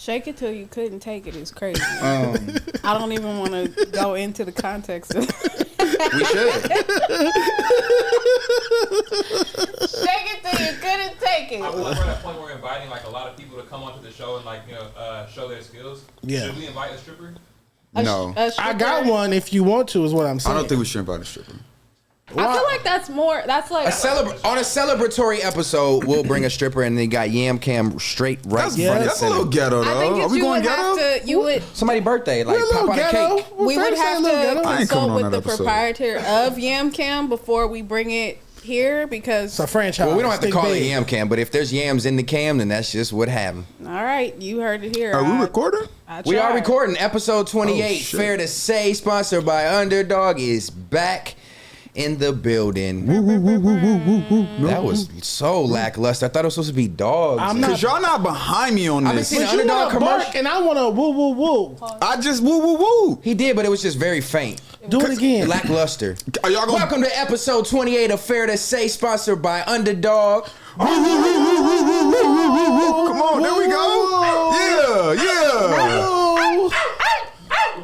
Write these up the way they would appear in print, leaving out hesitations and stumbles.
Shake it till you couldn't take it is crazy. I don't even want to go into the context of We should. shake it till you couldn't take it. I feel like we're at a point where we're inviting like a lot of people to come onto the show and like show their skills. Yeah. Should we invite a stripper? No. I got one if you want to, is what I'm saying. I don't think we should invite a stripper. I feel like that's more. That's like on a celebratory episode, we'll bring a stripper and they got Yam Cam straight right in front of That's a little ghetto, though. I think Are we you going would ghetto? have to. You would. somebody's birthday, like pop out a cake. We would have to I ain't consult coming on with that the episode. proprietor of Yam Cam before we bring it here because. It's a franchise. Well, we don't have to Think call big. it Yam Cam, but if there's yams in the cam, then that's just what happened. All right, you heard it here. Are we recording? We are tried. recording episode 28. Oh, shit. Fair to say, sponsored by Underdog, is back in the building. That was so lackluster. I thought it was supposed to be dogs. I'm not. Because y'all not behind me on I've been this. seeing But you Underdog want to bark commercial. and I want to woo woo woo. I just woo woo woo. He did, but it was just very faint. Do it again. Lackluster. Are y'all gonna? Welcome to episode 28 of Fair to Say, sponsored by Underdog. Come on, there we go. Yeah.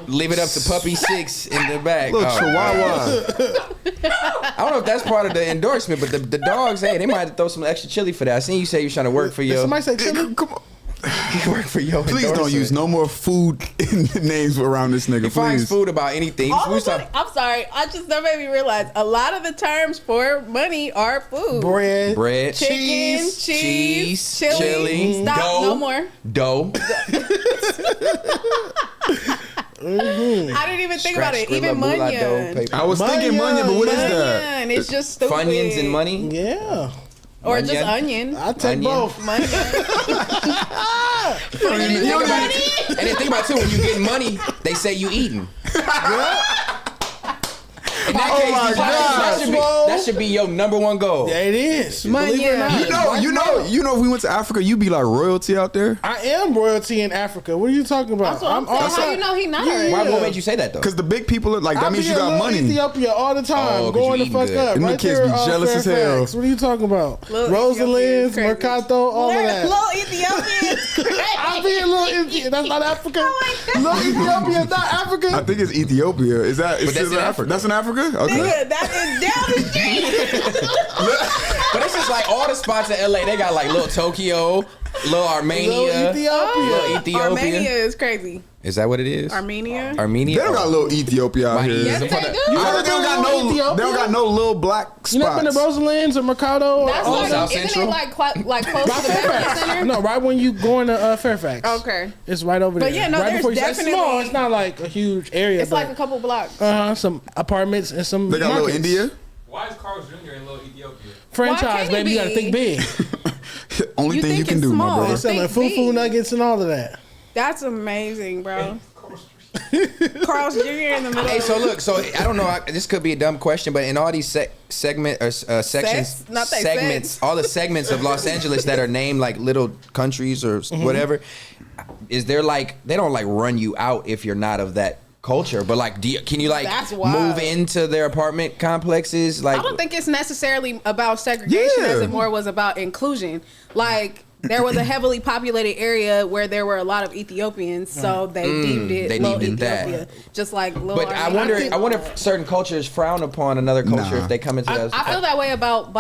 Leave it up to Puppy 6 in the back. Look, Oh, Chihuahua. I don't know if that's part of the endorsement, but the dogs, hey, they might have to throw some extra chili for that. I seen you say you're trying to work for Did your somebody say chili? Come on. you work for your Please don't endorsement. use no more food names around this nigga, He finds please. food about anything. All We of saw- it- I'm sorry. That made me realize a lot of the terms for money are food. bread, Chicken, cheese, chili. Stop. dough, No more. dough. I didn't even think about it. Even Munyon. I was thinking Munyon, but what is that? Munyon. It's just stupid. Funyuns and money. Yeah. Or just Munyon. onion. I take Onion. both. Munyon. And then think about it too, when you get money, they say you eating. In that Oh case, my that should be your number one goal. Yeah, it is. Believe it or Munyon. not. You know, if we went to Africa, you'd be like royalty out there. I am royalty in Africa. What are you talking about? That's what I'm saying. How you know he not? Yeah. What made you say that though? Because the big people are like, that I mean be you in got Little money. Ethiopia all the time, Oh, 'cause going you to fuck eating good. up. Them Right kids there be on jealous as Fairfax. hell. What are you talking about? Little Rosalind's, Ethiopia is crazy. Mercato, all of that. Little Ethiopian. I be in Little Ethiopia. That's not Africa. Oh my God. Little Ethiopia is not Africa. I think it's Ethiopia. Is that? It's that's still in Africa. That's in Africa. Okay. Nigga, that is down the street. But it's just like all the spots in LA, they got like little Tokyo, little Armenia, Little Ethiopia. little Ethiopia. Armenia is crazy. Is that what it is? Armenia. Armenia. They don't got little Ethiopia out Why, here. Yes, they do. They don't got no. They don't got no little black You never been to spots. Rosalind's or Mercado? That's All like, South isn't Central? it like close to the Veterans Fairfax. Center? No, right when you going to Fairfax. Okay. It's right over there. But yeah, no, right there's before you say it's definitely- small. It's not like a huge area. It's like a couple blocks. some apartments and some. They got little markets. India. Why is Carl's Jr. in Little Ethiopia? Franchise, Why can't baby. You he gotta think big. Only You thing you think can it's do, my small. brother. They're selling Think fufu big. nuggets and all of that. That's amazing, bro. Carl's Jr. in the middle. Hey, so look, so I don't know. This could be a dumb question, but in all these sections, Not they segments, sex. all the segments of Los Angeles that are named like little countries or whatever, is there like they don't like run you out if you're not of that culture, but like, can you like That's wild. move into their apartment complexes? Like, I don't think it's necessarily about segregation Yeah. as it more was about inclusion. Like, there was a heavily populated area where there were a lot of Ethiopians, so they deemed it they Little deemed it that. Ethiopia. Just like Little But I Armenia. wonder if certain cultures frown upon another culture Nah. if they come into those. I feel that way about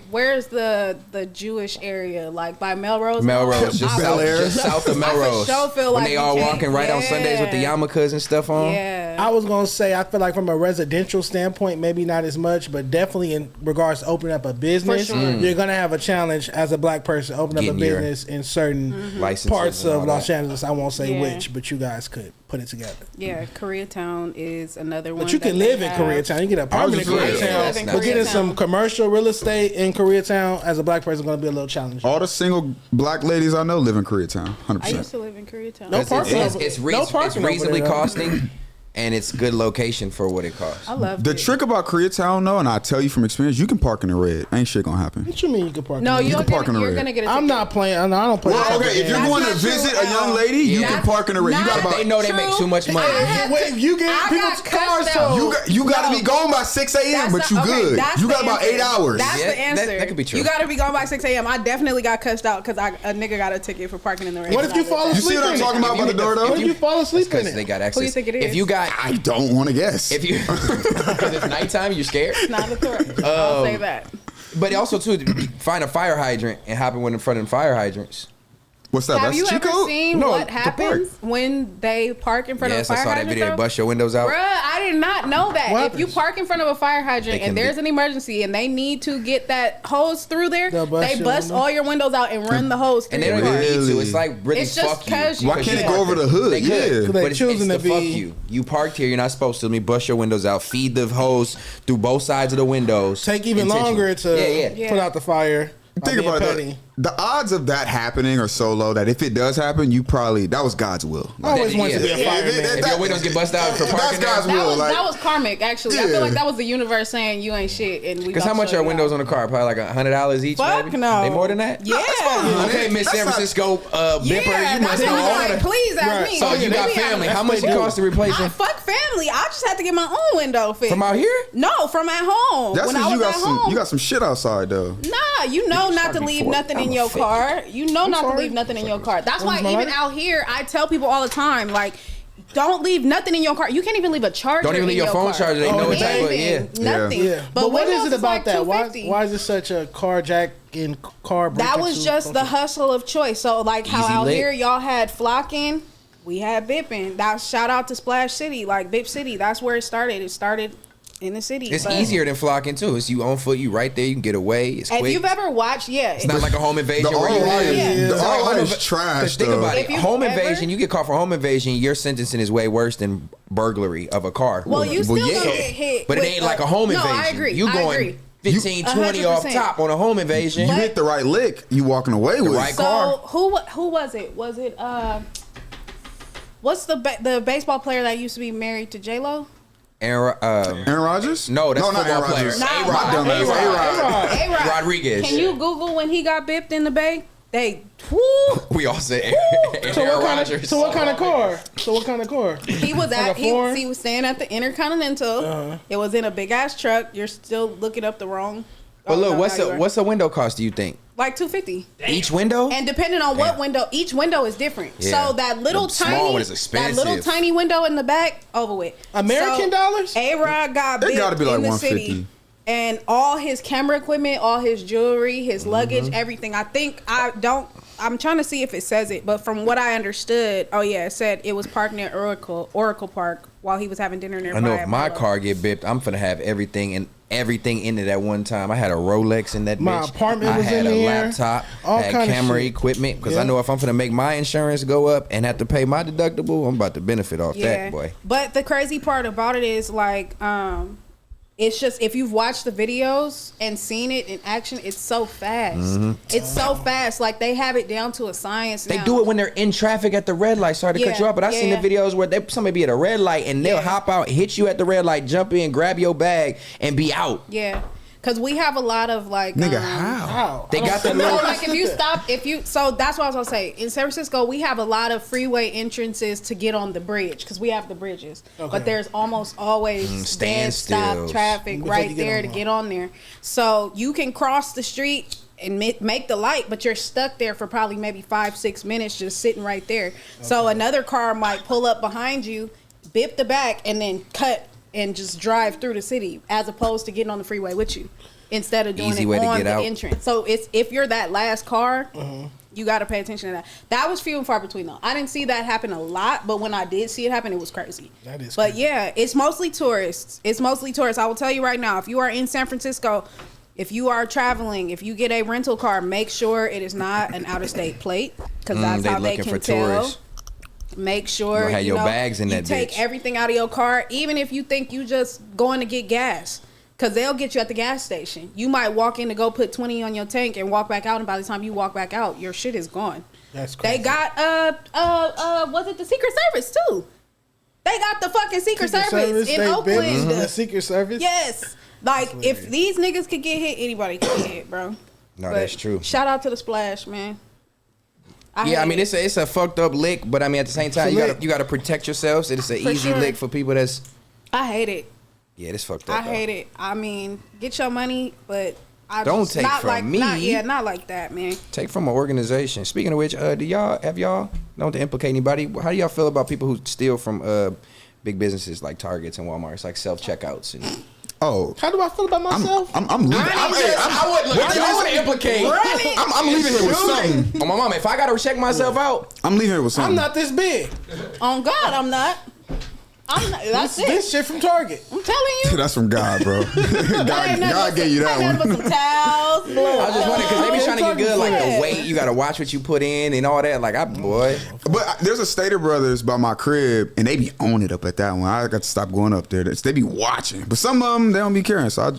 where's the Jewish area, like by Melrose. Melrose, just Bel Air. south of Melrose. sure feel when like they you all can't- walking right on Sundays with the yeah. yarmulkes and stuff on. Yeah. I was gonna say I feel like from a residential standpoint, maybe not as much, but definitely in regards to opening up a business, For sure. you're gonna have a challenge as a black person opening up a Getting your business in certain Licenses parts and all of Los that. Angeles. I won't say Yeah. which, but you guys could put it together. Yeah, Koreatown is another one. But you can that they live in have. Koreatown. You get an apartment in was just Koreatown. live in But getting Koreatown. some commercial real estate in Koreatown as a black person is going to be a little challenging. All the single black ladies I know live in Koreatown. I used 100%. to live in Koreatown. No parking It's over- no parking over reasonably there, though. costing. and it's good location for what it costs. I love The it. trick about Koreatown, though, and I tell you from experience, you can park in the red. Ain't shit gonna happen. What you mean you can park? No, in the you're can park in the you're red. gonna get a I'm ticket. not playing. I don't play. Well, okay, if you're That's going to not visit true, a young Al. lady, you Yeah. can park in the red. You got about They know they make too much money. Wait, you get I people's got cars cussed out. towed. you got to No. be gone by 6 a.m., That's but you the- okay, good. that's You the got about 8 answer. hours. That's Yeah, the answer. that could be true. You got to be gone by 6 a.m. I definitely got cussed out because a nigga got a ticket for parking in the red. What if you fall You asleep? see what I'm in it? talking about by the door, though? What if you fall asleep in Because they it? got access. Who you think it is? If you got, I don't want to guess. if you, because it's nighttime, you're scared. It's not a threat. I'll say that. But also too, find a fire hydrant and hop in one in front of the fire hydrants. What's that? Have That's you cheat ever code? seen No, what the happens when they park in front Yes, of a I fire saw that hydrant? video. They though? bust your windows out. Bruh, I did not know that. What If you happens? park in front of a fire hydrant They and can there's be- an emergency and they need to get that hose through there, They'll bust they your bust window? all your windows out and run the hose through And they your don't car. even need to. Really? It's like really It's just fuck you. 'cause you Why can can't it do go over the hood? They could. Yeah. They But it's choosing the to be- fuck you. You parked here. You're not supposed to. Let me bust your windows out. Feed the hose through both sides of the windows. Take even Intentional. longer to Yeah. put out the fire. Think about it. The odds of that happening are so low that if it does happen, that was God's will. I always wanted to be a Yeah. fireman. If your windows get busted out for That's parking God's there. will. That was karmic, actually. I Yeah. feel like that was the universe saying you ain't shit, and we. Because how much are windows on the car? Probably like $100 each. Fuck maybe? no. They more than that. Yeah. Okay, Miss That's San not- Francisco Bipper, Yeah, you must that's know what all I'm like. the. Please ask Right. me. So you They got be family. out- How much it do. cost to replace I them? fuck family. I just had to get my own window fixed. From out here? No, from at home. That's when I because was at home. you got some shit outside though. Nah, you know not to charge me leave for it. nothing in I'm your 50. car. You know not to sorry. leave nothing in your car. That's why When's my even life? out here, I tell people all the time, like, don't leave nothing in your car. You can't even leave a charger. Don't even leave in your phone car. charger. They know what type of- Anything. Nothing. Yeah. But what is windows it about like that? Why $250. is it such a carjacking car break? That was just the hustle of choice. So like how Easy out lit. here y'all had flocking, we had bipping. That shout out to Splash City, like Bip City. That's where it started. It started in the city. It's But easier than flocking too. It's you on foot. You right there. You can get away. It's If quick. you've ever watched, It's not like a home invasion The where you ROI Yeah. is, the It's like ROI home is inv- trash Think though. about If it. you've Home ever- invasion. You get caught for home invasion. Your sentencing is way worse than burglary of a car. well, you still yeah. gonna get hit. But it with, ain't like a home no, invasion. I agree. You I going agree. 15, 20 off 100%. top on a home invasion. You hit the right lick, you walking away with right it. car. So who was it? Was it what's the baseball player that used to be married to J Lo? Aaron, Aaron Rodgers? No, that's not football Aaron player. Rodgers. Nah, My A-Rod. dumbass. A-Rod. A-Rod. A-Rod. Rodriguez. Can you Google when he got bipped in the Bay? They whoo. We all say So Aaron what kind Rodgers. of? So what kind of car? So what kind of car? He was Like at a foreign? he was staying at the Intercontinental. It was in a big ass truck. You're still looking up the wrong. But oh, look, no, what's no, you a are. what's a window cost? Do you think like $250? each window? And depending on what Damn. window, each window is different. Yeah. So that little The small tiny, one is that little expensive. tiny window in the back, over with. American dollars? A-Rod got It big gotta be like in the 150. city. And all his camera equipment, all his jewelry, his luggage, everything. I'm trying to see if it says it, but from what I understood, oh yeah, it said it was parked near Oracle Park while he was having dinner nearby. I know if at my Apollo. car get bipped, I'm finna have everything in it at one time. I had a Rolex in that My bitch. apartment I was had in a there. laptop, All had kind of camera shit. equipment because Yeah. I know if I'm finna make my insurance go up and have to pay my deductible, I'm about to benefit off that, boy. But the crazy part about it is like, it's just if you've watched the videos and seen it in action, it's so fast. It's so fast. Like they have it down to a science. They now. do it when they're in traffic at the red light. Sorry to cut you Yeah, off, but I've seen the yeah. videos where somebody be at a red light and they'll Yeah. hop out, hit you at the red light, jump in, grab your bag, and be out. Yeah, because we have a lot of like Nigga, how? How? They I don't got that know. little- So like if you stop, so that's what I was gonna say. In San Francisco, we have a lot of freeway entrances to get on the bridge because we have the bridges. Okay. But there's almost always dead stop standstills. traffic Before right you get there on to one. get on there. So you can cross the street and make the light, but you're stuck there for probably maybe 5-6 minutes just sitting right there. So another car might pull up behind you, bip the back, and then cut and just drive through the city, as opposed to getting on the freeway with you. Instead of doing Easy it way to on get the out. entrance. So it's if you're that last car, you got to pay attention to that. That was few and far between though. I didn't see that happen a lot, but when I did see it happen, it was crazy. That is But crazy. yeah, it's mostly tourists. It's mostly tourists. I will tell you right now, if you are in San Francisco, if you are traveling, if you get a rental car, make sure it is not an out-of-state plate because that's they how they looking can for tell. tourists. Make sure You have your bags in you that take bitch. everything out of your car, even if you think you just going to get gas. Cause they'll get you at the gas station. You might walk in to go put 20 on your tank and walk back out, and by the time you walk back out, your shit is gone. That's crazy. They got was it the Secret Service too? They got the fucking Secret Service in they Oakland. been the Secret Service. Yes. Like, if these niggas could get hit, anybody could get hit, bro. No, But that's true. Shout out to the Splash, man. Yeah, I mean it's a fucked up lick, but I mean at the same time you gotta protect yourselves. It's an easy sure. lick for people that's. I hate it. Yeah, it's fucked up. I hate it. I mean, get your money, but I Don't just, take not from like, me. Not like that, man. Take from an organization. Speaking of which, do y'all don't to implicate anybody? How do y'all feel about people who steal from big businesses like Targets and Walmarts, like self checkouts and? Oh, How do I feel about myself? I'm leaving. I would implicate. I'm leaving here with something. Oh my mom, if I gotta check myself out, I'm leaving here with something. I'm not this big. On God, I'm not. That's it. This shit from Target. I'm telling you. That's from God, bro. God gave you that one. Some towels, I was just wondering because they be trying to get good, like Yeah. the weight. You gotta watch what you put in and all that. Like boy. But there's a Stater Brothers by my crib, and they be on it up at that one. I got to stop going up there. They be watching, but some of them they don't be caring. So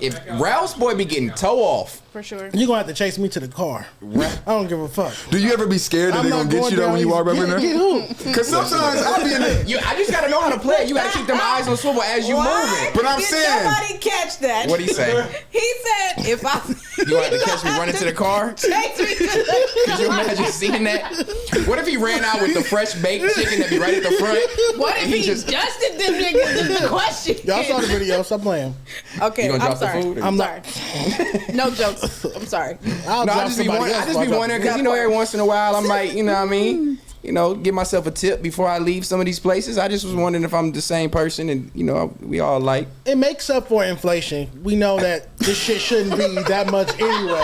If Ralph's boy be getting toe off, For sure. You're gonna have to chase me to the car. I don't give a fuck. do you ever be scared that I'm they not gonna get going you though down when you walk up in there? Get who? Because sometimes I'll be in there. I just gotta know how to play it. You gotta keep them eyes on swivel as you moving. But I'm Did saying- somebody catch that? What'd he say? He said, if I... You gonna have to catch me running to the car? Chase me to the Could you imagine seeing that? What if he ran out with the fresh baked chicken that be right at the front? What if And he just- dusted them niggas? Is the question. Y'all saw the video. Stop playing. Okay, You gonna I'm drop the sorry. food or- I'm I'm sorry. No jokes. I'm sorry. I'll No, drop I just be somebody wondering. else I just before be drop wondering it. because every once in a while I might, you know what I mean, give myself a tip before I leave some of these places. I just was wondering if I'm the same person, and we all like. It makes up for inflation. We know that this shit shouldn't be that much anyway.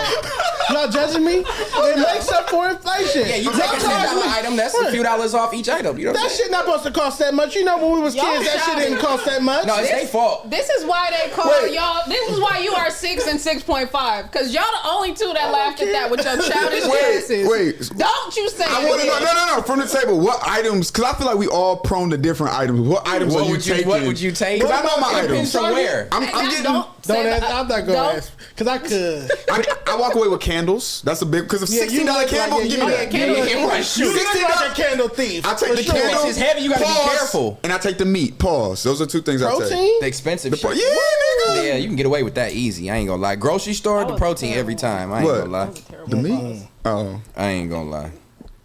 Y'all judging me? It makes up for inflation. Yeah, you take a $10 item, that's a few dollars off each item. You know what I'm That saying? shit not supposed to cost that much. You know when we was Y'all kids, that shit shouting. didn't cost that much. No, it's their fault. This is why they call Wait. y'all. This is why you are 6 and 6.5. Because y'all the only two that laughed at that with your childish asses. Wait. Don't you say I want to know. it. No. From the table, what items? Because I feel like we all prone to different items. What items are you taking? What would you take? Because I know my It items. depends from where. I'm getting. Don't ask. I'm not gonna don't- ask because I could. I walk away with candles. That's a big because a Yeah, you $16 look candle. like- give yeah, me you that. look- Yeah, you yeah, right, look- shoot. You look $16 like a candle thief. I take for the sure. candle. It's heavy, you gotta be pause, careful. And I take the meat. Pause. Those are two things I take. Protein. The expensive Yeah, shit. nigga. Yeah, you can get away with that easy. I ain't gonna lie. Grocery store, That the was protein every time. I ain't What? gonna lie. The meat. Oh, I ain't gonna lie.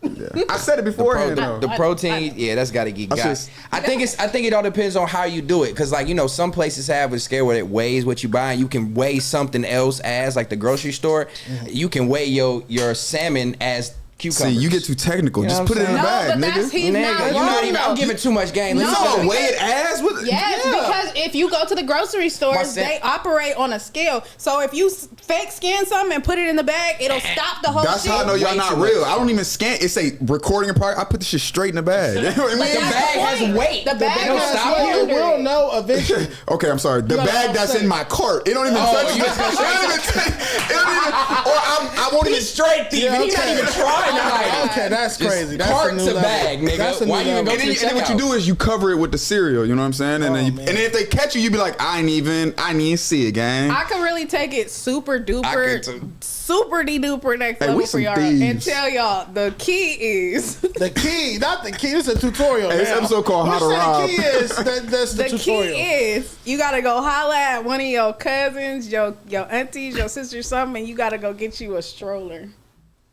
yeah. I said it beforehand. though. The protein, yeah, that's got to get got. just- I think it all depends on how you do it, because some places have a scale where it weighs what you buy. And you can weigh something else as like the grocery store. You can weigh your salmon as cucumbers. See, you get too technical. You know Just what put I'm it in the No, bag, but that's nigga. he's Nigga, not you're not wrong, even. though. I'm giving too much game. No, You talking about weigh it as? What? Yes, Yeah. because if you go to the grocery stores, My they operate on a scale. So if you fake scan something and put it in the bag, it'll stop the whole That's shit. how I know y'all Way not too real. much. I don't even scan. It say recording in progress. I put the shit straight in the bag. You know what I The mean? That's bag the has point. weight. The bag Don't has stop weight. you. We'll know eventually. Okay, I'm sorry. The gotta bag that's offset. in my cart. It don't even Oh, touch. you just gonna It don't even touch. It don't even. Or I won't even straight thief. Yeah, He's not okay. even trying to hide it. Okay, that's Just crazy. That's cart a new to level. bag, nigga. That's a Why new you even level. go to And then what you do is you cover it with the cereal. You know what I'm saying? And then you, man. and then if they catch you, you be like, I ain't even see it, gang. I can really take it super duper, too. super duper next Hey, level we for some y'all thieves. and tell y'all the key is The key, not the key. This is a tutorial. Hey, this now. episode called How to What you Rob. say the key is? That's the the tutorial. key is you gotta go holla at one of your cousins, your aunties, your sisters, something, and you gotta go get you a stroller.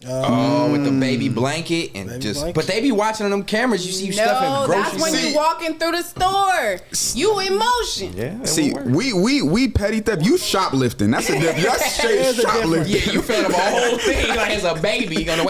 Oh, with the baby blanket and Baby just. blanket. But they be watching on them cameras. You see stuff in No, grocery that's when stores. you walking through the store. You in motion. Yeah. it See, would work. we petty theft. You shoplifting. That's a difference. That's straight There's a difference. shoplifting. Yeah, you fed him a whole thing like it's a baby gonna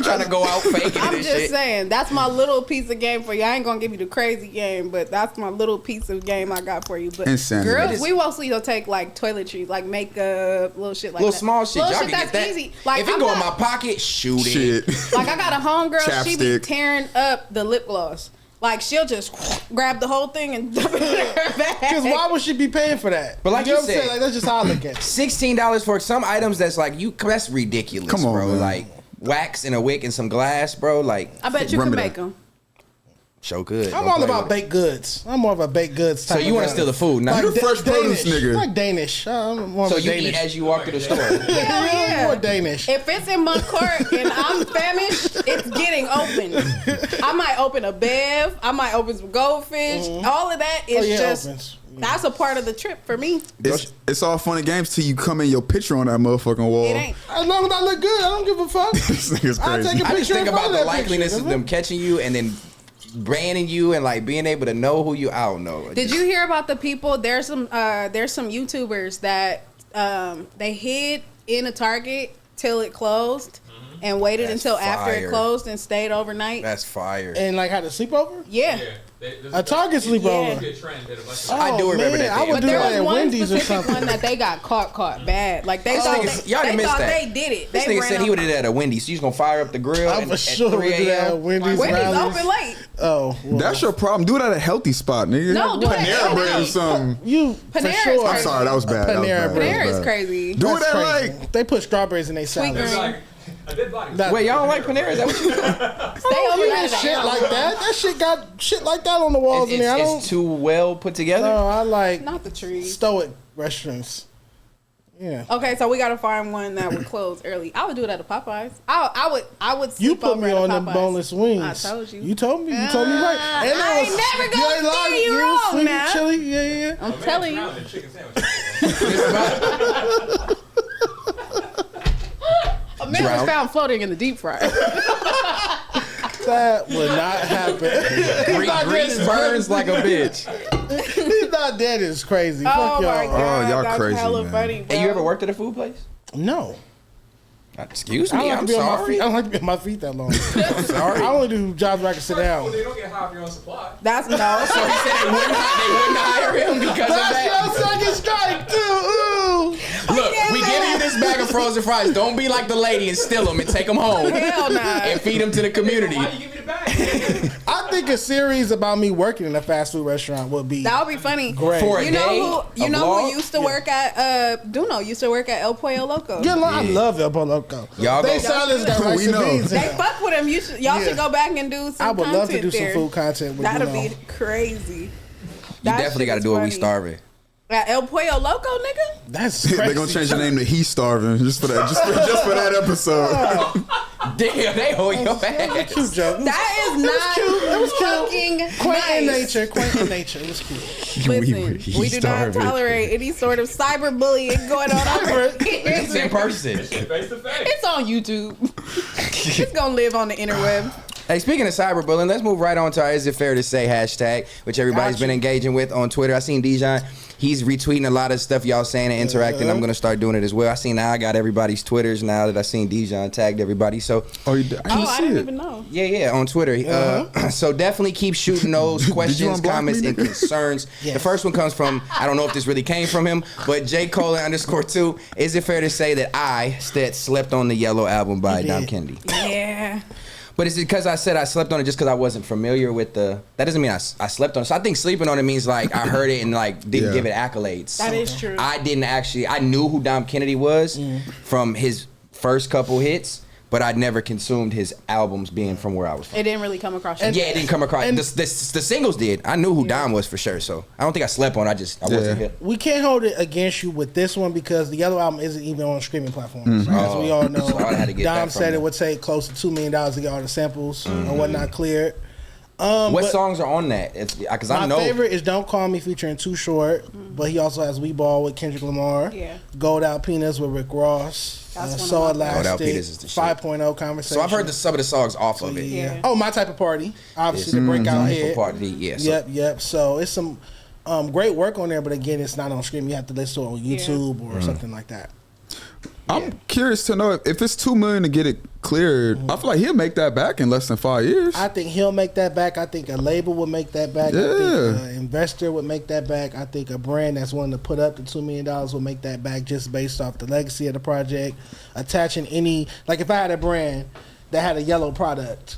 trying to go out faking I'm this just shit. saying, that's my little piece of game for you. I ain't gonna give you the crazy game, but that's my little piece of game I got for you. But Insanity. girls, we mostly will take like toiletries, like makeup, little shit like Little that. small shit. Little Y'all shit can that's get that. easy. Like if it I'm go in not- my pocket, shoot it. Shit. Like I got a homegirl, she be Chapstick. tearing up the lip gloss. Like she'll just grab the whole thing and dump it in her bag. Because why would she be paying for that? But like know you what I'm saying? said- like that's just how I look at it. $16 for some items that's like that's ridiculous, Come on, bro. man. Like wax and a wick and some glass, bro. Like I bet you Remember can make that. them. Show good. I'm Don't all play about with it. baked goods. I'm more of a baked goods type. So you want to steal the food? Now, You the fresh produce nigga. Like Danish. I'm more so of a you Danish. eat as you walk through the store. Hell yeah. More Danish. If it's in my cart and I'm famished, it's getting open. I might open a bev. I might open some goldfish. All of that is just. opens. That's a part of the trip for me. It's all fun and games till you come in your picture on that motherfucking wall. It ain't. As long as I look good, I don't give a fuck. This nigga's I'll crazy. take a I just picture think in front about of the that likeliness picture, of them catching you and then branding you and like being able to know who you. I don't know. Did you hear about the people? There's some YouTubers that they hid in a Target till it closed and waited That's until after fire. it closed and stayed overnight. That's fire. And like had a sleepover? Yeah. Yeah. There's A Target It's sleepover. a trend. There's a bunch of I do remember that I day. would But do there that was at one Wendy's or specific something. one that they got caught bad. Like they thought niggas- they, y'all done they missed thought that. they did it. This They nigga ran said he up- would have did that at Wendy's. So you just gonna fire up the grill I and, for at sure 3 would do that at a.m. Wendy's Wendy's rallies. open late. Oh, well. That's your problem. Do it at a healthy spot, nigga. No, do it at Panera Bread or healthy. something. You for Panera's sure. I'm sorry, that was bad. That was Panera bad. Bread. Panera That was is bad. crazy. Do it That's at crazy. like. They put strawberries in their Sweet salad. There's green. like a dead body. That- Wait, y'all don't like Panera? Is that what you Stay Oh, over you there. get shit like that. That shit got shit like that on the walls in there. I don't. It's too well put together. No, I like Not the trees. stoic restaurants. Yeah. Okay, so we gotta find one that would close early. I would do it at a Popeyes. I would You sleep put over me at a on them Popeyes. boneless wings. I told you. You told me. You told me right. I that ain't never gonna ain't steer lying. you was wrong sweet now. chili. Yeah. I'm telling you. Round and chicken sandwich. A man was Drowned. found floating in the deep fryer. That would not happen. Grease burns like a bitch. He's not dead. It's crazy. Oh Fuck my y'all. god, y'all that's crazy, hella man. funny. Bro. Hey, you ever worked at a food place? No. Excuse I me, don't like I'm to be on my sorry. feet. I don't like to be on my feet that long. I'm sorry. I only do jobs where I can sit Well, down. they don't get high off your own supply. That's no. So he said they wouldn't hire him because of that. That's your second strike too. Ooh. Look, we giving you this bag of frozen fries. Don't be like the lady and steal them and take them home Hell nah. and feed them to the community. Why you give me the bag? I think a series about me working in a fast food restaurant would be That would be funny. great. For a You know day, who? You a know vlog? who used to work at? Duno used to work at El Pollo Loco. Yeah, I love El Pollo Loco. Y'all They go- salads got rice We and know. beans in They them. fuck with him. Y'all Yeah. should go back and do some. I would love to do there. some food content with That'd Duno. be crazy. You That definitely shit got to is do it. We funny. starving. At El Pollo Loco, nigga. That's crazy. They're gonna change the name to He Starving just for that. Just for that episode. Damn, they hold your That was a ass. cute joke. That is not cute. It was cute. fucking Quaint in nice. nature. Quaint in nature. It was cute. Listen, we do not tolerate any sort of cyberbullying going on over here. It's in person. Face to face. It's on YouTube. It's gonna live on the interweb. Hey, speaking of cyberbullying, let's move right on to our Is It Fair to Say hashtag, which everybody's Got been you. engaging with on Twitter. I seen Dijon. He's retweeting a lot of stuff y'all saying and interacting. I'm going to start doing it as well. I seen now I got everybody's Twitters now that I seen Dijon tagged everybody. So, Oh, you did? I Oh, didn't I see didn't it. even know. yeah, on Twitter. So definitely keep shooting those questions, unblock comments, me, and nigga? concerns. Yes. The first one comes from, I don't know if this really came from him, but J. Cole_2. Is it fair to say that I slept on the Yellow album by You Dom did. Kennedy? Yeah. But is it because I said I slept on it just because I wasn't familiar with the... That doesn't mean I slept on it. So I think sleeping on it means like I heard it and like didn't Yeah. give it accolades. That is true. I didn't actually... I knew who Dom Kennedy was from his first couple hits, but I'd never consumed his albums being from where I was from. It didn't really come across. your Yeah, it didn't come across. And- The singles did. I knew who Dom was for sure. So I don't think I slept on it. I wasn't Yeah. hip. We can't hold it against you with this one because the Yellow album isn't even on streaming platforms. As we all know, So I had to get that Dom from said it them. would take close to $2 million to get all the samples and whatnot cleared. What But songs are on that? Because I my know... favorite is "Don't Call Me" featuring Too Short, but he also has "We Ball" with Kendrick Lamar. Yeah. "Gold Out Peanuts" with Rick Ross. That's one of "So my Elastic." Gold Out Peanuts is the shit. 5.0 Conversation. So I've heard some of the songs off of it. Yeah. Oh, My Type of Party. Obviously, the breakout hit. Party, yeah. So Yep. So it's some great work on there, but again, it's not on stream. You have to listen to it on YouTube or something like that. I'm curious to know if it's $2 million to get it cleared. I feel like he'll make that back in less than 5 years. I think he'll make that back. I think a label would make that back. I Yeah. think an investor would make that back. I think a brand that's willing to put up the $2 million will make that back just based off the legacy of the project. Attaching any, like if I had a brand that had a Yellow product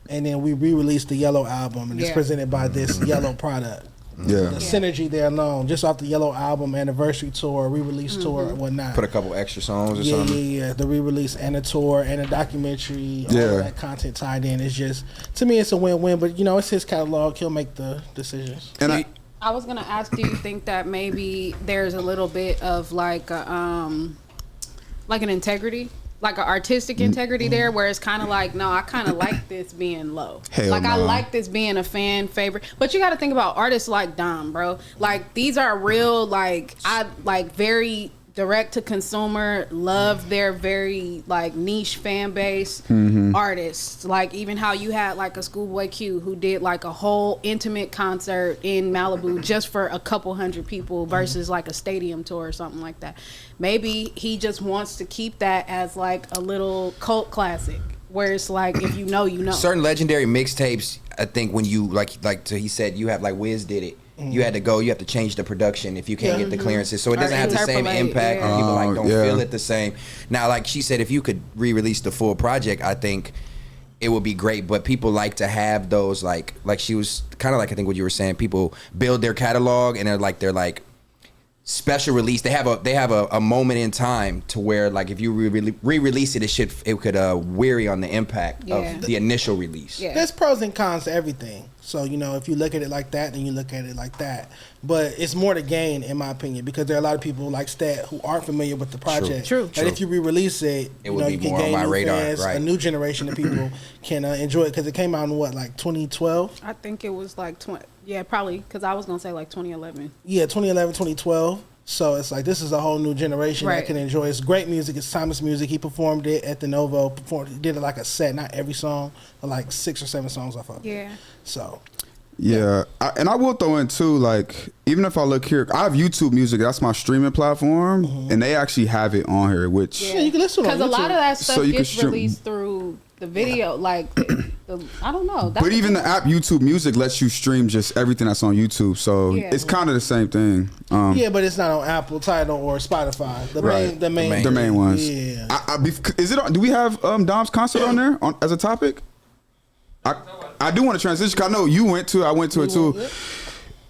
and then we re-released the Yellow album and it's Yeah. presented by this Yellow product. Yeah. The synergy there alone, just off the Yellow album anniversary tour, re-release tour, and whatnot. Put a couple extra songs or yeah, something. yeah. The re-release and the tour and the documentary, all of that content tied in. It's just, to me, it's a win-win. But you know, it's his catalog. He'll make the decisions. And I was gonna ask, do you think that maybe there's a little bit of like an integrity, like an artistic integrity there, where it's kind of like, no, I kind of like this being low. I like this being a fan favorite. But you got to think about artists like Dom, bro. Like, these are real, like, very direct to consumer, love their very like niche fan base artists. Like, even how you had like a Schoolboy Q who did like a whole intimate concert in Malibu just for a couple hundred people versus like a stadium tour or something like that. Maybe he just wants to keep that as like a little cult classic where it's like, if you know, you know. Certain legendary mixtapes, I think when you he said, you have like Wiz did it. You had to you have to change the production if you can't get the clearances. So it doesn't have the same impact. And people like don't feel it the same. Now, like she said, if you could re-release the full project, I think it would be great. But people like to have those like she was kind of like, I think what you were saying, people build their catalog and they're like special release. They have a moment in time to where like if you re-release it, it could weary on the impact of the initial release. Yeah. There's pros and cons to everything. So, you know, if you look at it like that, then you look at it like that. But it's more to gain, in my opinion, because there are a lot of people like Stat who aren't familiar with the project. True. And if you re-release it, you know, you can gain new fans, a new generation of people can enjoy it, because it came out in what, like 2012? I think it was like probably, because I was gonna say like 2011. Yeah, 2011, 2012. So it's like, this is a whole new generation that can enjoy. It's great music. It's timeless music. He performed it at the Novo. He did it like a set, not every song, but like 6 or 7 songs off of it. Yeah. So. Yeah, and I will throw in too, like, even if I look here, I have YouTube Music. That's my streaming platform, and they actually have it on here, which you can listen to it. Because a lot of that stuff gets released through the video, like I don't know. But even the app YouTube Music lets you stream just everything that's on YouTube, so it's kind of the same thing. Yeah, but it's not on Apple, Tidal, or Spotify. The main ones. Yeah. Is it? Do we have Dom's concert on there as a topic? I do want to transition, because I know you went to it. I went to it too.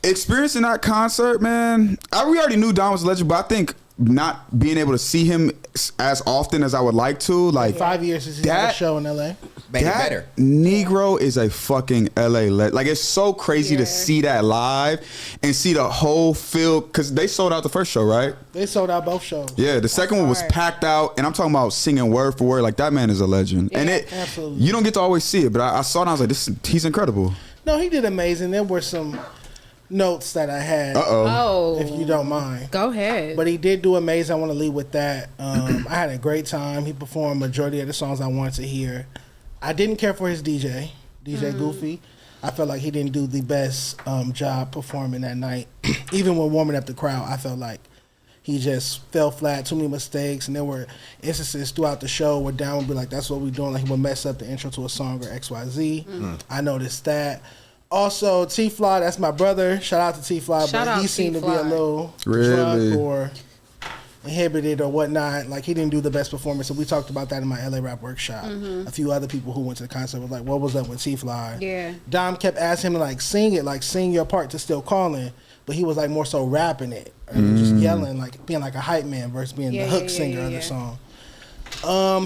Experiencing that concert, man. We already knew Dom was a legend, but I think not being able to see him as often as I would like to, like 5 years since he had a show in LA. That Negro is a fucking LA legend. Like, it's so crazy to see that live and see the whole field, because they sold out the first show, right? They sold out both shows. Yeah, the second one was packed out, and I'm talking about singing word for word. Like, that man is a legend. Yeah, and absolutely. You don't get to always see it, but I saw it and I was like, he's incredible. No, he did amazing. There were some notes that I had. If you don't mind. Go ahead. But he did do amazing. I want to lead with that. I had a great time. He performed majority of the songs I wanted to hear. I didn't care for his DJ Goofy. I felt like he didn't do the best job performing that night. Even when warming up the crowd, I felt like he just fell flat, too many mistakes, and there were instances throughout the show where Down would be like, that's what we're doing, like he would mess up the intro to a song or XYZ. I noticed that. Also, T-Fly, that's my brother. Shout out to T-Fly, but he seemed to be a little drunk or inhibited or whatnot. Like, he didn't do the best performance. So we talked about that in my LA Rap Workshop. A few other people who went to the concert were like, what was up with T-Fly? Yeah. Dom kept asking him to like sing it, like sing your part to Still Calling, but he was like more so rapping it. Or just yelling, like being like a hype man versus being the hook singer of the song.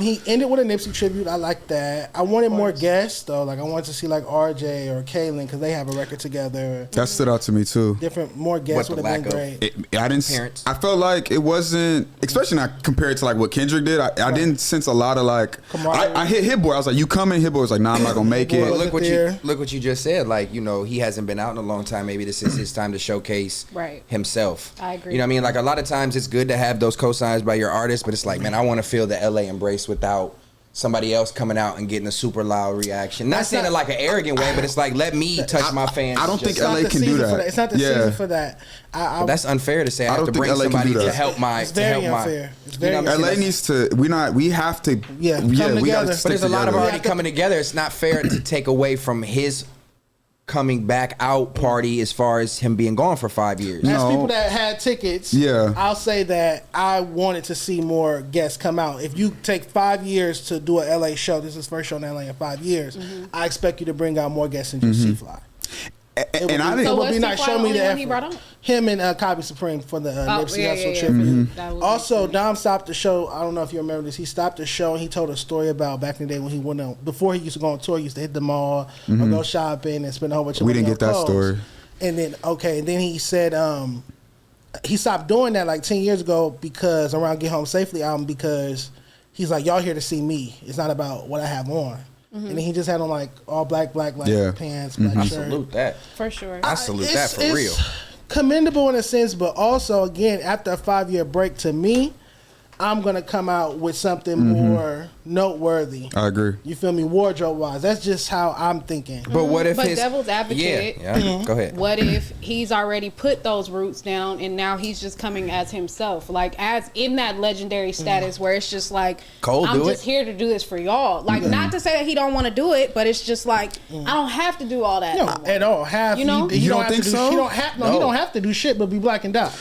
He ended with a Nipsey tribute. I like that. I wanted more guests though. Like, I wanted to see like RJ or Kaylin, because they have a record together. That stood out to me too. More guests would have been great. I felt like it wasn't, especially not compared to like what Kendrick did. I didn't sense a lot of like. I hit Hit Boy. I was like, you coming? Hit Boy was like, nah, I'm not gonna make it. Look what you just said. Like, you know, he hasn't been out in a long time. Maybe this is his time to showcase himself. I agree. You know what I mean? Like, a lot of times it's good to have those cosigns by your artist, but it's like, man, I want to feel the LA embrace without somebody else coming out and getting a super loud reaction. Not saying it like an arrogant way, but it's like, let me touch my fans. I don't think LA can do that. It's not the season for that. But that's unfair to say. I have to bring somebody to help my. It's very unfair. It's very unfair. LA needs to. We have to. Come together. But there's a lot of already coming together. It's not fair to take away from his coming back out party as far as him being gone for 5 years. As people that had tickets, I'll say that I wanted to see more guests come out. If you take 5 years to do a LA show, this is his first show in LA in 5 years, I expect you to bring out more guests than just C-Fly. And I didn't. So It would what's be the nice. Show me only the one he effort. brought on? Him and Copy Supreme for the Nipsey Hussle tribute. Mm-hmm. That was Also, interesting. Dom stopped the show. I don't know if you remember this. He stopped the show and he told a story about back in the day when he went on, before he used to go on tour, he used to hit the mall or go shopping and spend a whole bunch of We money didn't on get that clothes. story. And then he said he stopped doing that like 10 years ago because around Get Home Safely album, because he's like, y'all here to see me. It's not about what I have on. And then he just had on like all black like Yeah. pants, black I shirt. salute that. For sure. I salute that for real. Commendable in a sense, but also again, after a 5-year break, to me, I'm gonna come out with something more noteworthy. I agree. You feel me, wardrobe wise? That's just how I'm thinking. But what if But his devil's advocate, Yeah, go ahead. what if he's already put those roots down and now he's just coming as himself, like as in that legendary status where it's just like, Cole, I'm do just it. here to do this for y'all. Like, not to say that he don't want to do it, but it's just like I don't have to do all that. No, no more. at all. Half You know? he You don't have think to do, so? He don't have no. He don't have to do shit but be black and die.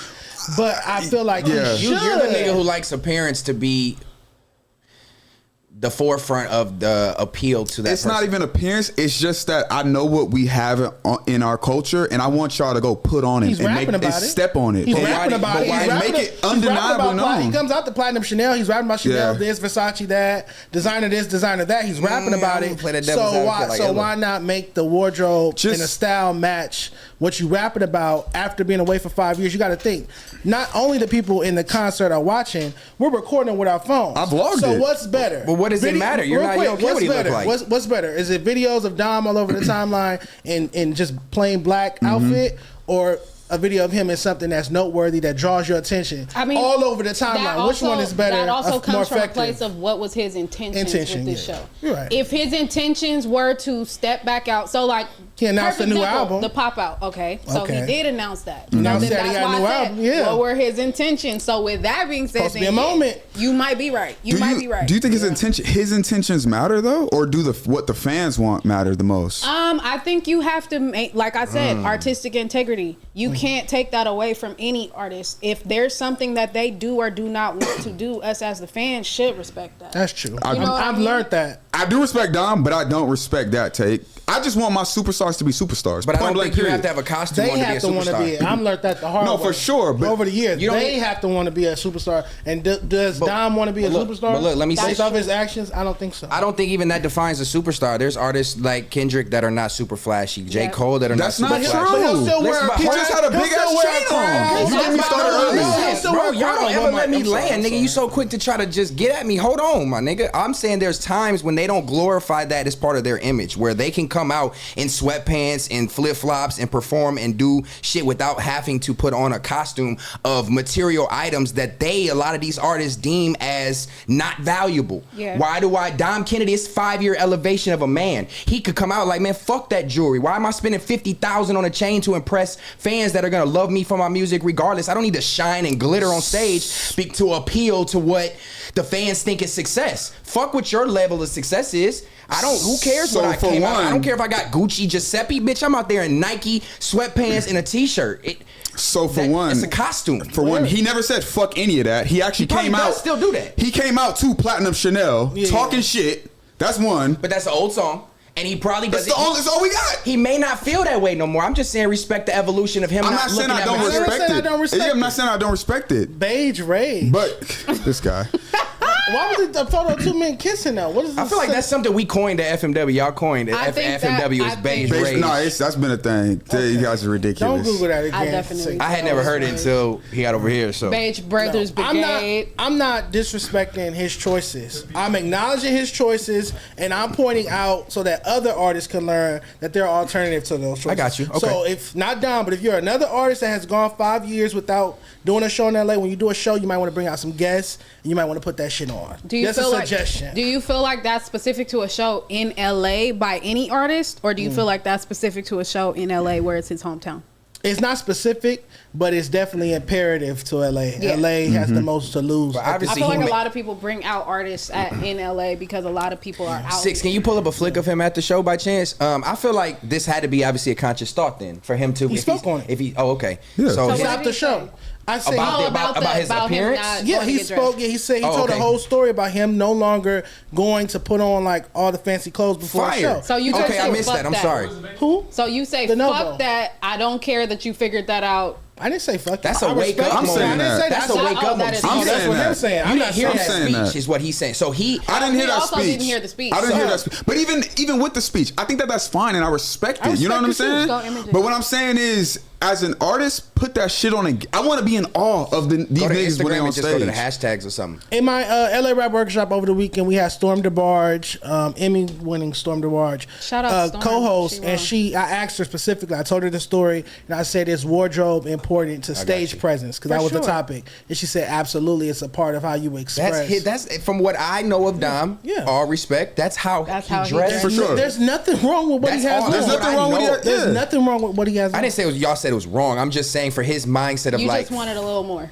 But I feel like Yeah. he You're the should. nigga who likes appearance to be the forefront of the appeal to that It's person. not even appearance. It's just that I know what we have in our culture, and I want y'all to go put on it He's and rapping make about and it. step on it. He's But rapping why- about but it. why He's rapping make it he's rapping undeniable about He known? comes out to Platinum Chanel. He's rapping about Chanel Yeah. this, Versace that, designer this, designer that. He's rapping about I'm gonna it. play that devil's So why? advocate like So Ella. why not make the wardrobe Just- and the style match what you rapping about after being away for 5 years? You got to think. Not only the people in the concert are watching, we're recording with our phones. I vlogged So it. what's better? But what does it matter? You're real not- you don't care what's what he look better? like. What's better? Is it videos of Dom all over the timeline in just plain black Mm-hmm. outfit, or a video of him in something that's noteworthy that draws your attention? I mean, all over the that timeline. Which one is better? That also more comes from a effective? place of what was his intentions with this yeah. show. You're right. If his intentions were to step back out, so like He announced perfect a new example, album. the pop out. Okay, so Okay. he did announce that. Announced So then that he that's got a why new I said, album, yeah. what were his intentions? So with that being said, Supposed to be then a moment. You might be right. You might be right. Do you think his intentions matter though, or do what the fans want matter the most? I think you have to make, like I said, artistic integrity. You can't take that away from any artist. If there's something that they do or do not want to do, us as the fans should respect that. That's true. You know what I I've mean? learned that. I do respect Dom, but I don't respect that take. I just want my superstars to be superstars. But I Point don't blank think you period. have to have a costume They on to be a have to want to be. superstar. I've learned that the hard No, way. for sure, but over the years, you don't they need- have to want to be a superstar. And does Dom want to be a but look, superstar? but look, let me say- based off his actions, I don't think so. I don't think even that defines a superstar. There's artists like Kendrick that are not super flashy. J. Yeah. Cole that are That's not not super true. flashy. But he'll still wear Listen, a but He hold just on. had a He'll big still ass wear a chain crown. on. You get me started He'll early. still Bro, wear a y'all crown. don't ever let me I'm sorry, land, I'm nigga. sorry. You so quick to try to just get at me. Hold on, my nigga. I'm saying there's times when they don't glorify that as part of their image, where they can come out in sweatpants and flip flops and perform and do shit without having to put on a costume of material items that a lot of these artists deem as not valuable. Yeah. Why do Dom Kennedy is 5-year elevation of a man. He could come out like, man, fuck that jewelry. Why am I spending $50,000 on a chain to impress fans that are gonna love me for my music regardless? I don't need to shine and glitter on stage to appeal to what the fans think is success. Fuck what your level of success is. Who cares So what I for came out? I one- don't care if I got Gucci Giuseppe, bitch. I'm out there in Nike sweatpants and a t-shirt. So for one, it's a costume. For one, he never said fuck any of that. He actually He probably came out. does still do that. He came out to Platinum Chanel talking shit. That's one. But that's an old song. And he probably does That's all we got. He may not feel that way no more. I'm just saying respect the evolution of him I'm not not saying looking I at don't material. respect I it. don't respect Yeah, I'm it. not saying I don't respect it. Beige rage. But this guy. Why was it a photo of two men kissing though? What is this? I feel like that's something we coined at FMW. Y'all coined it. I think that- FMW I is beige think- rage. No, that's been a thing. You guys are ridiculous. Don't Google that again. I definitely- I had never heard it until he got over here. So Beige Brothers Brigade. I'm not disrespecting his choices. I'm acknowledging his choices and I'm pointing out so that other artists can learn that there are alternatives to those choices. I got you. Okay. So if not Dom, but if you're another artist that has gone 5 years without doing a show in LA, when you do a show, you might want to bring out some guests and you might want to put that shit on. Do you That's feel a like? suggestion. Do you feel like that's specific to a show in LA by any artist, or do you feel like that's specific to a show in LA where it's his hometown? It's not specific, but it's definitely imperative to LA. Yeah. LA has the most to lose. But I obviously feel he like a ma- lot of people bring out artists in LA because a lot of people are out. Six, can you pull up a flick of him at the show by chance? I feel like this had to be obviously a conscious thought then for him to. He if spoke he's- on it. If he, oh okay. Yeah. So So his- what Stop did the he show. say? I say about his appearance. he spoke. Yeah, he said he told the whole story about him no longer going to put on like all the fancy clothes before a show. So you I missed that. I'm sorry. Who? So you say fuck that. I don't care that you figured that out. I didn't say fuck. That's a wake up moment. I'm saying that. That's a wake up moment. That's what I'm saying. You didn't hear that saying speech, that. is what he's saying. So I didn't hear that speech. Didn't hear the speech. I didn't hear that speech. But even with the speech, I think that's fine and I respect it. You know what I'm saying? But what I'm saying is, as an artist, put that shit on. I want to be in awe of these niggas when they on stage. Just go to the hashtags or something. In my LA Rap Workshop over the weekend, we had Storm DeBarge, Emmy-winning Storm DeBarge, shout out Storm, co-host, and I asked her specifically. I told her the story, and I said, "Is wardrobe important to stage presence?" Because that was the topic, and she said, "Absolutely, it's a part of how you express." That's from what I know of Dom. Yeah. All respect. That's how he dressed. For sure. There's nothing wrong with what he has on. There's nothing wrong with it. There's nothing wrong with what he has on. I didn't say y'all said it was wrong. I'm just saying for his mindset of you just wanted a little more.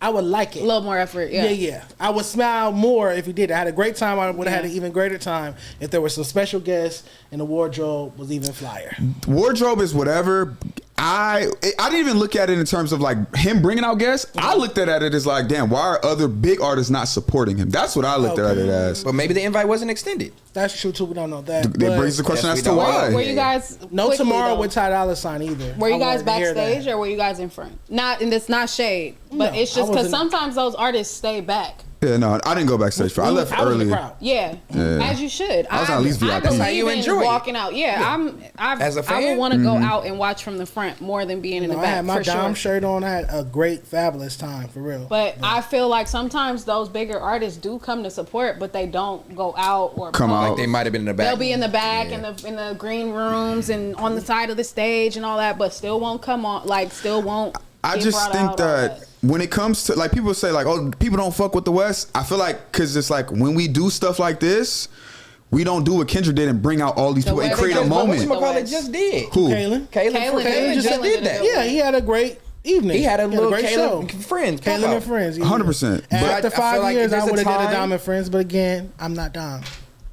I would like it. A little more effort, Yeah. I would smile more if he did. I had a great time. I would have had an even greater time if there were some special guests and the wardrobe was even flyer. Wardrobe is whatever. I didn't even look at it in terms of like him bringing out guests. I looked at it as like, damn, why are other big artists not supporting him? That's what I looked at it as. But maybe the invite wasn't extended. That's true too. We don't know that. It brings the question as to why. Were you guys tomorrow with Ty Dolla $ign either? Were you guys backstage or were you guys in front? Not, and it's not shade, but it's just because sometimes those artists stay back. Yeah, no, I didn't go backstage. I left early. Yeah, as you should. I was at least VIP. That's how you enjoy it. Walking out. As a fan, I would want to go out and watch from the front more than being in the back. I had my Dom shirt on. I had a great, fabulous time for real. But I feel like sometimes those bigger artists do come to support, but they don't go out or come out. Like they might have been in the back. They'll be in the back in the green rooms and on the side of the stage and all that, but still won't come on. Like still won't. I just think that when it comes to like people say like, oh, people don't fuck with the West. I feel like because it's like when we do stuff like this, we don't do what Kendrick did and bring out all these people and create a moment. What just did? Who? Kaylin just did that. Yeah, he had a great evening. He had a little great show. Friends. Kaylin and Friends. 100%. After 5 years, I would have did a Dom and Friends, but again, I'm not Dom.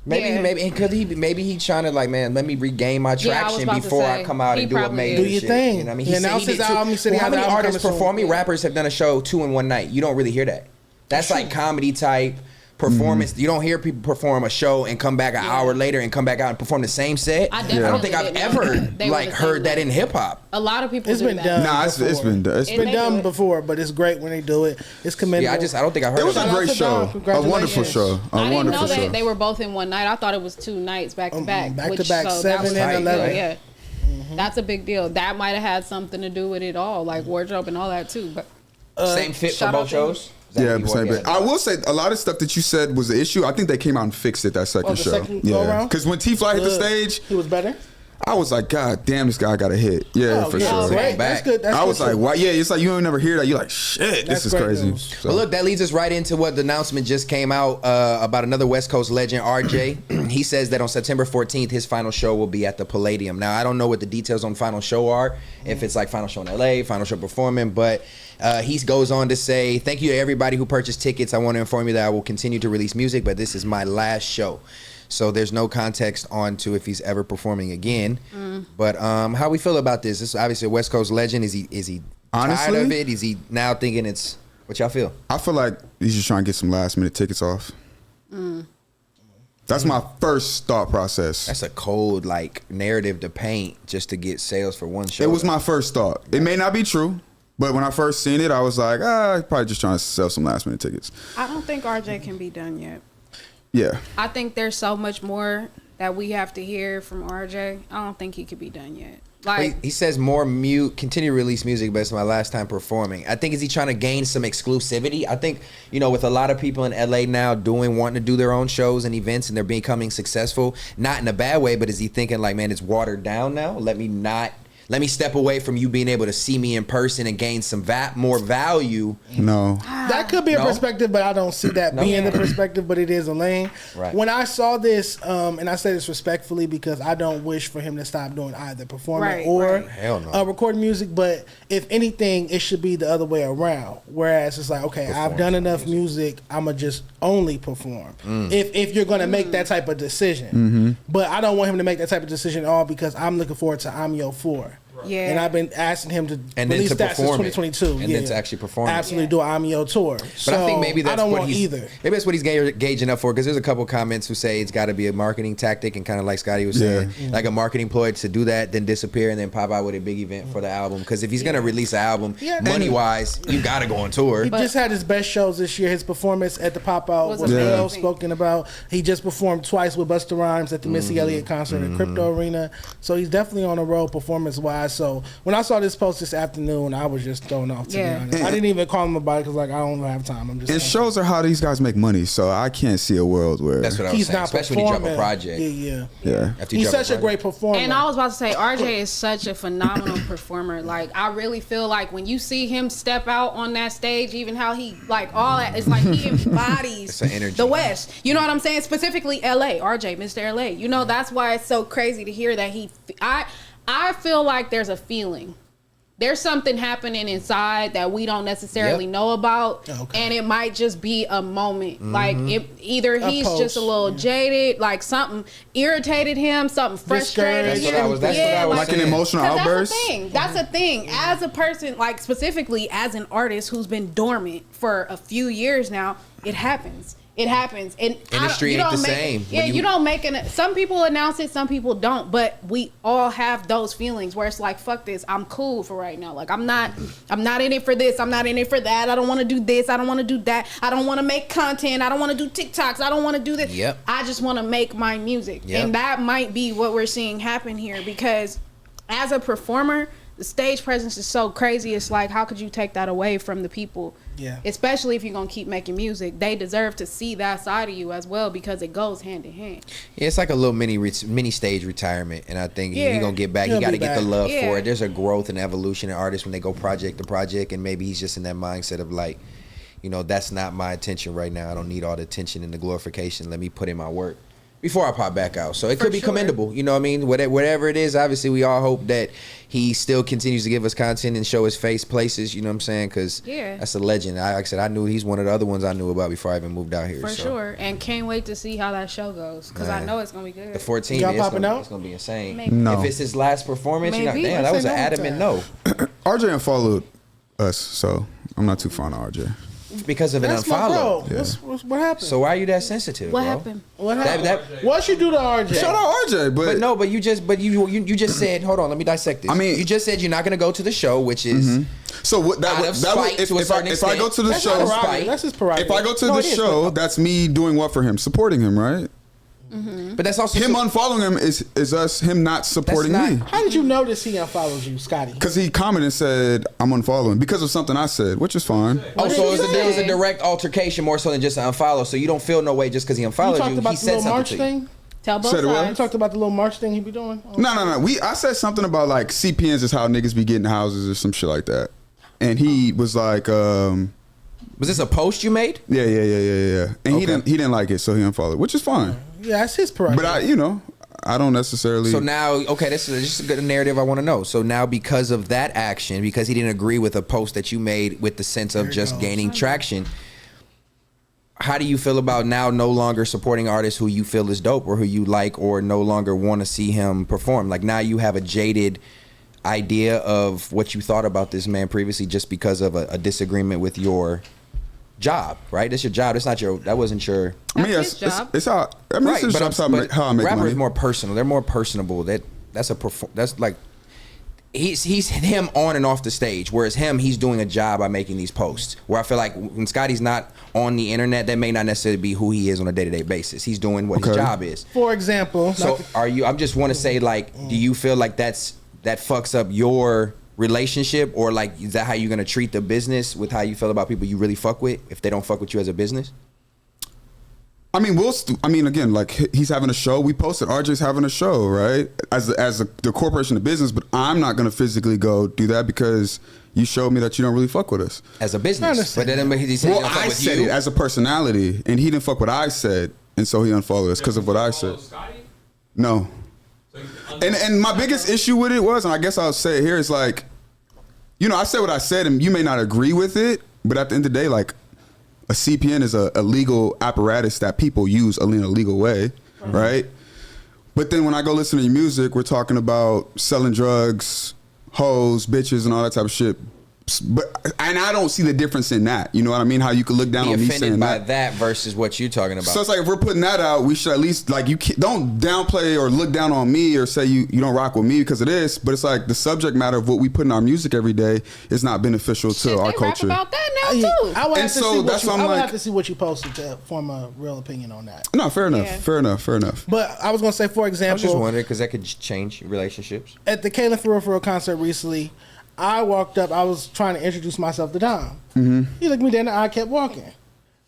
Maybe he trying to like, man, let me regain my traction before I come out and do amazing. Do your thing. You know what I mean? He announced his album. He said how many artists performing? Rappers have done a show 2 in one night. You don't really hear that. That's like comedy type performance. You don't hear people perform a show and come back an hour later and come back out and perform the same set. I don't think I've ever like heard that in hip hop. A lot of people. It's been done. Nah, it's been done. It's been done before, but it's great when they do it. It's commendable. Yeah, I don't think I heard. It was a great show, a wonderful show, I didn't know that they were both in one night. I thought it was 2 nights back to back. Back to back, 7 and 11. Yeah, that's a big deal. That might have had something to do with it all, like wardrobe and all that too. But same fit for both shows. Yeah, same bit. I will say a lot of stuff that you said was the issue. I think they came out and fixed it that second show. Yeah, because when T-Fly hit the stage, he was better. I was like, God damn, this guy got a hit. Yeah, for sure. Right. That's good. I was like, why? Yeah, it's like you don't never hear that. You're like, shit, this is crazy. So. But look, that leads us right into what the announcement just came out about another West Coast legend, RJ. He says that on September 14th, his final show will be at the Palladium. Now, I don't know what the details on final show are, if it's like final show in LA, final show performing, but he goes on to say, thank you to everybody who purchased tickets. I want to inform you that I will continue to release music, but this is my last show. So there's no context on to if he's ever performing again. But how we feel about this? This is obviously a West Coast legend. Is he honestly tired of it? Is he now thinking it's what y'all feel? I feel like he's just trying to get some last minute tickets off. That's my first thought process. That's a cold like narrative to paint just to get sales for one show. It was my first thought. It may not be true. But when I first seen it, I was like, probably just trying to sell some last minute tickets. I don't think RJ can be done yet. Yeah. I think there's so much more that we have to hear from RJ. I don't think he could be done yet. Like he says continue to release music, but it's my last time performing. I think is he trying to gain some exclusivity? I think, with a lot of people in LA now wanting to do their own shows and events and they're becoming successful, not in a bad way, but is he thinking like, man, it's watered down now? Let me step away from you being able to see me in person and gain some more value. No. That could be a perspective, but I don't see that being the perspective, but it is a lane. Right. When I saw this, and I say this respectfully because I don't wish for him to stop doing either performing or recording music, but if anything, it should be the other way around. Whereas it's like, okay, I've done enough music, I'm going to just only perform. If you're going to make that type of decision. But I don't want him to make that type of decision at all because I'm looking forward to I'm Yo 4. Yeah. And I've been asking him to And then release to that since perform it. 2022. And then to actually perform it. Absolutely do an I'm Yo tour. But I think maybe that's I don't what want he's either. Maybe that's what he's gauging up for, because there's a couple comments who say it's got to be a marketing tactic, and kind of like Scotty was saying, like a marketing ploy to do that, then disappear, and then pop out with a big event for the album. Because if he's gonna release an album, money wise, you gotta go on tour. He just had his best shows this year. His performance at the Pop Out was well spoken about. He just performed twice with Busta Rhymes at the Missy Elliott concert at Crypto Arena. So he's definitely on the road performance wise. So when I saw this post this afternoon, I was just thrown off, to be honest. I didn't even call him about it because, like, I don't have time. I'm just. And shows are how these guys make money, so I can't see a world where That's what I was saying. Especially when you drop a project. Yeah. He's such a great performer. And I was about to say, RJ is such a phenomenal performer. Like, I really feel like when you see him step out on that stage, even how he, like, all that, it's like he embodies the West. You know what I'm saying? Specifically LA, RJ, Mr. LA. You know, that's why it's so crazy to hear that I feel like there's a feeling. There's something happening inside that we don't necessarily know about, and it might just be a moment. Like, either he's just a little jaded, like something irritated him, something frustrated him. That's what I was like saying. an emotional outburst. That's a thing. As a person, like specifically as an artist who's been dormant for a few years now, it happens. It happens, and industry ain't the same. Yeah, you don't make an. Some people announce it, some people don't. But we all have those feelings where it's like, fuck this, I'm cool for right now. Like, I'm not in it for this. I'm not in it for that. I don't want to do this. I don't want to do that. I don't want to make content. I don't want to do TikToks. I don't want to do this. I just want to make my music, and that might be what we're seeing happen here. Because as a performer, the stage presence is so crazy. It's like, how could you take that away from the people? Yeah. Especially if you're going to keep making music. They deserve to see that side of you as well, because it goes hand in hand. Yeah, it's like a little mini stage retirement. And I think he's going to get back. He got to get the love for it. There's a growth and evolution in artists when they go project to project. And maybe he's just in that mindset of like, you know, that's not my attention right now. I don't need all the attention and the glorification. Let me put in my work before I pop back out. So it could be commendable. You know what I mean? Whatever it is, obviously we all hope that he still continues to give us content and show his face places, you know what I'm saying? Because that's a legend. Like I said, I knew he's one of the other ones I knew about before I even moved out here. For sure. And can't wait to see how that show goes, because I know it's going to be good. The 14th, it's going to be insane. Maybe. No. If it's his last performance, you know, damn, that was an adamant no. RJ unfollowed us, so I'm not too fond of RJ. Because of an unfollow. What happened? So why are you that sensitive? What happened? What you do to RJ? Shout out RJ, but you just said, hold on, let me dissect this. I mean, you just said you're not going to go to the show, which is so what if I go to the show, that's his prerogative. If I go to the show, that's me doing what for him, supporting him, right? Mm-hmm. But that's also him unfollowing him is him not supporting me. How did you notice he unfollowed you, Scotty? Because he commented and said I'm unfollowing because of something I said, which is fine. Oh, so there was a direct altercation more so than just an unfollow. So you don't feel no way just because he unfollowed you. He said something to you. Tell both sides. You talked about the little march thing he be doing? No. I said something about like CPNs is how niggas be getting houses or some shit like that, and he was like, "Was this a post you made?" Yeah. And he didn't like it, so he unfollowed, which is fine. Yeah, that's his prerogative. But I don't necessarily. So now, okay, this is just a good narrative I want to know. So now, because of that action, because he didn't agree with a post that you made with the sense of just gaining traction, how do you feel about now no longer supporting artists who you feel is dope or who you like or no longer want to see him perform? Like now you have a jaded idea of what you thought about this man previously just because of a disagreement with your job, right? That's your job. That's not your. That wasn't your. I mean, it's how. I mean, right, it's how I make money. Rappers more personal. They're more personable. That's like he's him on and off the stage. Whereas he's doing a job by making these posts. Where I feel like when Scotty's not on the internet, that may not necessarily be who he is on a day-to-day basis. He's doing what his job is. For example, so are you? I just want to say, like, do you feel like that fucks up your relationship, or like is that how you're gonna treat the business with how you feel about people you really fuck with if they don't fuck with you as a business? I mean, again, like he's having a show. We posted RJ's having a show, right? As the corporation of business, but I'm not gonna physically go do that because you showed me that you don't really fuck with us as a business. But then he said, well, I said it as a personality, and he didn't fuck what I said, and so he unfollowed us because of what I said. No. And my biggest issue with it was, and I guess I'll say it here, is like, I said what I said, and you may not agree with it, but at the end of the day, like, a CPN is a legal apparatus that people use in a legal way, right? But then when I go listen to your music, we're talking about selling drugs, hoes, bitches, and all that type of shit. But I don't see the difference in that. You know what I mean? How you could look down Be on me offended saying by that. that versus what you're talking about. So it's like if we're putting that out, we should at least like don't downplay or look down on me or say you don't rock with me because of this. But it's like the subject matter of what we put in our music every day is not beneficial to our they culture. rap about that now too. I would And have to so see what that's you. why I I'm would like- have to see what you posted to form a real opinion on that. No, fair enough. Yeah. Fair enough. But I was gonna say, for I was just example, wondering because that could change relationships. at the Kayla for Real concert recently, I walked up. I was trying to introduce myself to Dom. Mm-hmm. He looked me down the eye, kept walking.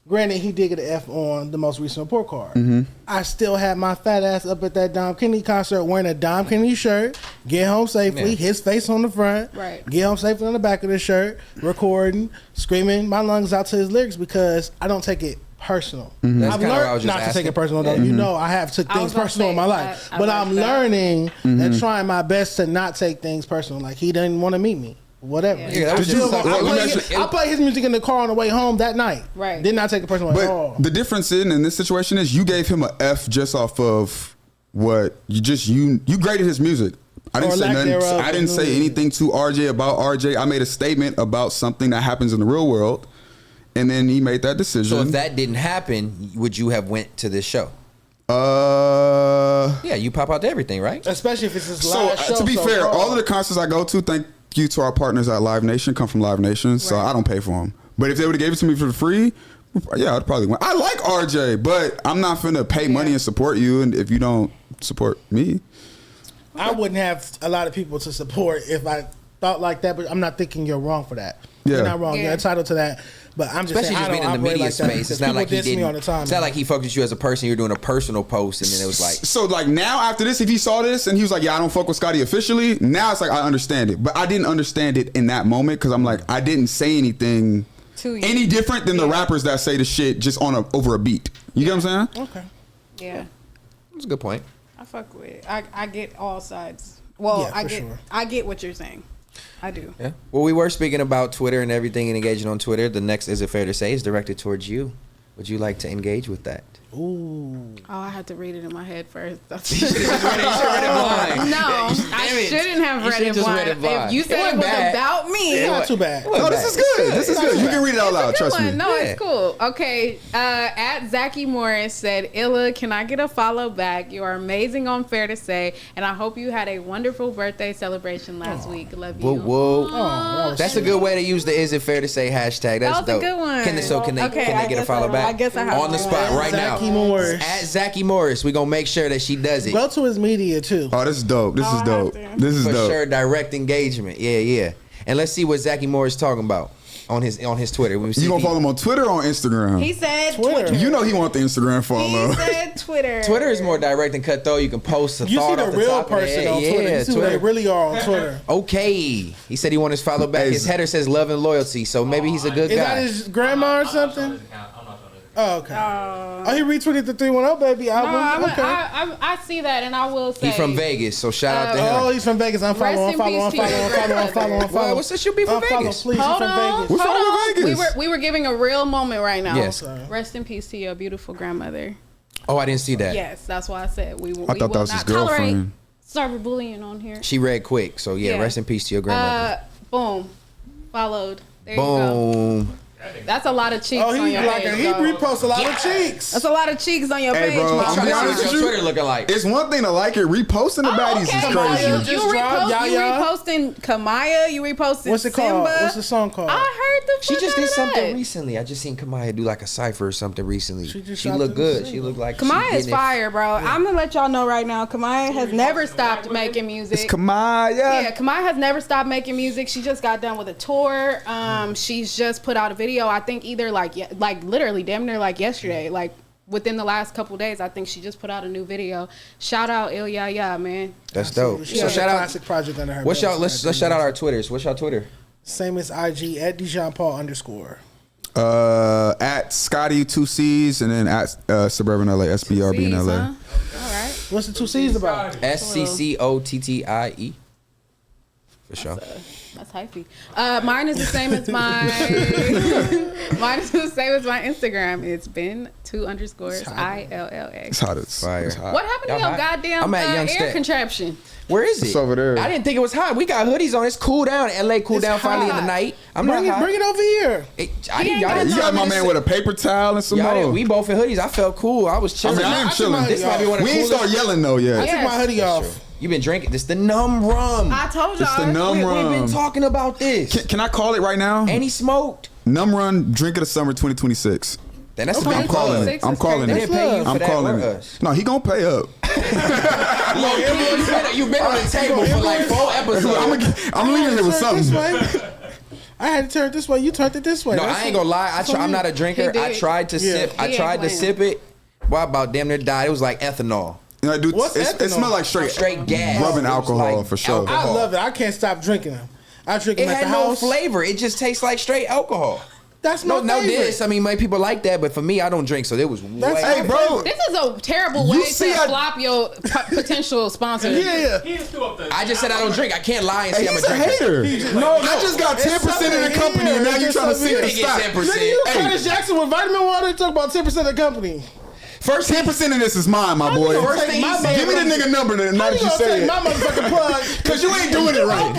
Granted, he did get an F on the most recent report card. Mm-hmm. I still had my fat ass up at that Dom Kennedy concert wearing a Dom Kennedy shirt, get home safely, Yeah. his face on the front, Right. get home safely on the back of the shirt, recording, screaming my lungs out to his lyrics because I don't take it personal. Mm-hmm. That's I've kinda what I learned was just not to take asking. it personal though. You know I have took I was things gonna personal in say, my life. I But like I'm that. learning Mm-hmm. and trying my best to not take things personal. Like he didn't want to meet me. Whatever. Yeah, that was Did you- just something. I played his music in the car on the way home that night. Right. Did not take it personal at all. But the difference in this situation is you gave him a F just off of what you graded his music. I didn't Or say lack nothing. thereof. I didn't say anything to RJ about RJ. I made a statement about something that happens in the real world, and then he made that decision. So if that didn't happen, would you have went to this show? Yeah, you pop out to everything, right? Especially if it's his So last show. to be so fair, far. all of the concerts I go to, thank you to our partners at Live Nation, come from Live Nation, so Right. I don't pay for them. But if they would have gave it to me for free, yeah, I'd probably win. I like RJ, but I'm not finna pay money and support you, and if you don't support me, I wouldn't have a lot of people to support if I thought like that. But I'm not thinking you're wrong for that. Yeah. You're not wrong. Yeah. You're entitled to that. But I'm just Especially saying, just I don't being in the operate media like that space. because It's not people like he diss me didn't. all the time. It's not like he fucked with you as a person. You're doing a personal post, and then it was like, so like now after this, if he saw this and he was like, yeah, I don't fuck with Scotty officially, now it's like I understand it, but I didn't understand it in that moment because I'm like I didn't say anything To you. any different than the rappers that say the shit just over a beat. You get what I'm saying? Okay. Yeah, that's a good point. I fuck with it. I get all sides. Well, Yeah, I for get sure. I get what you're saying. I do. Yeah. Well, we were speaking about Twitter and everything and engaging on Twitter. The next, is it fair to say, is directed towards you. Would you like to engage with that? Ooh. Oh, I had to read it in my head first. No, blind. I shouldn't have You read should've it just blind. read it blind. If you It said it wasn't was bad. about me, It's not too bad. No, this is good. This is good. You can read it out loud. Trust me. No, Yeah. it's cool. Okay. At Zachy Morris said, Illa, can I get a follow back? You are amazing on Fair to Say, and I hope you had a wonderful birthday celebration last week. Love you. Whoa, whoa. that was That's a good way to use the "Is it fair to say" hashtag. That's That was a dope. good one. Can they Okay, can I they get a guess follow back? I guess I have on the one. spot right Zachy now. Morris. At Zachy Morris, we gonna make sure that she does it Go to his media too. Oh, this is dope. This Oh, is I dope. have to. This is for dope. sure. Direct engagement. Yeah. And let's see what Zachy Morris talking about on his Twitter. Let me see You if gonna he- follow him on Twitter or on Instagram? He said Twitter. Twitter. You know he want the Instagram He follow. said Twitter. Twitter is more direct and cutthroat. You can post a You see thought the off the real top of the person head. on Twitter. Yeah, You see who they really are on Twitter. Okay. He said he wanted his follow back. Hey, His header says love and loyalty, so maybe he's a good Is guy. that his grandma or something? I'm not showing his Oh, okay. Oh, he retweeted the 310 Baby No, album. Okay. I see that, and I will say He's from Vegas, so shout out to him. Oh, he's from Vegas. Rest in peace to your What's this? You be from Vegas? Please, he's Hold from on, Vegas. What's hold wrong on. with Vegas? We were giving a real moment right now. Yes. Rest in peace to your beautiful grandmother. Oh, I didn't see that. Yes, that's why I said we will. I thought that was his girlfriend. Cyberbullying on here. She read quick, so yeah, Yeah. rest in peace to your grandmother. Boom, followed. There you go. Boom. That's a lot of cheeks Oh, on he your like page. he dog. reposts a lot of cheeks. That's a lot of cheeks on your Hey, page, bro, Mo. I'm Trying be to see honest what with your you. Twitter looking like. It's one thing to like it. Reposting the baddies okay. is Come on, crazy. you You just dropped Yaya. reposting Kamaya. You reposting What's it called? Simba. What's the song called? I heard the. She fuck just out did of something that. recently. I just seen Kamaya do like a cipher or something recently. She just She dropped looked a good. single. She looked like Kamaya she is getting it. fire, bro. I'm gonna let y'all know right now. Kamaya has never stopped making music. It's Kamaya. Yeah, Kamaya has never stopped making music. She just got done with a tour. She's just put out a video. I think either like literally damn near like yesterday, like within the last couple days. I think she just put out a new video. Shout out Il Ya, man. That's dope. She So has a shout out. classic project under her. What's belt. y'all? Let's shout out our Twitters. What's y'all Twitter? Same as IG at DeJean_Paul_. At Scotty 2C's and then at Suburban LA SBRB in C's, LA. huh? All right. What's the 2 C's about? SCCOTTIE. For sure. That's hypey. Mine is the same as my. Mine is the same as my Instagram. It's been 2_ILLX. It's hot as Fire. it's hot. What happened to Y'all your hot? goddamn I'm at Young air Stat. contraption? Where is it? It's over there. I didn't think it was hot. We got hoodies on. It's cool down. LA cool It's down finally in the hot. night. I'm Bring not hot. it over here. I didn't, y'all got didn't You tell got me my to man sit- with a paper towel and some Y'all didn't- more. we both in hoodies. I felt cool. I was I chilling. mean, I am I took chilling. my- This might be one of We the ain't coolest. start yelling though I yet. took my hoodie off. You been drinking. This the Numb rum. I told It's the y'all. Numb We've been Run. talking about this. Can I call it right now? And he smoked. Numb Run, drink of the summer 2026. Then that's Okay. a I'm big calling plug. it. I'm calling They it. didn't pay you for I'm that calling or it. us. No, he gonna pay up. You've been on the table for like 4 episodes. I'm leaving here with Turn this something. way. I had to turn it this way. You turned it this way. No, That's I ain't it. gonna lie. That's on I'm you. not a drinker. He I did. tried to Yeah. sip. I He tried ain't to playing. sip it. Well, I about damn near died. It was like ethanol. You know, dude, What's it ethanol? smells like straight gas. rubbing It was alcohol like for sure. I love it. I can't stop drinking them. I drink It them at the had no house. flavor. It just tastes like straight alcohol. That's my No favorite. diss. I mean, many people like that, but for me, I don't drink, so it was That's- way. Hey, bro. This is a terrible You way see to I- flop your potential sponsor. Yeah. He just threw up the. I just said I don't drink. I can't lie and say Hey, I'm a he's a drinker. hater. No, I just got 10% of the company, and now you trying to see They it get stop. 10%. Nigga, you Hey. Curtis Jackson with vitamin water talk about 10% of the company. First 10% of this is mine, my boy. First thing he said Give me the nigga number now How that you you gonna say take it. my motherfucking plug? Cause you ain't doing it right.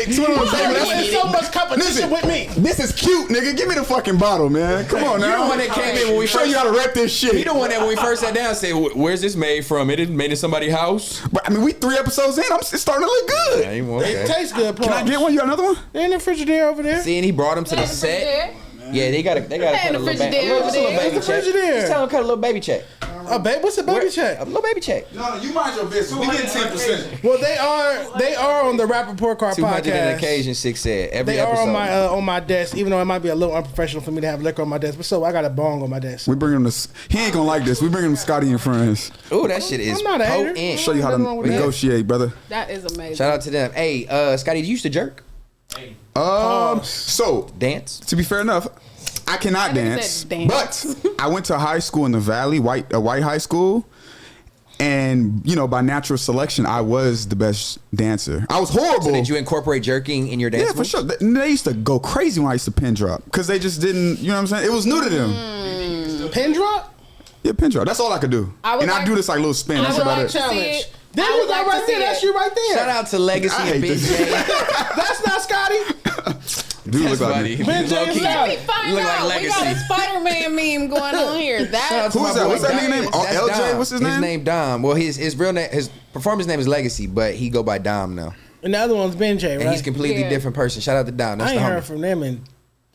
There's so much competition with me. This is cute, nigga. Give me the fucking bottle, man. Come on You now. the one that came in when we Show first. you how to rep this shit. He the one that when we first sat down said, "Where's this made from? It made in somebody's house." But I mean, we 3 episodes in. It's starting to look good. It tastes good, Paul. Can I get one? You got another one? They're in the Frigidaire over there. See, and he brought him to the set. Yeah, they got to Hey, cut a the little baby. Frigidaire Just a little over there. baby What's the check. Frigidaire? Just tell him to cut a little baby check. What's a baby check? A little baby check. No, you mind your business. We get 10%. Well, they are on the Rap Report Card 200 podcast. an occasion, 6 said. Every They are episode. on my desk, even though it might be a little unprofessional for me to have liquor on my desk. But so I got a bong on my desk. We bring him to. He ain't gonna like this. We bring him to Scotty and friends. Ooh, that shit is I'm not a hater. potent. Show you how to Nothing wrong with that. negotiate, brother. That is amazing. Shout out to them. Hey, Scotty, you used to jerk? Hey, So Dance? to be fair enough, I cannot That nigga dance, said dance. but I went to high school in the Valley, a white high school, and you know, by natural selection, I was the best dancer. I was horrible. So did you incorporate jerking in your dance Yeah, for moves? sure. They used to go crazy when I used to pin drop because they just didn't. You know what I'm saying? It was new to them. Pin drop? Yeah, pin drop. That's all I could do. I would And I like- do this like little spin. I That's would about like it. to see Challenge. it. There I you would go like right to see there. That's it. you right there. Shout out to Legacy I and hate Big this. J. That's not Scotty. Dude look like me. Ben J is Let me Scotty. find Look like out. We got a Legacy. Spider-Man meme going on here. Shout out That to Who my is that? boy What's that Dom. nigga name? That's LJ? Dom. What's his name? His name Dom. Well, his real name, his performance name is Legacy, but he go by Dom now. And the other one's Ben J, And right? he's a completely Yeah. different person. Shout out to Dom. That's I ain't the heard homie. from them in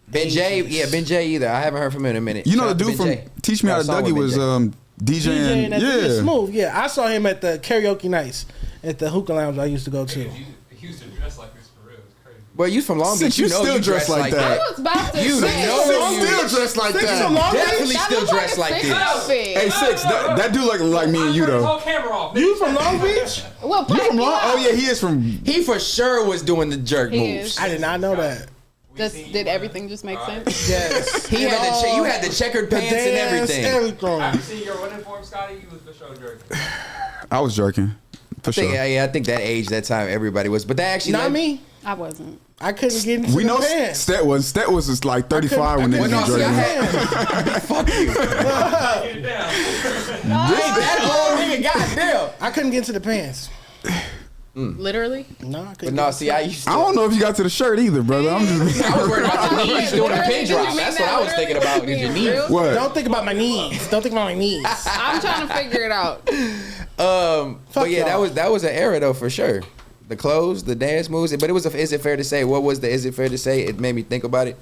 Ben J, yeah, Ben J either. I haven't heard from him in a minute. You know Shout the out to dude from Ben J. Teach Me How Got to a song Dougie with was Ben J. DJ DJing. and Yeah. Smooth. Yeah, I saw him at the karaoke nights at the hookah lounge I used to go to. he used to dress like this for real. It's crazy. Well, you from Long Since Beach. You you know still you dress dress like like that. I was about to You say. know Still dressed like Six that. from Long Beach? Definitely That still look like dressed a like Six this. outfit. Hey, Six, that dude like me and you Turn the though. whole camera off. You from Long Beach? Well, You from Long? yeah. Oh yeah, he is from. He for sure was doing the jerk He moves. is. I did not know that. Did everything just make sense? Yes. He had the you had the checkered pants and everything. Everything. After seeing your running form, Scotty, you was for sure jerking. I was jerking. For I think, sure. yeah, I think that age, that time, everybody was. But that actually Not led- me. I wasn't. I couldn't get into We the know pants. Stet was just like 35 when I they Well, was no, see, I jerking. had. Fuck you. Get it down. That old nigga, goddamn. I couldn't get into the pants. Literally. No, I But couldn't. no, see, I used to. I don't know if you got to the shirt either, brother. I'm just. I was worried about the knees doing a Literally, pin did you drop. mean That's that what I was literally? thinking about. Being Is your knees. real? What? Don't think about my knees. Don't think about my knees. I'm trying to figure it out. But yeah, y'all. that was an era though for sure. The clothes, the dance moves, but it was. Is it fair to say? What was the? Is it fair to say? It made me think about it.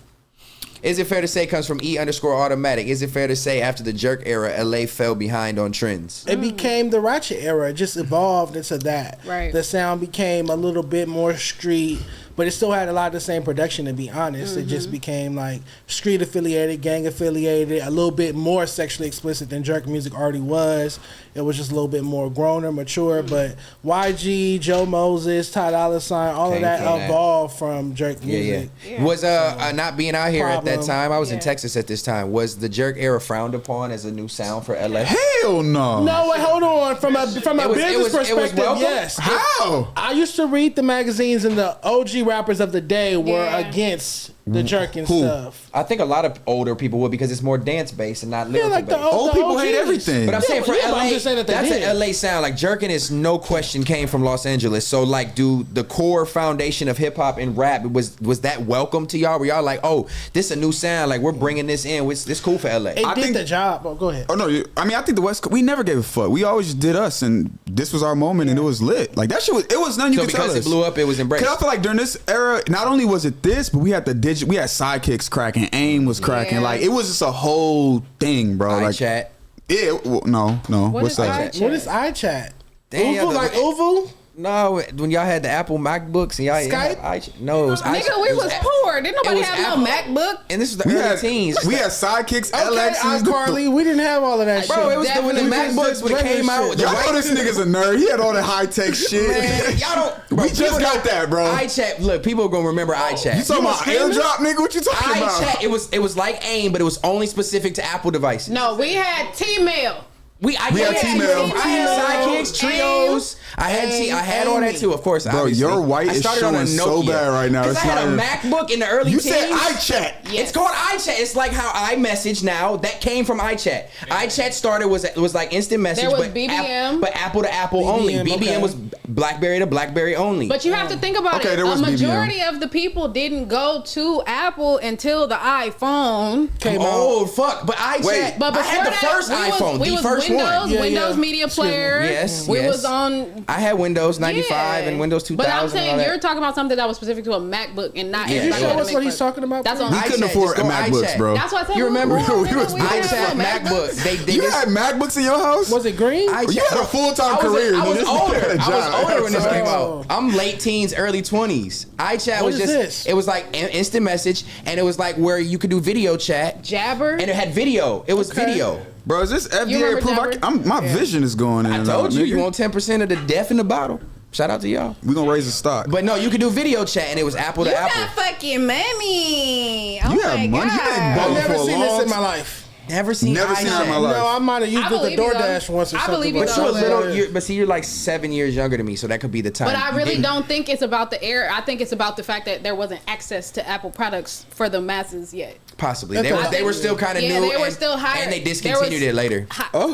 Is it fair to say comes from E_automatic? Is it fair to say after the jerk era, LA fell behind on trends? It became the ratchet era. It just evolved into that. Right. The sound became a little bit more street, but it still had a lot of the same production. To be honest, it just became like street affiliated, gang affiliated, a little bit more sexually explicit than jerk music already was. It was just a little bit more grown or mature. But YG, Joe Moses, Ty Dolla $ign, all of that evolved from jerk music. Was not being out here at that time? I was in Texas at this time. Was the jerk era frowned upon as a new sound for LA? Hell no. No, wait, hold on. From a business perspective, yes. How? I used to read the magazines, and the OG rappers of the day were against the jerk and stuff. I think a lot of older people would because it's more dance based and not lyrical based. Old people hate everything. But I'm saying for LA, I'm just saying that's an LA sound. Like jerking is no question came from Los Angeles. So like, the core foundation of hip hop and rap was that welcome to y'all? Were y'all like, oh, this is a new sound? Like we're bringing this in. This cool for LA. It did the job. Oh, go ahead. Oh no, I mean I think the West Coast, we never gave a fuck. We always just did us, and this was our moment, and it was lit. Like that shit was. It was nothing you could tell us. So because it blew up, it was embraced. Cause I feel like during this era, not only was it this, but we had we had sidekicks cracking, AIM was cracking. Like it was just a whole thing, bro. Like iChat. Yeah. Well, no. What's that? What is iChat? Damn, Uvu, like Uvu? No, when y'all had the Apple MacBooks and y'all Skype? No, it was Nigga, we was poor. Didn't nobody have no MacBook. And this was the early teens. We had sidekicks, Okay, LXs. Carly, we didn't have all of that shit. Bro, it was when the MacBooks when it came out. Y'all know this nigga's a nerd. He had all that high tech shit. Man, y'all don't. Bro, we just got that, bro. iChat. Look, people are gonna remember iChat. You talking about AirDrop, nigga? What you talking about? iChat. It was like AIM, but it was only specific to Apple devices. No, we had T-mail. We had T-mail. I had sidekicks, trios. I had all that too, of course. Bro, obviously. your white is showing so bad right now. Because I had a MacBook in the early You teens. said iChat. Yes. It's called iChat. It's like how iMessage now. That came from iChat. iChat started was like instant message, There was but BBM. but Apple to Apple only. BBM was BlackBerry to BlackBerry only. But you have to think about it. there A was majority BBM. of the people didn't go to Apple until the iPhone Came out. Oh fuck! But iChat. Wait. But I had the before that, first we iPhone, was the first Windows, one. Windows Media Player. Yes, we yes. was on. I had Windows 95 and Windows 2000. But I'm and all saying that. you're talking about something that was specific to a MacBook and not. Yeah. Can you everybody show had a us what he's MacBook. talking about? That's please? on. We couldn't iChat, afford just go MacBooks, iChat. bro. That's what I said. You remember? We was iChat MacBook. They You had MacBooks in your house? Was it green? You had a full-time career. I was nigga. older. You had a I was job. older when this came Oh. out. I'm late teens, early 20s. iChat What was is just this? it was like instant message, and it was like where you could do video chat, Jabber. and it had video. It was video. Bro, is this FDA remember approved? Jabber? My vision is going in. I and out, told you, nigga. you want 10% of the death in the bottle. Shout out to y'all. We gonna raise the stock. But no, you could do video chat, and it was Apple to You Apple. got fucking money. Oh You my have money? You God. didn't I've ball never for a seen this long in my time. life. Never seen Never seen that in my life. No, I might have used I it the believe you, DoorDash though. once or I something. believe you, But you're a though. little. You're like 7 years younger than me, so that could be the time. But I You really didn't- don't think it's about the air. I think it's about the fact that there wasn't access to Apple products for the masses yet. Possibly. That's They were still kind of Yeah, new. they were and, still higher. and they There discontinued was- it later.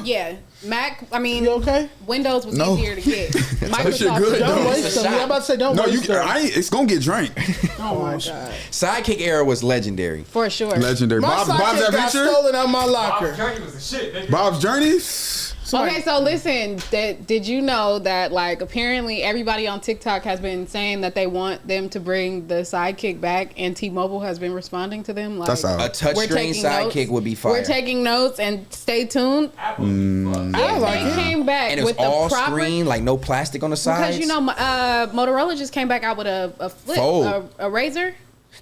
Yeah, Mac. I mean, You okay? Windows was No. easier to get. shit Microsoft. good, Don't though. waste It's a them. shot. I'm about to say don't No, waste them. it's gonna get drank. Oh my god. Sidekick era was legendary. For sure. Legendary. My Bob's sidekick got Adventure. stolen out my Bob's locker. Journey was the shit, nigga. Bob's Journey. Okay, so listen, did you know that like apparently everybody on TikTok has been saying that they want them to bring the sidekick back, and T-Mobile has been responding to them like That's out. A We're touchscreen taking sidekick notes. would be fire. We're taking notes and stay tuned. Apple. I like They it. came back and it was with the all proper screen, like no plastic on the sides. because you know Motorola just came back out with a flip, Fold. a Razr.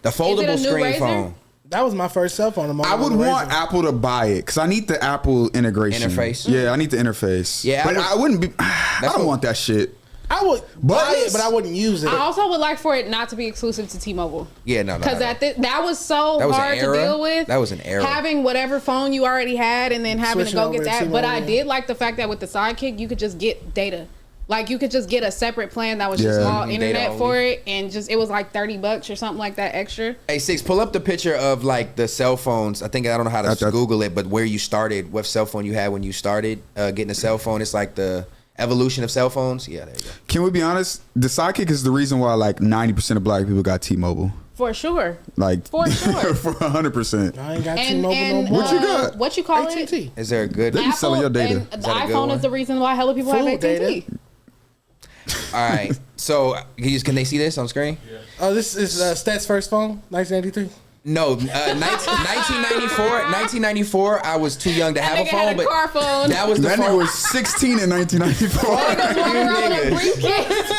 the foldable new screen Razr? phone That was my first cell phone. I would want Apple to buy it because I need the Apple integration. Interface? Yeah, I need the interface. Yeah, but I wouldn't be. I don't what- want that shit. I would buy Buttons? it, but I wouldn't use it. I also would like for it not to be exclusive to T-Mobile. Yeah, no. Because that was so That was an hard to era. deal with. That was an era. Having whatever phone you already had and then having Switching to go over get to that. But I T-Mobile. did like the fact that with the Sidekick, you could just get data. Like you could just get a separate plan that was just Yeah. all Data internet for only. it, and just it was like $30 or something like that extra. Hey, Six, pull up the picture of like the cell phones. I don't know how to That's- Google it, but where you started, what cell phone you had when you started getting a cell phone. It's like the evolution of cell phones. Yeah, there you go. Can we be honest? The Sidekick is the reason why like 90% of black people got T-Mobile. For sure. Like For sure. for 100%. I ain't got And, T-Mobile and no more. What you got? What you call it? AT&T. Is there a good? They be selling your data. And the Is that a good iPhone one? is the reason why hella people have Food AT&T. data. All right. So can they see this on screen? Oh, this is Stats' first phone, 1983. No, 1994. I was too young to have a nigga phone, had a but car phone. that was the That nigga phone. was 16 in 1994. Niggas walking around with a briefcase.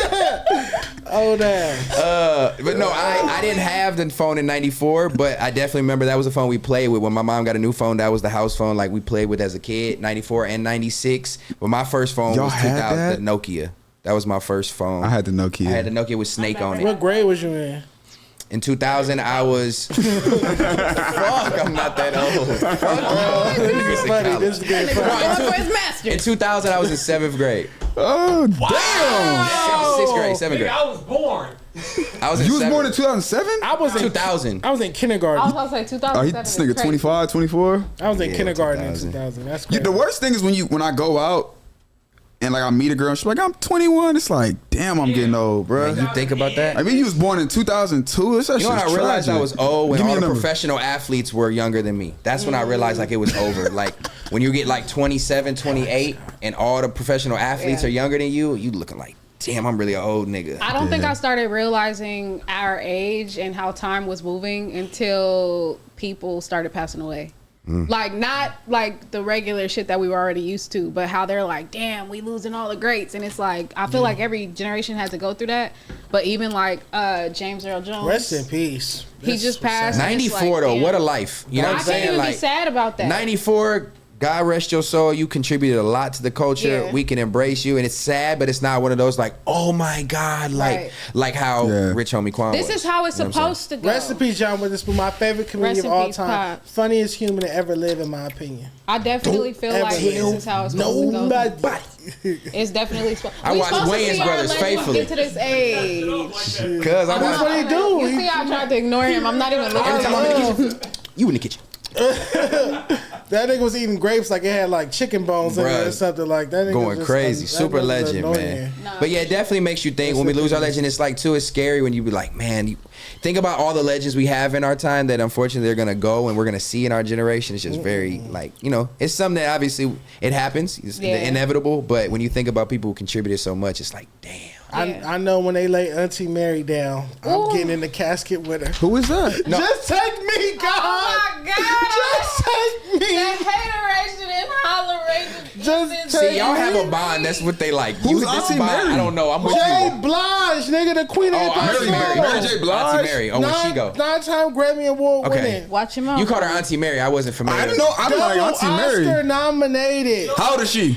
Oh, damn. But no, I didn't have the phone in '94, but I definitely remember that was a phone we played with. When my mom got a new phone, that was the house phone like we played with as a kid, '94 and '96. But my first phone Y'all was had 2000, that? the Nokia. That was my first phone. I had the Nokia. I had the Nokia with Snake on it. What grade was you in? In 2000, I was. Fuck, I'm not that old. This is funny. This is good. Going for his master's. In 2000, I was in 7th grade. Oh, damn. 6th grade, 7th Nigga, grade. I was born. I was in You was born in 7th. 2007? I was in 2000. I was in I was kindergarten. about to say Oh, 2007. this is nigga crazy. 25, 24? I was in Yeah, kindergarten in 2000. 2000. That's Yeah, crazy. the worst thing is when I go out and like I meet a girl and she's like, I'm 21. It's like, damn, I'm getting old, bro. You think about that? I mean, you was born in 2002. It's that You know when I shit's realized I tragic. was old when Give me all your the number. professional athletes were younger than me. That's when I realized like it was over. Like when you get like 27, 28 and all the professional athletes Yeah. are younger than you looking like, damn, I'm really an old nigga. I don't think I started realizing our age and how time was moving until people started passing away. Like not like the regular shit that we were already used to, but how they're like, damn, we losing all the greats. And it's like, I feel like every generation had to go through that. But even like James Earl Jones. Rest in peace. He just passed. sad. and it's 94 like, though, damn. what a life. You know I what I'm can't saying? even be Like sad about that. 94, God rest your soul. You contributed a lot to the culture. Yeah. We can embrace you, and it's sad, but it's not one of those like, oh my God, Right. like how Yeah. Rich Homie Quan This was. is how it's You know what I'm supposed to go. Rest in peace, John Witherspoon, my favorite comedian Rest of in all peace, time. Pops. Funniest human to ever live, in my opinion. I definitely feel like this is how it's supposed to go. Nobody. It's definitely supposed. I we watch supposed to Wayans see our Brothers legends faithfully. Get to this age. Cause I That's watch. what he do. You see, I tried to ignore him. I'm not even looking Every at time I'm in the him. kitchen, you in the kitchen. That nigga was eating grapes like it had like chicken bones in it Bruh. or something like that. Nigga Going just, crazy, that super nigga was legend, annoying. man. Nah, But yeah, it definitely makes you think when we lose our legend. It's like too, it's scary when you be like, man, you think about all the legends we have in our time that unfortunately they're gonna go and we're gonna see in our generation. It's just very like, you know, it's something that obviously it happens, it's Yeah. inevitable. But when you think about people who contributed so much, it's like, damn. Yeah. I know when they lay Auntie Mary down, I'm Ooh. getting in the casket with her. Who is that? Just take me, God. Oh my God. Just take me. The hateration and holleration. Just See, take y'all have a me. bond. That's what they like. Who's this Auntie bond, Mary? I don't know. I'm with Jay you. Blige, nigga, the queen of Oh, hip hop. Auntie Mary. Mary J. Blige? Auntie Mary. Oh, where'd she go? 9-time Grammy Award Okay. winning. Watch him out. You called her Auntie Mary. I wasn't familiar. I didn't know. I'm like Double Auntie Oscar Mary. nominated. How old is she?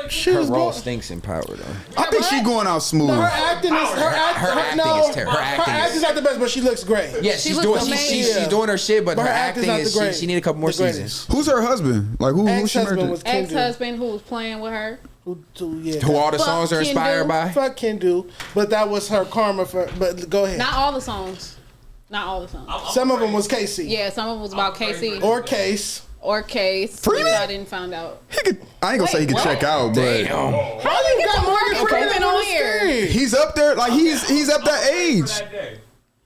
She Her was role born. stinks in power though. I think she going out smooth. Her acting is Her acting is terrible. Her acting is- acting's not the best, but she looks great. Yeah, She she's looks doing amazing. she's doing her shit, but But her her acting's acting not is the great- she needed a couple more the greatest. seasons. Who's her husband? Like who she married Ex-husband to? was Kendu. Ex-husband who was playing with her. Yeah, Who all the Fuck songs are inspired Kendu. by? fuck Kendu, but that was her karma for. But go ahead. Not all the songs. Not all the songs. Some of them was Casey Yeah, some of it was about Casey or Case. or Case. Freeman? Which I didn't find out. He could, I ain't gonna say he could Wait, check out, but Damn. How you get to Morgan Freeman on here? he's up there. Like he's up that age. That day.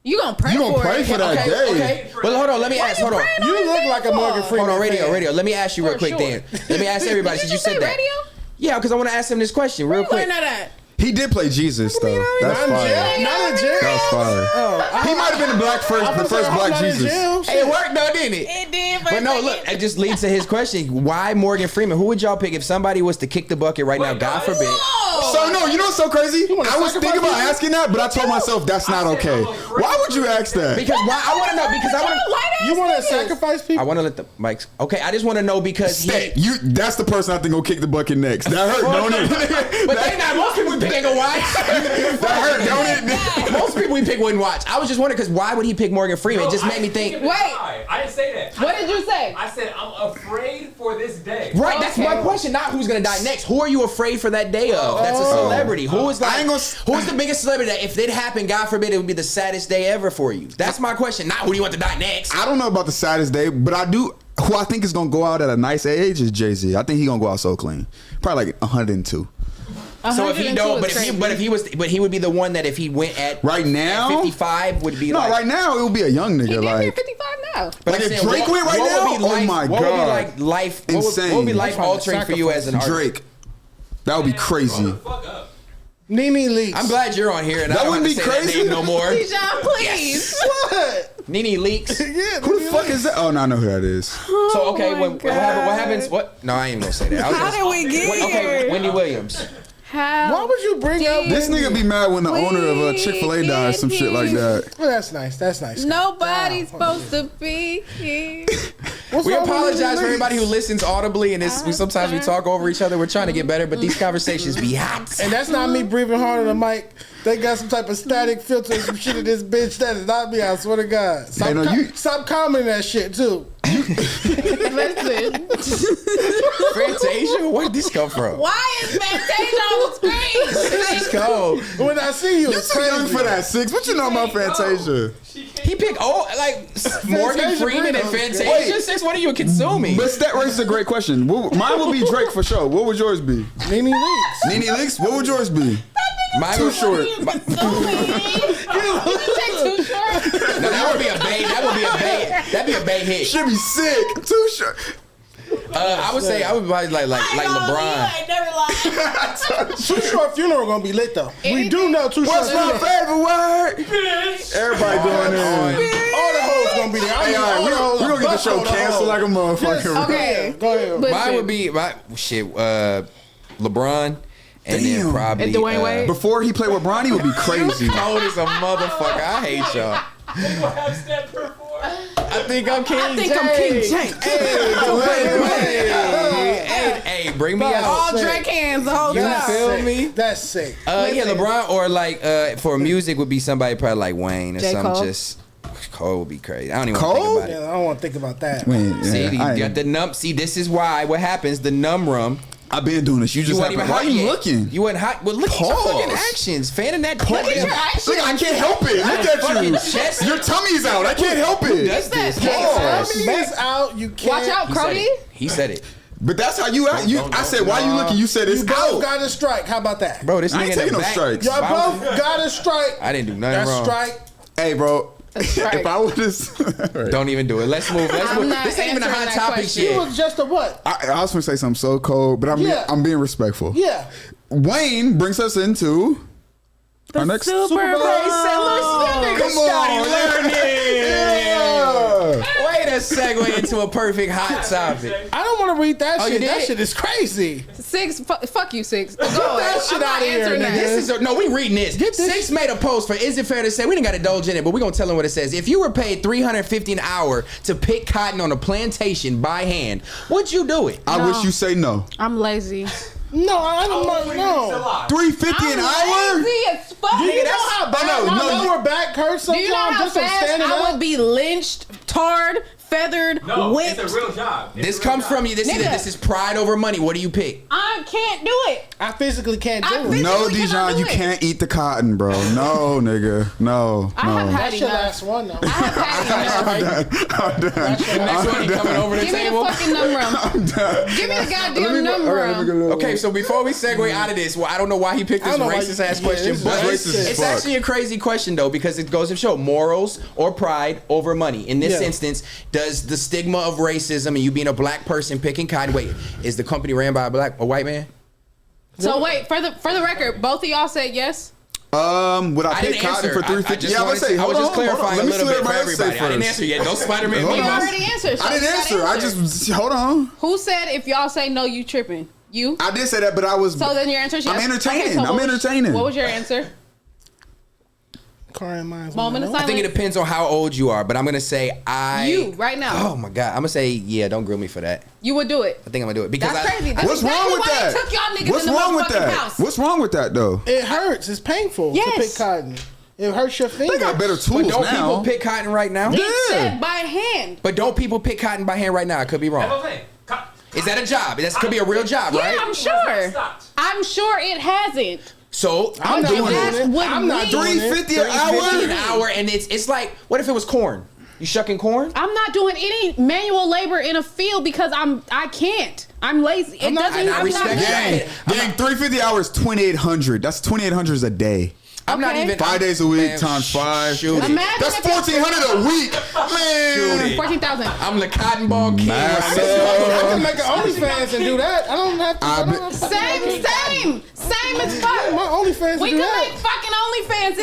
You gonna pray You gonna for pray it? for that Okay, day? okay. Well, hold on. Let me ask. Hold on. You look like a Morgan Freeman. Hold on, fan. radio. Let me ask you real For quick sure. then. Let me ask everybody Did since you you said say that. radio? Yeah, because I want to ask him this question real Where quick. you learn that He did play Jesus though. That's Not in fire. jail. Not in jail. That's fire. Oh, He might have been the first black Jesus. Hey, it worked though, didn't it? It did, But no, look, it just leads to his question. Why Morgan Freeman? Who would y'all pick if somebody was to kick the bucket right now? God forbid. So no, you know what's so crazy? wanna I was thinking sacrifice about me? asking that, but I told myself that's not okay. Why would you ask that? Because why? I want to know because I want. You want to sacrifice I people? want to let the mics. Okay, I just want to know because Stay. That's the person I think will kick the bucket next. That hurt, don't it? But they not. Most people we pick ain't gonna watch. That hurt, don't it? Most people we pick wouldn't watch. I was just wondering because why would he pick Morgan Freeman? It just made me think. Wait. I didn't say that. What did you say? I said I'm afraid for this day. Right, that's my question. Not who's gonna die next. Who are you afraid for that day of? That's a celebrity. Who is like? I ain't gonna- Who's the biggest celebrity that if it happened, God forbid, it would be the saddest day ever for you? That's my question. Not who do you want to die next. I don't know about the saddest day, but I do. Who I think is gonna go out at a nice age is Jay-Z. I think he gonna go out so clean, probably like 102. So if he 102 don't, is but he would be the one that if he went at Right now, at 55 would be no, like. right now it would be a young He nigga damn near like 55 now. But Like I'm if saying, Drake went right what now? would be Oh my what would be God. like life? What would Insane. be life altering for you as an artist? Drake. That would be crazy. Fuck up. Nene Leaks. I'm glad you're on here and That I don't have wouldn't to be say that crazy. name no more. Dijon, please. What? Nene Leaks. Yeah. Who the fuck is that? Oh, no, I know who that is. So okay, my what happens? What? No, I ain't even gonna say that. I was How gonna- did we get Okay, here? Wendy Williams. How? Why would you bring up This nigga be mad when the owner of Chick-fil-A dies, some shit like that. Well, that's nice. That's nice. Nobody's supposed to be here. We apologize for everybody who listens audibly, and sometimes we talk over each other. We're trying to get better, but these conversations be hot. And that's not me breathing hard on the mic. They got some type of static filter and some shit in this bitch. That is not me. I swear to God. Stop commenting that shit too. Listen. Fantasia? Where did this come from? Why is Fantasia on the screen? This is cold. When I see you, You too young for that, Six. What you know about Fantasia? He picked Morgan Freeman and Fantasia. Wait. Six, what are you consuming? But that raises a great question. Mine would be Drake for sure. What would yours be? Nene Leaks. Nene Leaks? What would yours be? Mine Too was short. You take too short. No, that would be a bait. That'd be a bait hit. Should be sick. Too short. I would say I would probably like LeBron. Never lied. Too Short funeral gonna be lit though. We do know Too Short What's my funeral. favorite word? Everybody going in. All the hoes gonna be there. Hey, all right, we're gonna get the show canceled like a motherfucker. Okay. Go ahead. Mine would be LeBron, and then probably And Dwayne Wade? Before he played with Bronny, he would be crazy. cold as a motherfucker. I hate y'all. They gonna have Steph perform. I think I'm King James. Hey, bring me out. All Drake hands the whole You time. feel me? That's sick. Yeah, LeBron or like for music would be somebody probably like Wayne or J. something. Cole? Just Cole would be crazy. I don't even Cole? want to think about Yeah, it. I don't want to think about that. Man, See, yeah, you I got the numb. See, this is why. What happens? The numb rum. I've been doing this. You just wasn't haven't. Why hot you yet. looking? You wasn't hot. Well, look at your Pause. fucking actions. Fanning that. Look at your actions. Look, I can't help it. Look at fucking you. chest. Your tummy's out. I can't help it. does that? this? Pause. Miss out. You can't. Watch out, He said Cody. it. He said it. But that's how you act. I said, why you looking? You said it's You both out. got a strike. How about that? Bro, this I nigga ain't in the taking no back. strikes. Y'all both got a strike. I didn't do nothing That's wrong. strike. Hey, bro. strike. If I would have, Don't even do it. Let's move. I'm not This ain't even a hot answering that topic question. shit. It was just a what? I was gonna say something so cold, but Yeah. I'm being respectful. Yeah. Wayne brings us into our next Super Bowl. Come on, yeah. Way to segue into a perfect hot topic. I don't want to read that Oh, you shit. That did? shit is crazy. Six. Fuck you, Six. Go that shit I'm not outta here, answering nigga. that. This is no, we reading this. Get this Six made a post for Is It Fair to Say? We didn't got to indulge in it, but we're gonna tell them what it says. If you were paid $350 an hour to pick cotton on a plantation by hand, would you do it? I wish you say no. I'm lazy. No, I don't know. $350 an hour? Lazy as fuck. Do you know how bad my no, lower back hurts Do sometimes you know how just from fast standing I up? would be lynched, tarred, feathered, No, whipped? it's a real job. This comes from you. This Nigga. is pride over money. What do you pick? I can't do it. I physically can't do I it. physically No, cannot Dijon, do you it. can't eat the cotton, bro. No, nigga. No. I have No. had That's your enough. last one, though. I have had enough. I'm done. Next one, he coming over the Give me table. the fucking number. I'm done. Give me the Let me goddamn go- number. all right, let me go a little- Okay, so before we segue out of this, well, I don't know why he picked I this don't know why racist you- ass yeah, question, this is but racist as it's fuck. actually a crazy question though, because it goes to show morals or pride over money. In this Yeah. instance, does the stigma of racism and you being a black person picking cotton? Wait, is the company ran by a white man? So wait, for the record, both of y'all said yes. Would I I pick didn't cotton answer. for I $350? just Yeah, wanted let's say. to- I was just clarifying a Let me little see bit what for everybody else say everybody. I didn't first. answer yet. No Spider-Man Hold We on. memes. already answered. So I didn't you answer. gotta I just hold on. Who said if y'all say no, you tripping? You. I did say that, but I was. So then your answer is yes. I'm entertaining. Okay, so I'm what was- entertaining. What was your answer? Car in minds. Moment of I silence. think it depends on how old you are, but I'm gonna say You right now. Oh my god, I'm gonna say yeah. Don't grill me for that. You would do it. I think I'm gonna do it because That's crazy. That's What's exactly wrong with why that? They took y'all niggas What's in the wrong with motherfucking that? house. What's wrong with that though? It hurts. It's painful Yes. to pick cotton. It hurts your They fingers. got better But tools don't now. people pick cotton right now? It Yeah. said by hand. But don't people pick cotton by hand right now? I could be That's what wrong. I'm saying. Is that a job? That could be a real job, Yeah, right? I'm sure. Stopped. I'm sure it hasn't. So I'm not doing doing it. it. Would I'm not we- doing it. $350 an $3.50 an hour. hour, and it's like, what if it was corn? You shucking corn? I'm not doing any manual labor in a field because I can't. I'm lazy. It not- doesn't. and I I'm respect not that. good. Gang, 350 hours, 2,800. That's 2,800 a day. I'm not Okay. even 5 days a week Man, times 5. Shoot it. Imagine That's if it's 1,400 a week, Shoot man. it. 14,000. I'm the cotton ball king. right Massive. now. I can make an OnlyFans and do that. I don't have to. I don't have to Same as fuck. My OnlyFans We do can that. make fucking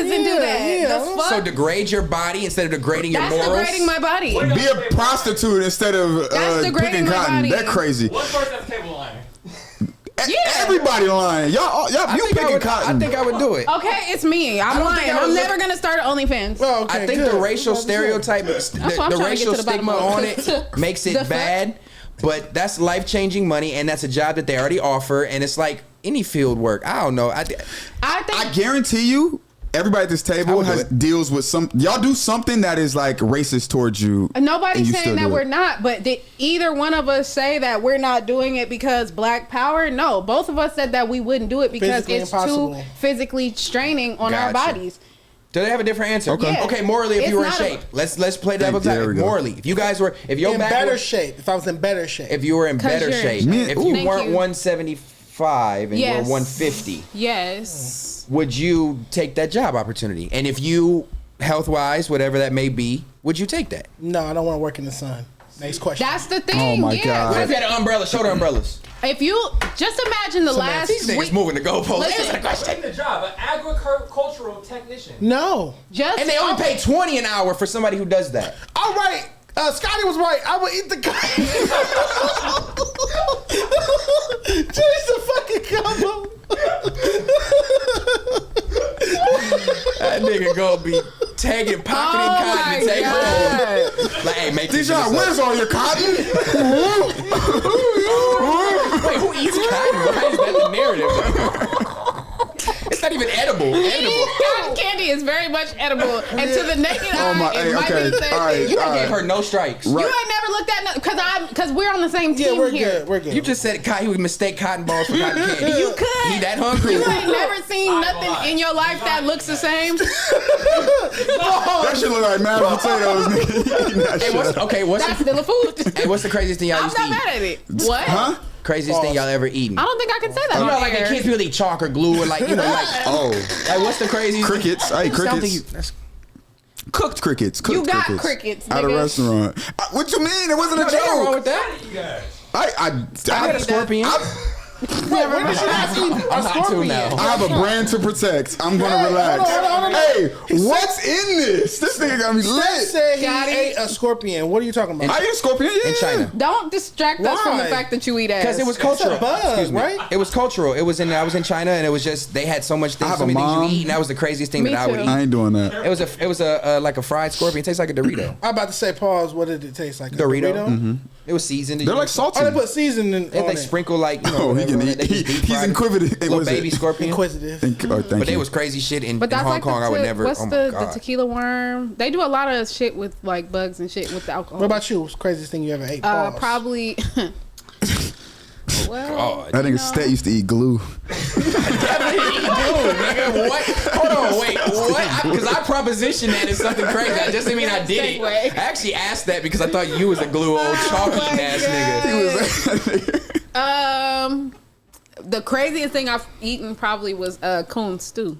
OnlyFanses and do Yeah, that. yeah. The fuck? So degrade your body instead of degrading your That's morals. degrading my body. Be a prostitute instead of That's degrading picking my cotton. body. That crazy. One person has cable line. Everybody lying. Y'all you picking I cotton. think I would do it. Okay, it's me. I'm don't think lying. I would I'm look- never gonna start an OnlyFans. Oh, okay, I think good. the racial stereotype, what I'm the trying to racial get to the stigma bottom on of. it makes The it fuck? bad. But that's life-changing money, and that's a job that they already offer, and it's like any field work. I don't know. I think I guarantee you, everybody at this table would do it. deals with y'all do something that is like racist towards you. and nobody's you saying still that do we're it. not, but did either one of us say that we're not doing it because Black Power? No, both of us said that we wouldn't do it because Physically it's impossible. too physically straining on our Gotcha. bodies. Do they have a different answer? Okay. Yeah. Okay, morally, if It's you were in not a- shape, let's play devil's There we advocate. go. Morally, if you guys were, if your In back better was, shape. If I was in better shape. if you were in 'Cause better you're in shape, shape. if Ooh. you Thank weren't you. 175 and Yes. were 150, Yes. would you take that job opportunity? And if you, health-wise, whatever that may be, would you take that? No, I don't want to work in the sun. Next question. That's the thing. Oh my yeah, God. If 'cause you had an umbrella, show the umbrellas. if you just imagine the last These niggas week, moving the goalposts. Listen. Answer the question. Taking the job, an agricultural technician. No. just And they only pay $20 an hour for somebody who does that. All right. Scotty was right. I will eat the guy. Change the fucking combo. That nigga gonna be tagging, pocketing Oh cotton my and taking God. home. Like, hey, make this Dijon, shit where's all your cotton? Wait, who eats cotton? Why is that the narrative? It's not even edible. Cotton candy is very much edible, and to the naked eye, it might be the same all right, thing. You all ain't gave right. her no strikes. You ain't never looked at because we're on the same team Yeah, we're here. good. We're good. You just said he would mistake cotton balls for cotton candy. You could. He that hungry? You ain't never seen nothing in your life that looks the same. That shit look like mashed potatoes, nigga. You eating that Hey, shit. That's still a food. Hey, what's the craziest thing y'all I'm used to not eat? mad at it. What? Huh? Craziest thing y'all ever eaten? I don't think I can say that. You on know, like air. the kids people eat chalk or glue or like, you know, like, Oh, like what's the craziest? crickets. I ate Something crickets. that's- Cooked crickets. Cooked You got crickets. crickets, At a nigga. restaurant. What you mean? It wasn't a No, there's nothing wrong joke. with that. You guys. I had a scorpion. Wait, when did you not eat a I'm not too scorpion? now. I have a brand to protect. I'm gonna Hey, relax. hold on. Hey, what's in this? This nigga got me Steph lit. said he Got it. ate a scorpion. What are you talking about? I eat a scorpion. Yeah. In China. Don't distract us from the Why? fact that you eat ass. Because it was cultural. bug, Excuse me. right? It was cultural. It was I was in China, and it was just they had so much I things, have so a many things mom. you eat, and that was the craziest thing Me that I would too. eat. I ain't doing that. It was a like a fried scorpion. It tastes like a Dorito. I'm about to say, pause. What did it taste like? A Dorito. Dorito? It was seasoned. They're like salty. Oh, they put seasoning They on it. sprinkle like you know. Oh, he whatever can on it. eat. They just deep He's fried it. inquisitive. Little Was baby it? scorpion. Inquisitive. Thank you. But they was crazy shit in But that's Hong like Kong. I would never. What's Oh my the god. tequila worm? They do a lot of shit with like bugs and shit with the alcohol. What about you? What's the craziest thing you ever ate? Pause. Probably. Well, God. That nigga Stat used to eat glue. Nigga, what? Hold on, wait, what? Because I propositioned that as something crazy. That doesn't mean I did it. Segue. I actually asked that because I thought you was a glue old chalky my ass God. nigga. The craziest thing I've eaten probably was coon stew.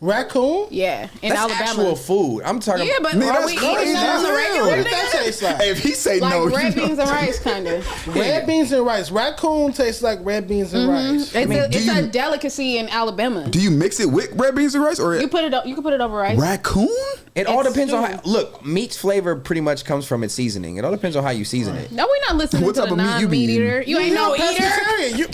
Raccoon? Yeah, in That's Alabama. actual food. I'm talking. Yeah, but Nigga, are that's we eating crazy. that on the That's regular? real. What does nigga? that taste like? Hey, if he say Like no, you red know. beans and rice, kind of. Red beans and rice. Raccoon tastes like red beans and rice. It's a you- delicacy in Alabama. Do you mix it with red beans and rice or You put it. You can put it over rice. raccoon? It all It's depends on stew. how. Look, meat's flavor pretty much comes from its seasoning. It all depends on how you season it. No, we're not listening What to type the of meat you be non-meat eating? eater. You ain't no eater. Pescatarian. You,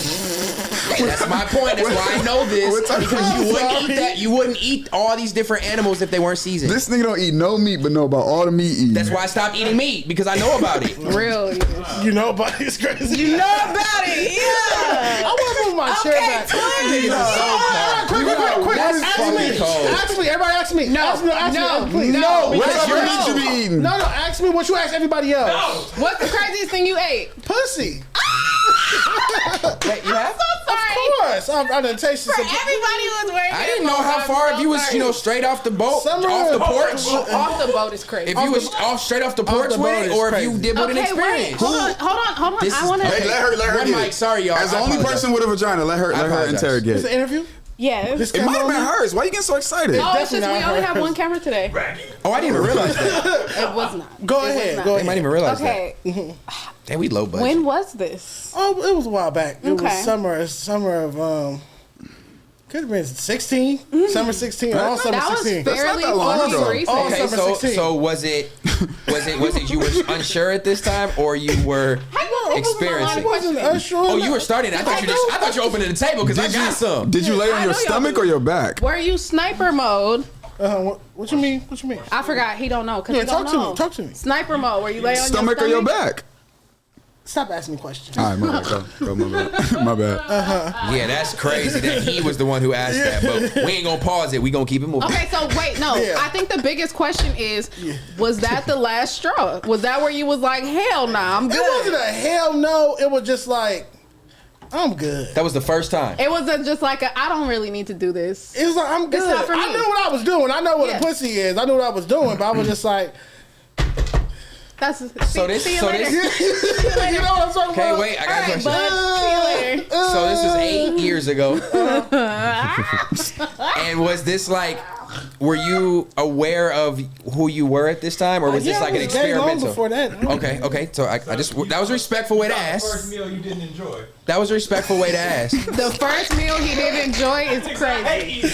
That's my point. That's why I know this What type of- because you wouldn't Sorry. eat that. You wouldn't eat all these different animals if they weren't seasoned. This nigga don't eat no meat, but know about all the meat eating. That's why I stopped eating meat because I know about it. Real. you know about this crazy. You know about it. Yeah. I want to move my chair back. Quick. That's Ask fucking me. cold. Ask me. Everybody ask me. No. Ask me, please. No. What Because type you're of meat you be eating? No, ask me what you ask everybody else. What's the craziest thing you ate? Pussy. Wait, you have? Sorry. Of course. I done tasted For some. everybody who was wearing I didn't know how far if you was, straight off the boat, Summer- off the porch. off the boat is crazy. If you was straight off the porch the with boat it, is or if crazy. you did with an Okay, wait. experience. Hold on. This I is- want to. Hey, let her One get mic, it. sorry, y'all. As the I only apologize. person with a vagina, let her apologize. interrogate. It's an interview? Yes. This It might have camera been on me? hers. Why you getting so excited? Oh, it's just we Definitely not only have hers. one camera today. Oh, I didn't even realize that. It was not. Go It was ahead. not. Go They ahead. might even realize Okay. that. Damn, we low budget. When was this? Oh, it was a while back. It Okay. was summer of could have been 16, summer 16, all summer That was 16. fairly that long ago. recent. Oh, Okay, summer so 16. so was it you were unsure at this time, or you were? How you gonna experience it. wasn't unsure. Oh, you were starting. I thought you opened the table because I got some. Did you lay on I your know y'all stomach do. or your back? Were you sniper mode? What you mean? What you mean? I forgot. He don't know. Cause Yeah, he don't talk to know. me. Talk to me. Sniper mode. Where you lay on Stomach your or your back? Stop asking me questions. All right, my bad. Go, my bad. My bad. Yeah, that's crazy that he was the one who asked that. But we ain't gonna pause it. We gonna keep it moving. Okay, so wait, no. Yeah. I think the biggest question is, was that the last straw? Was that where you was like, hell nah, I'm It good? wasn't a hell no. It was just like, I'm good. That was the first time. It wasn't just like I don't really need to do this. It was like, I'm good. It's not for I me. knew what I was doing. I know what Yeah. a pussy is. I knew what I was doing, but I was just like, That's So see you so later. this. you know what I'm talking Okay, about? wait. I All got a right, question. bud. See you later. So this was 8 years ago. And was this like, were you aware of who you were at this time, or was this Yeah, like I an was gay long experimental? before that. Okay. So I just that was a respectful way to First ask. meal you didn't enjoy. That was a respectful way to ask. The first meal he didn't enjoy is crazy.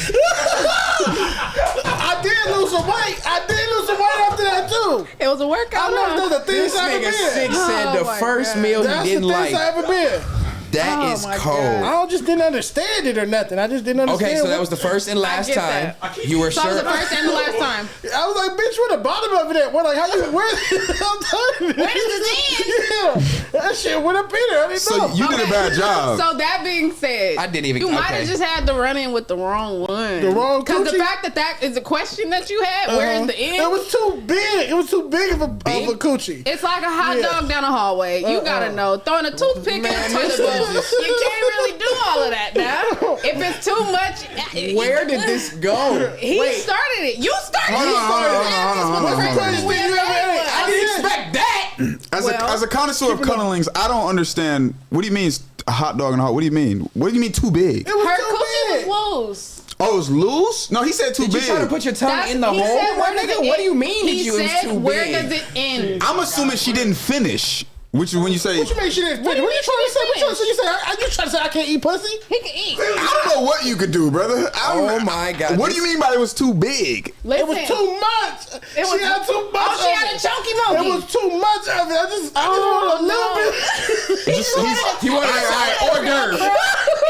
I did lose some weight. After that too. It was a I workout. know huh? those the things This I ever nigga Six been. said the Oh my first God. meal That's he didn't the things like. I ever been. That Oh is my cold. God. I just didn't understand it or nothing. I just didn't understand. Okay, so that what- was the first and last get time that. you were So it was sure. the first and the last time. I was like, bitch, where the bottom of it at? What, like, how you, where, I'm telling you. Where does it end? Yeah, that shit went up in there. I didn't So know. you did a bad job. So that being said, I didn't even- You might okay. have just had to run in with the wrong one. The wrong Because the coochie? fact that that is a question that you had, where is the end? It was too big. It was too big of a coochie. It's like a hot Yeah. dog down a hallway. You gotta know. Throwing a toothpick in the toilet bowl. You can't really do all of that now. If it's too much, Where did this go? He started it. You started Hold it. on, hold on, hold on, hold on, This was the hold on. craziest we ever had. I didn't expect that. As a connoisseur of cunningings, I don't understand. What do you mean a hot dog and a hot? What do you mean? What do you mean too big? It was Her too coochie big. was loose. Oh, it's loose? No, he said too Did you big. try to put your tongue in the He hole? said, where does Nigga, it what do you end? mean that He you was said, too where big? does it end? I'm assuming she didn't finish. Which is when you say, What you mean she didn't finish? What you trying to say? What you trying to say? You trying to say I can't eat pussy? He can eat. I don't know what you could do, brother. Oh my God. What do you mean by it was too big? Listen, It was too much. It was- She had too much. Oh, she of had a it. chunky It monkey. was too much of it. I just want a little bit. He wanted to say hors d'oeuvre.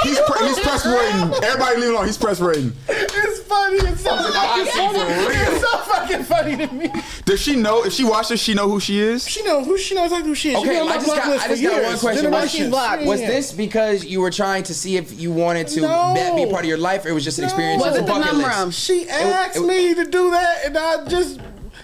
He's perspirating. Everybody leave it alone. He's perspirating. It's funny. It's so fucking funny. It's so fucking funny to me. Does she know? If she watches, she know who she is? She knows exactly who she is. Okay, she been on my I just block got- list I for just got one years. question. Generations. She's blocked. Was Yeah. this because you were trying to see if you wanted to No. that be a part of your life, or it was just an experience Was as a it the bucket numb list? room? She asked me to do that, and I just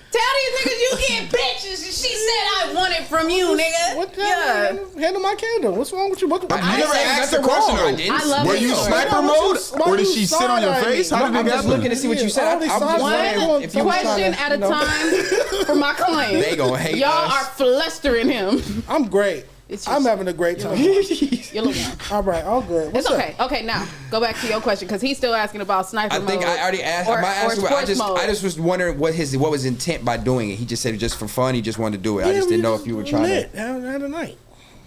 Tell these niggas you get bitches. And she said I want it from you, nigga. what the Yeah. handle my candle. What's wrong with you? What, You never said asked the nothing question wrong. I though. didn't. I love Were it. you Yeah. sniper mode, or did she sit on your face? How did I'm it just happen? looking to see what you said. I'm just One wondering if you was trying question to, at a time for my client. They gonna hate Y'all us. are flustering him. I'm great. It's I'm just- having a great time. You look young. All right, all good. What's It's up? okay. Okay, now go back to your question because he's still asking about sniper I mode. think I already asked. Or, my answer, or I sports mode. just was wondering what was intent by doing it. He just said it just for fun. He just wanted to do it. I just didn't know if you were trying lit. to. Had a night.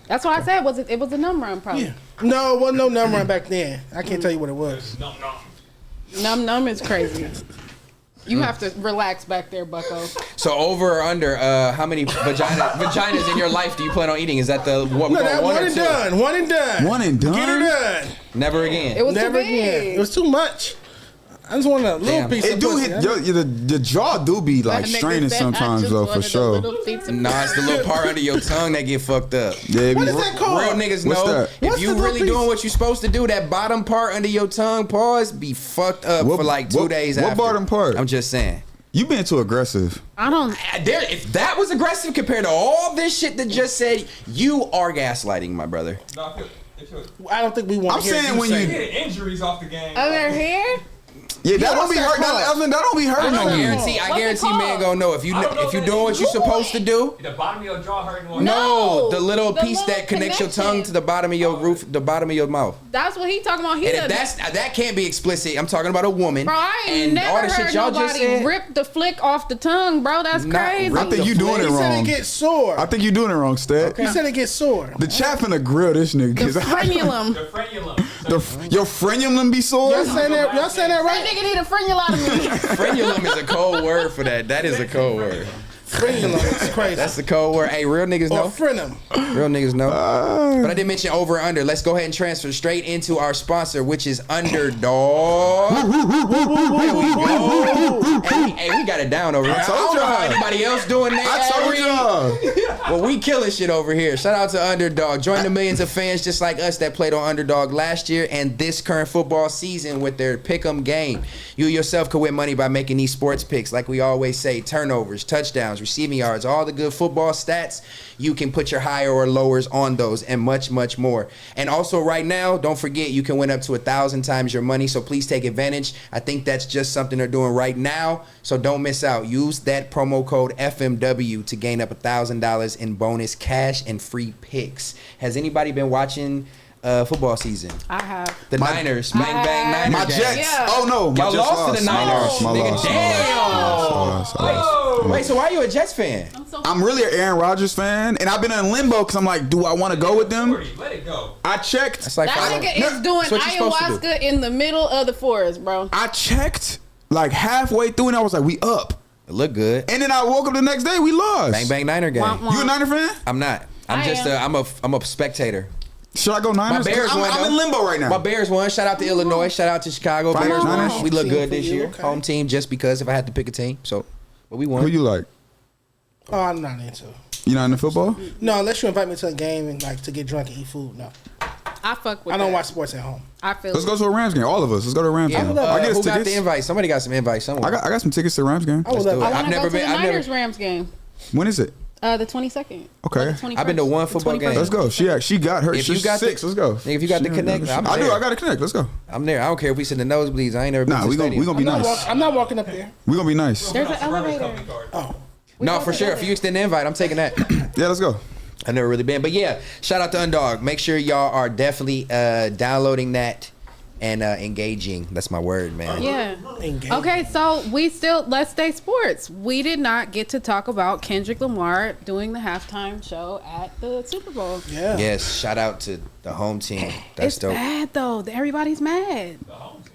That's why I said it was a numb run probably. Yeah. No, it wasn't no number back then. I can't tell you what it was. Numb is crazy. You have to relax back there, Bucko. So over or under, how many vaginas in your life do you plan on eating? Is that the what? No, that one one or and two? done. One and done. One and done? Get her done. Never again. It was Never too big. again. It was too much. I just want a little Damn. piece It of do pussy. hit the jaw do be like That nigga straining said, "I sometimes just though for wanted a sure. little piece of- Nah, it's the little part under your tongue that get fucked up. Yeah, it What be- is that called? Real niggas What's know that? if What's you the little really piece? doing what you supposed to do, that bottom part under your tongue, pause, be fucked up What- for like 2 what- days what after. bottom part? I'm just saying. You being too aggressive. I don't. If that was aggressive compared to all this shit that just said, you are gaslighting, my brother. No, I feel I don't think we want I'm to hear saying you when say you- he getting injuries off the game. Over here? Yeah, that don't what's be that hurt. called? That don't be hurting I no more. guarantee What's it man called? gonna know if you I don't know if you that doing what you it's supposed to do. The bottom of your jaw hurting. Or No, the little the piece little that connects your tongue connection. to the bottom of your roof, the bottom of your mouth. That's what he talking about. He And done- if that can't be explicit. I'm talking about a woman. Bro, I ain't and never all the shit heard y'all just nobody said. rip the flick off the tongue, bro. That's Not crazy. rip I think you doing it He said wrong. it gets sore. I think you doing it wrong, Stat. He said it gets sore. The chaff in the grill, this nigga. The 'cause frenulum. The frenulum. So your frenulum be sore. Y'all saying that That right? nigga need a frenulotomy. Frenulum is a cold word for that. That is a cold word. Frenulum is crazy. That's the code word. Hey, real niggas know. Or frenum. Real niggas know. But I didn't mention over or under. Let's go ahead and transfer straight into our sponsor, which is Underdog. There we go. Hey, we got it down over here. I don't know how anybody else doing that. I told y'all. Well, we killing shit over here. Shout out to Underdog. Join the millions of fans just like us that played on Underdog last year and this current football season with their pick'em game. You yourself could win money by making these sports picks. Like we always say, turnovers, touchdowns, receiving yards, all the good football stats. You can put your higher or lowers on those and much, much more. And also right now, don't forget, you can win up to 1,000 times your money. So please take advantage. I think that's just something they're doing right now. So don't miss out. Use that promo code FMW to gain up $1,000 in bonus cash and free picks. Has anybody been watching football season? I have. The Niners, bang bang Niners. My Jets. Yeah. Oh no, my Y'all Jets lost to the Niners. My Nigga, loss. damn. Wait, so why are you a Jets fan? I'm really an Aaron Rodgers fan, and I've been in limbo because I'm like, do I want to go with them? Let it go. I checked. It's like That nigga is doing That's what you're supposed to do. ayahuasca in the middle of the forest, bro. I checked like halfway through, and I was like, we up. It look good. And then I woke up the next day, we lost. Bang bang Niner game. Womp womp. You a Niner fan? I'm not. I'm I just am. I'm a spectator. Should I go Niners? My Bears won, I'm in though. limbo right now. My Bears won. Shout out to Illinois. Shout out to Chicago. Come Bears on. won. We look Team good for this you, year. okay. Home team just because if I had to pick a team. So, but we Who won. you like? Oh, I'm not into it. You not into football? No, unless you invite me to a game and like to get drunk and eat food. No, I fuck with I don't that. watch sports at home. I feel Let's go to a Rams game. All of us. Let's go to a Rams Yeah. game. love I get us Who got the tickets. invite? Somebody got some invite somewhere. I got some tickets to the Rams game. I would do love it. I it. want to never go to been- the I've never- Niners Rams game. When is it? The 22nd. Okay. Or the 21st. I've been to one The football 21st. game. Let's go. She got her. If She's you got 6. the- Let's go. if you got the connect, I'm I do. there. I got to connect. Let's go. I'm there. I don't care if we sit in the nosebleeds. I ain't never been Nah, to we the gonna stadium. be I'm nice. not walking up there. We gonna be nice. There's an elevator. Oh, No, for sure. If you extend the invite, I'm taking that. Yeah, let's go. I've never really been. But yeah, shout out to Underdog. Make sure y'all are definitely downloading that and engaging. That's my word, man. Yeah. engaged. Okay, so let's stay sports. We did not get to talk about Kendrick Lamar doing the halftime show at the Super Bowl. Yeah. Yes, shout out to the home team. That's It's dope. bad though. Everybody's mad.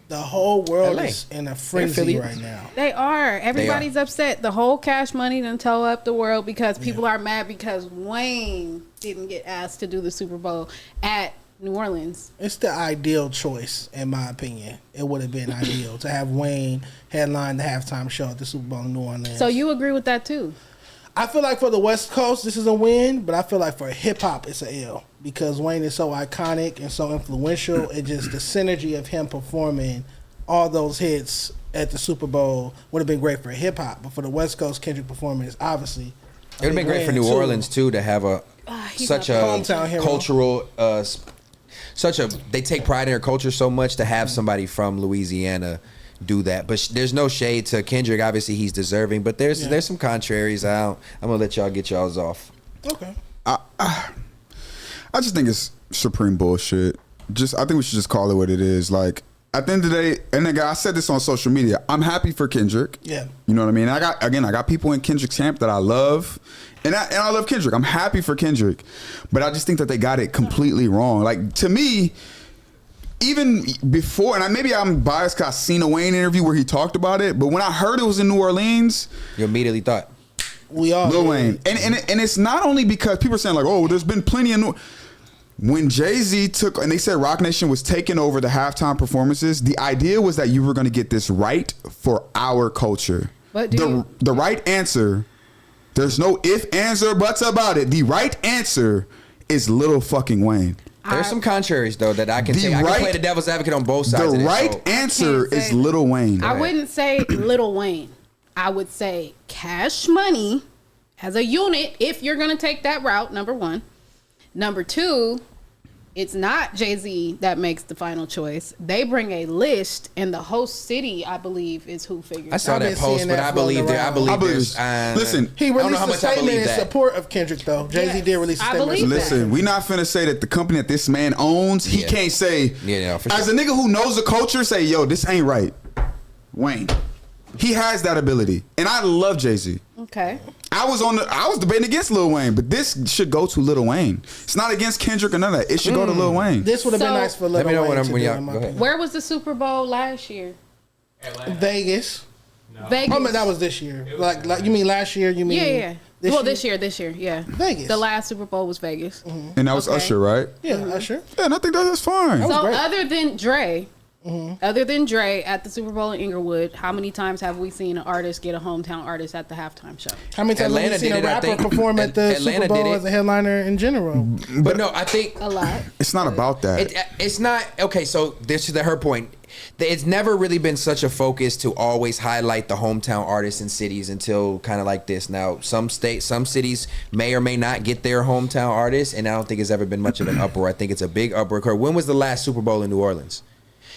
The whole world LA. is in a Philly. frenzy right now. They are. Everybody's upset. The whole Cash Money done tore up the world because people are mad because Wayne didn't get asked to do the Super Bowl at New Orleans. It's the ideal choice, in my opinion. It would have been ideal to have Wayne headline the halftime show at the Super Bowl in New Orleans. So you agree with that too? I feel like for the West Coast, this is a win, but I feel like for hip hop, it's a L because Wayne is so iconic and so influential. It just the synergy of him performing all those hits at the Super Bowl would have been great for hip hop, but for the West Coast, Kendrick performing is obviously. It would have been great for New Orleans too to have He's such a a hometown hero. cultural, they take pride in their culture so much to have somebody from Louisiana do that. But there's no shade to Kendrick. Obviously, he's deserving. But there's some contraries. I'm gonna let y'all get y'all's off. Okay. I just think it's supreme bullshit. I think we should just call it what it is. Like at the end of the day, and again, I said this on social media. I'm happy for Kendrick. Yeah. You know what I mean? I got people in Kendrick's camp that I love, and I love Kendrick. I'm happy for Kendrick, but I just think that they got it completely wrong. Like to me, even before, and maybe I'm biased because I seen a Wayne interview where he talked about it, but when I heard it was in New Orleans, You immediately thought. We all Lil Wayne, and it's not only because people are saying like, oh, there's been plenty of when Jay-Z took, and they said Rock Nation was taking over the halftime performances, the idea was that you were going to get this right for our culture. But The right answer, there's no if, ands, or buts about it. The right answer is Lil fucking Wayne. There's some contraries though that I can take. I can play the devil's advocate on both sides. The of this, right so. answer is Lil Wayne. I wouldn't say Lil Wayne. I would say Cash Money as a unit if you're going to take that route, number one. Number two, it's not Jay-Z that makes the final choice. They bring a list, and the host city, I believe, is who figures. I saw I've that been post, seeing but that I believe floating there. I around. believe I believe there's. this. Listen, He I don't know released how a much I statement believe in that. support of Kendrick, though. Jay-Z Yes, did release a I statement. believe that. Listen, we not finna say that the company that this man owns, he Yeah. can't say, Yeah, for as sure. a nigga who knows the culture, say, yo, this ain't right. Wayne. He has that ability. And I love Jay-Z. Okay. I was debating against Lil Wayne, but this should go to Lil Wayne. It's not against Kendrick or none of that. It should go to Lil Wayne. This would have been So- nice for Lil Let me know Wayne when to when do, y'all in my go ahead. opinion. Where was the Super Bowl last year? Atlanta. Vegas. Vegas. Oh, man, that was this year. Like you mean last year? You mean Yeah. This year, yeah. Vegas. The last Super Bowl was Vegas. And that was Usher, right? Yeah, Usher. Yeah, and I think that's fine. So great. other than Dre at the Super Bowl in Inglewood, how many times have we seen an artist get a hometown artist at the halftime show? How many times have Atlanta we seen did a it, I rapper think. perform at the Atlanta Super Bowl did it. as a headliner in general? But no, I think A lot. It's not about that. it's not okay. So this is her point. It's never really been such a focus to always highlight the hometown artists in cities until kind of like this. Now, some cities may or may not get their hometown artists, and I don't think it's ever been much of an uproar. I think it's a big uproar. When was the last Super Bowl in New Orleans?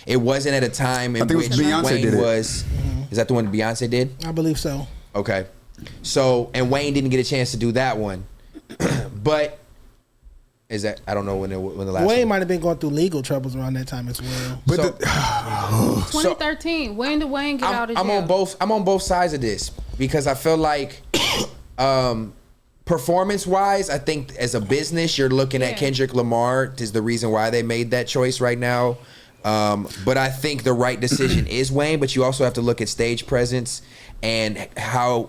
It wasn't at a time in which Beyonce Wayne did it. was. Is that the one Beyonce did? I believe so. Okay. So, and Wayne didn't get a chance to do that one. But is that, I don't know when the last Wayne one. might have been going through legal troubles around that time as well. But So- 2013. When did Wayne get out of jail? I'm on both sides of this because I feel like performance wise, I think as a business, you're looking at Kendrick Lamar is the reason why they made that choice right now. But I think the right decision is Wayne, but you also have to look at stage presence and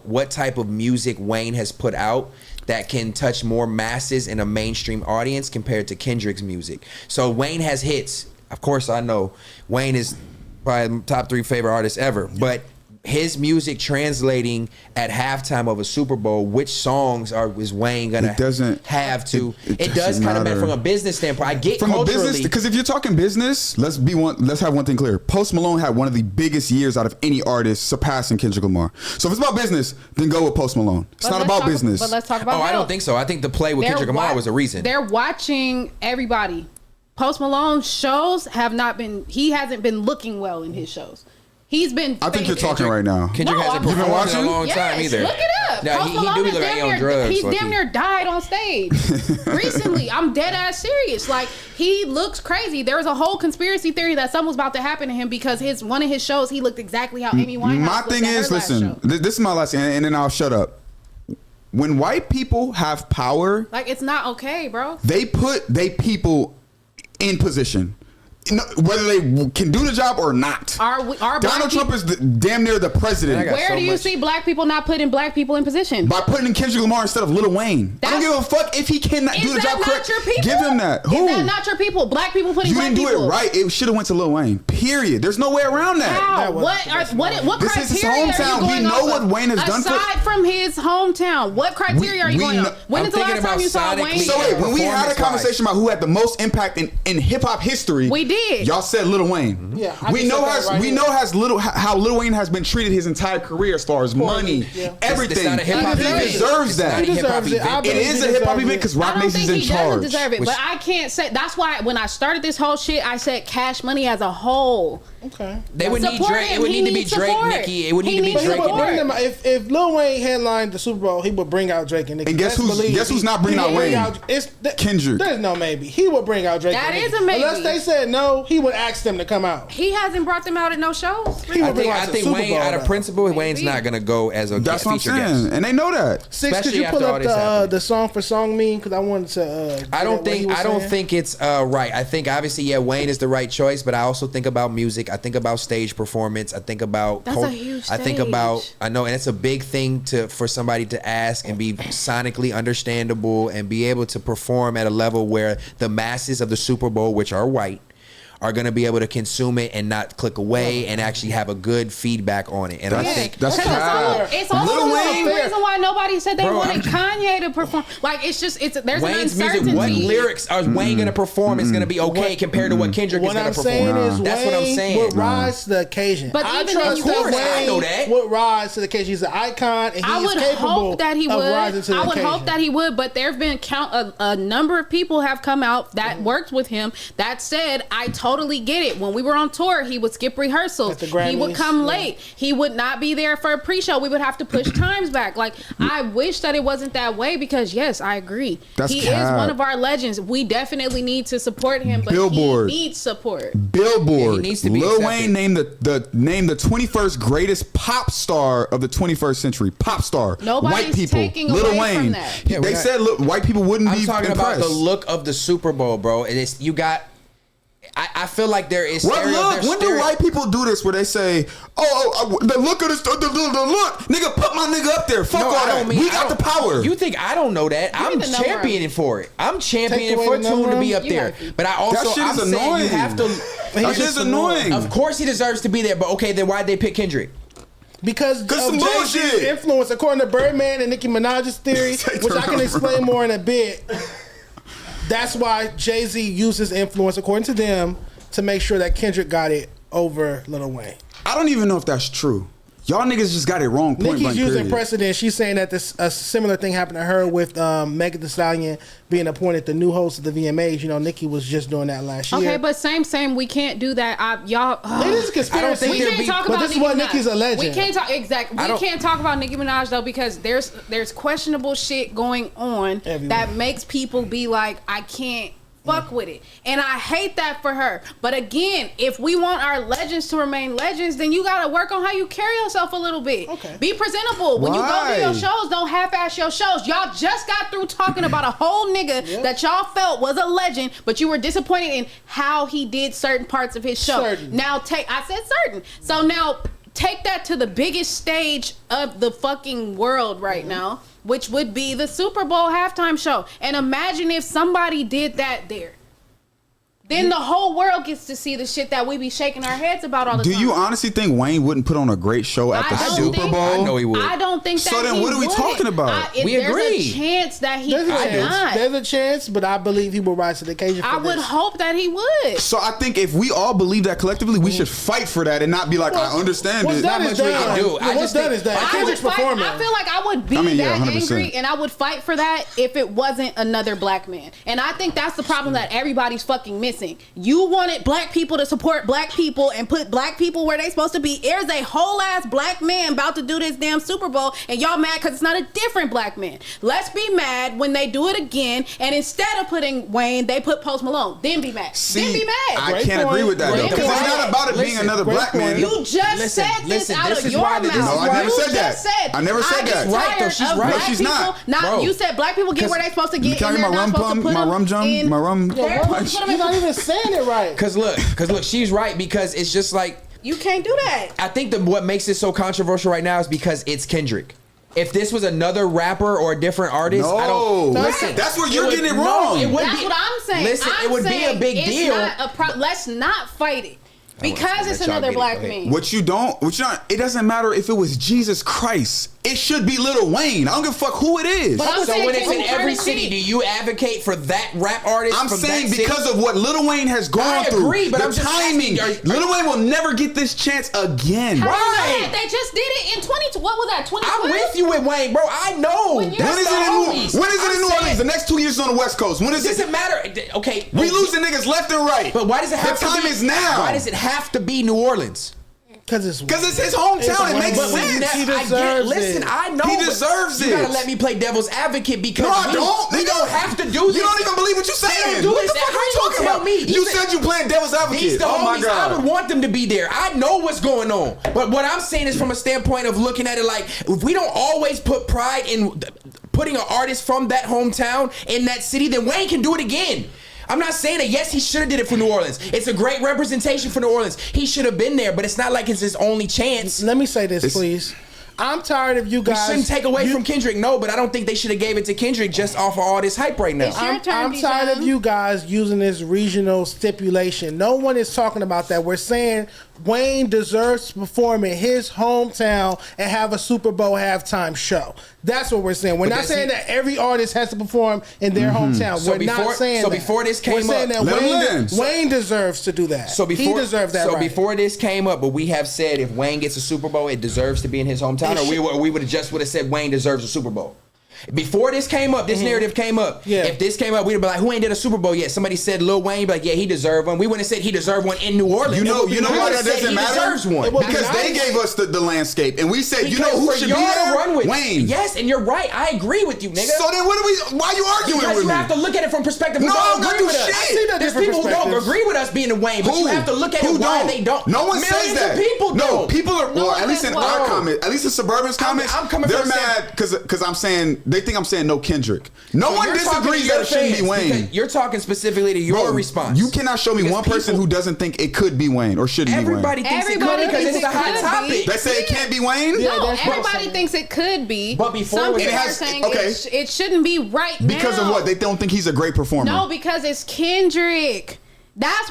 what type of music Wayne has put out that can touch more masses in a mainstream audience compared to Kendrick's music. So Wayne has hits. Of course, I know Wayne is probably top 3 favorite artists ever, but his music translating at halftime of a Super Bowl, which songs is Wayne gonna have to? It does kind of matter from a business standpoint. I get from culturally, a business, because if you're talking business, let's have one thing clear. Post Malone had one of the biggest years out of any artist, surpassing Kendrick Lamar. So if it's about business, then go with Post Malone. It's not about business. But let's talk about I don't think so. I think the play with Kendrick Lamar was a reason. They're watching everybody. Post Malone's shows he hasn't been looking well in his shows. He's been. I think you're talking right now. Kendrick hasn't been watching a long time either. Look it up. No, Post he Malone do be is looking on drugs. He's damn near died on stage recently. I'm dead ass serious. Like, he looks crazy. There was a whole conspiracy theory that something was about to happen to him because one of his shows he looked exactly how Amy Winehouse. My thing is, listen, this is my last thing, and then I'll shut up. When white people have power, like, it's not okay, bro. they put people in position. Whether they can do the job or not. Donald Trump is damn near the president. Where do you see black people not putting black people in position? By putting in Kendrick Lamar instead of Lil Wayne. I don't give a fuck if he cannot do the job correct. Give him that. Who? Is that not your people? Black people putting black people. You didn't do it right. It should have went to Lil Wayne. Period. There's no way around that. How? What this criteria is his hometown. We know what Wayne has done. Aside from his hometown, what criteria are you going on? When is the last time you saw Wayne? So wait, when we had a conversation about who had the most impact in hip hop history, we did. Y'all said Lil Wayne. Yeah, we know how Lil Wayne has been treated his entire career as far as money, everything. He deserves that. He deserves it. It is a hip hop event because Rock Nation's in charge. I don't think he doesn't deserve it, but I can't say. That's why when I started this whole shit, I said Cash Money as a whole. Okay. They would need Drake. It would need to be Drake, Nicki. It would need to be Drake. If Lil Wayne headlined the Super Bowl, he would bring out Drake and Nicki. And guess who's not bringing out Wayne? Kendrick. There's no maybe. He would bring out Drake. That and is Nicki. a maybe. Unless they said no, he would ask them to come out. He hasn't brought them out at no shows. I think Wayne, out of principle, Wayne's not gonna go as a That's what I'm feature saying, guest. and they know that. Six, could you pull up the song for song meme? Because I wanted to. I don't think it's right. I think obviously, Wayne is the right choice, but I also think about music. I think about stage performance. I think about. That's a huge stage. I think about. I know, and it's a big thing for somebody to ask and be sonically understandable and be able to perform at a level where the masses of the Super Bowl, which are white, are going to be able to consume it and not click away and actually have a good feedback on it. And I think that's it's also the reason why nobody said they wanted Kanye to perform. Like, there's Wayne's an uncertainty. music. What lyrics are Wayne going to perform is going to be okay compared to what Kendrick is going to perform. That's what I'm saying. Would rise to the occasion. But I even trust of course, that I know that. Would rise to the occasion. He's an icon, and I would hope that he would. I would hope that he would. But there have been a number of people have come out that worked with him that said, I totally get it. When we were on tour, he would skip rehearsals. He would come late. He would not be there for a pre-show. We would have to push times back. Like, I wish that it wasn't that way because, yes, I agree. He is one of our legends. We definitely need to support him, but he needs support. Billboard. He needs to be Lil Wayne named the 21st greatest pop star of the 21st century. Pop star. Nobody's white people. taking Lil away Wayne. from that. They said white people wouldn't be I'm talking impressed. about the look of the Super Bowl, bro. You got. I feel like there is. When do white people do this where they say, the look of the look, nigga, put my nigga up there. Fuck all that. We got the power. You think I don't know that? I'm championing for it. I'm championing for Tune to be up there. But I also, I'm saying you have to. That shit's annoying. Of course he deserves to be there, but okay, then why'd they pick Kendrick? Because of Jay-Z's influence, according to Birdman and Nicki Minaj's theory, which I can explain more in a bit. That's why Jay-Z used his influence, according to them, to make sure that Kendrick got it over Lil Wayne. I don't even know if that's true. Y'all niggas just got it wrong. Nicki's using precedent. She's saying that a similar thing happened to her with Megan Thee Stallion being appointed the new host of the VMAs. You know, Nicki was just doing that last year. Okay, but same. We can't do that. Y'all. It is a conspiracy. We can't talk about this Nicki is what Minaj. Nicki's alleging. We can't talk exactly. We can't talk about Nicki Minaj though because there's questionable shit going on that makes people be like, I can't fuck with it, and I hate that for her. But again, if we want our legends to remain legends, then you gotta work on how you carry yourself a little bit. Okay. Be presentable when you go to your shows. Don't half-ass your shows. Y'all just got through talking about a whole nigga that y'all felt was a legend, but you were disappointed in how he did certain parts of his show. Now I said certain. So now take that to the biggest stage of the fucking world right now, which would be the Super Bowl halftime show. And imagine if somebody did that there. Then the whole world gets to see the shit that we be shaking our heads about all the time. Do you honestly think Wayne wouldn't put on a great show at the Super Bowl? I know he would. I don't think that. So then what are we talking about? We agree. There's a chance that he could not. There's a chance, but I believe he will rise to the occasion for I would hope that he would. So I think if we all believe that collectively, we should fight for that and not be like, I understand it. Not much we can do. What's done is done. Kendrick's performing. I feel like I would be that angry and I would fight for that if it wasn't another black man. And I think that's the problem that everybody's fucking missing. You wanted black people to support black people and put black people where they supposed to be. There's a whole ass black man about to do this damn Super Bowl and y'all mad because it's not a different black man. Let's be mad when they do it again and instead of putting Wayne, they put Post Malone. Then be mad. Then be mad. I can't agree with that though. Because it's not about it being another black man. You just said this out of your mouth. No, I never said that. I never said that. Right though, she's right. No, she's not. Now you said black people get where they supposed to get. You my rum punch, my rum jump, my rum punch. You're not even saying it right. Cause look, she's right because it's just like you can't do that. I think what makes it so controversial right now is because it's Kendrick. If this was another rapper or a different artist, I don't listen. That's where you're getting it wrong. That's what I'm saying. Listen, it would be a big deal. Let's not fight it. Because it's another black man. What you don't, it doesn't matter if it was Jesus Christ. It should be Lil Wayne. I don't give a fuck who it is. So when it's in every city, do you advocate for that rap artist? I'm saying because of what Lil Wayne has gone through. I agree, but I'm just timing. Lil Wayne will never get this chance again. Right. They just did it in 20. What was that? 2012. I'm with you with Wayne, bro. I know. When is it in New Orleans? The next 2 years on the West Coast. When is it? Doesn't matter. Okay. We losing niggas left and right. But why does it have to be? The time is now. Why does it have to be New Orleans? Because it's his hometown. It makes sense. He deserves Listen, I know. He deserves it. You gotta let me play devil's advocate because no, I don't. We don't have to do this. You don't even believe what you're saying. Do what this. the fuck are you talking about? You said you playing devil's advocate. Oh my God. I would want them to be there. I know what's going on. But what I'm saying is from a standpoint of looking at it like, if we don't always put pride in putting an artist from that hometown in that city, then Wayne can do it again. I'm not saying that, yes, he should have did it for New Orleans. It's a great representation for New Orleans. He should have been there, but it's not like it's his only chance. Let me say this, please. I'm tired of you guys. We shouldn't take away from Kendrick, no, but I don't think they should have gave it to Kendrick just off of all this hype right now. I'm tired of you guys using this regional stipulation. No one is talking about that. We're saying Wayne deserves to perform in his hometown and have a Super Bowl halftime show. That's what we're saying. We're not saying that every artist has to perform in their hometown. We're not saying that. So before this came up, we're saying that Wayne deserves to do that. He deserves that. So before this came up, but we have said if Wayne gets a Super Bowl, it deserves to be in his hometown, or we would have said Wayne deserves a Super Bowl. Before this came up, this narrative came up. Yeah. If this came up, we'd be like, who ain't did a Super Bowl yet? Somebody said Lil Wayne, like, yeah, he deserved one. We wouldn't have said he deserved one in New Orleans. You know why that doesn't matter? He deserves one. Because they gave us the landscape, and we said, you know who should be there? Run with Wayne. Yes, and you're right. I agree with you, nigga. So then why are you arguing with me? Because you have to look at it from perspective who don't agree with us. There's people who don't agree with us being a Wayne, but you have to look at it why they don't. No one says that. People don't. No, people are, well, at least in our comment, at least in Suburban's comments, they're mad because I'm saying They think I'm saying no Kendrick. No one disagrees that it shouldn't be Wayne. You're talking specifically to your response. You cannot show me one person who doesn't think it could be Wayne or shouldn't be Wayne. Everybody thinks it could because it's a hot topic. They say it can't be Wayne? No, everybody thinks it could be. But before some it people has- are saying okay. it shouldn't be right now. Because of what? They don't think he's a great performer. No, because it's Kendrick. That's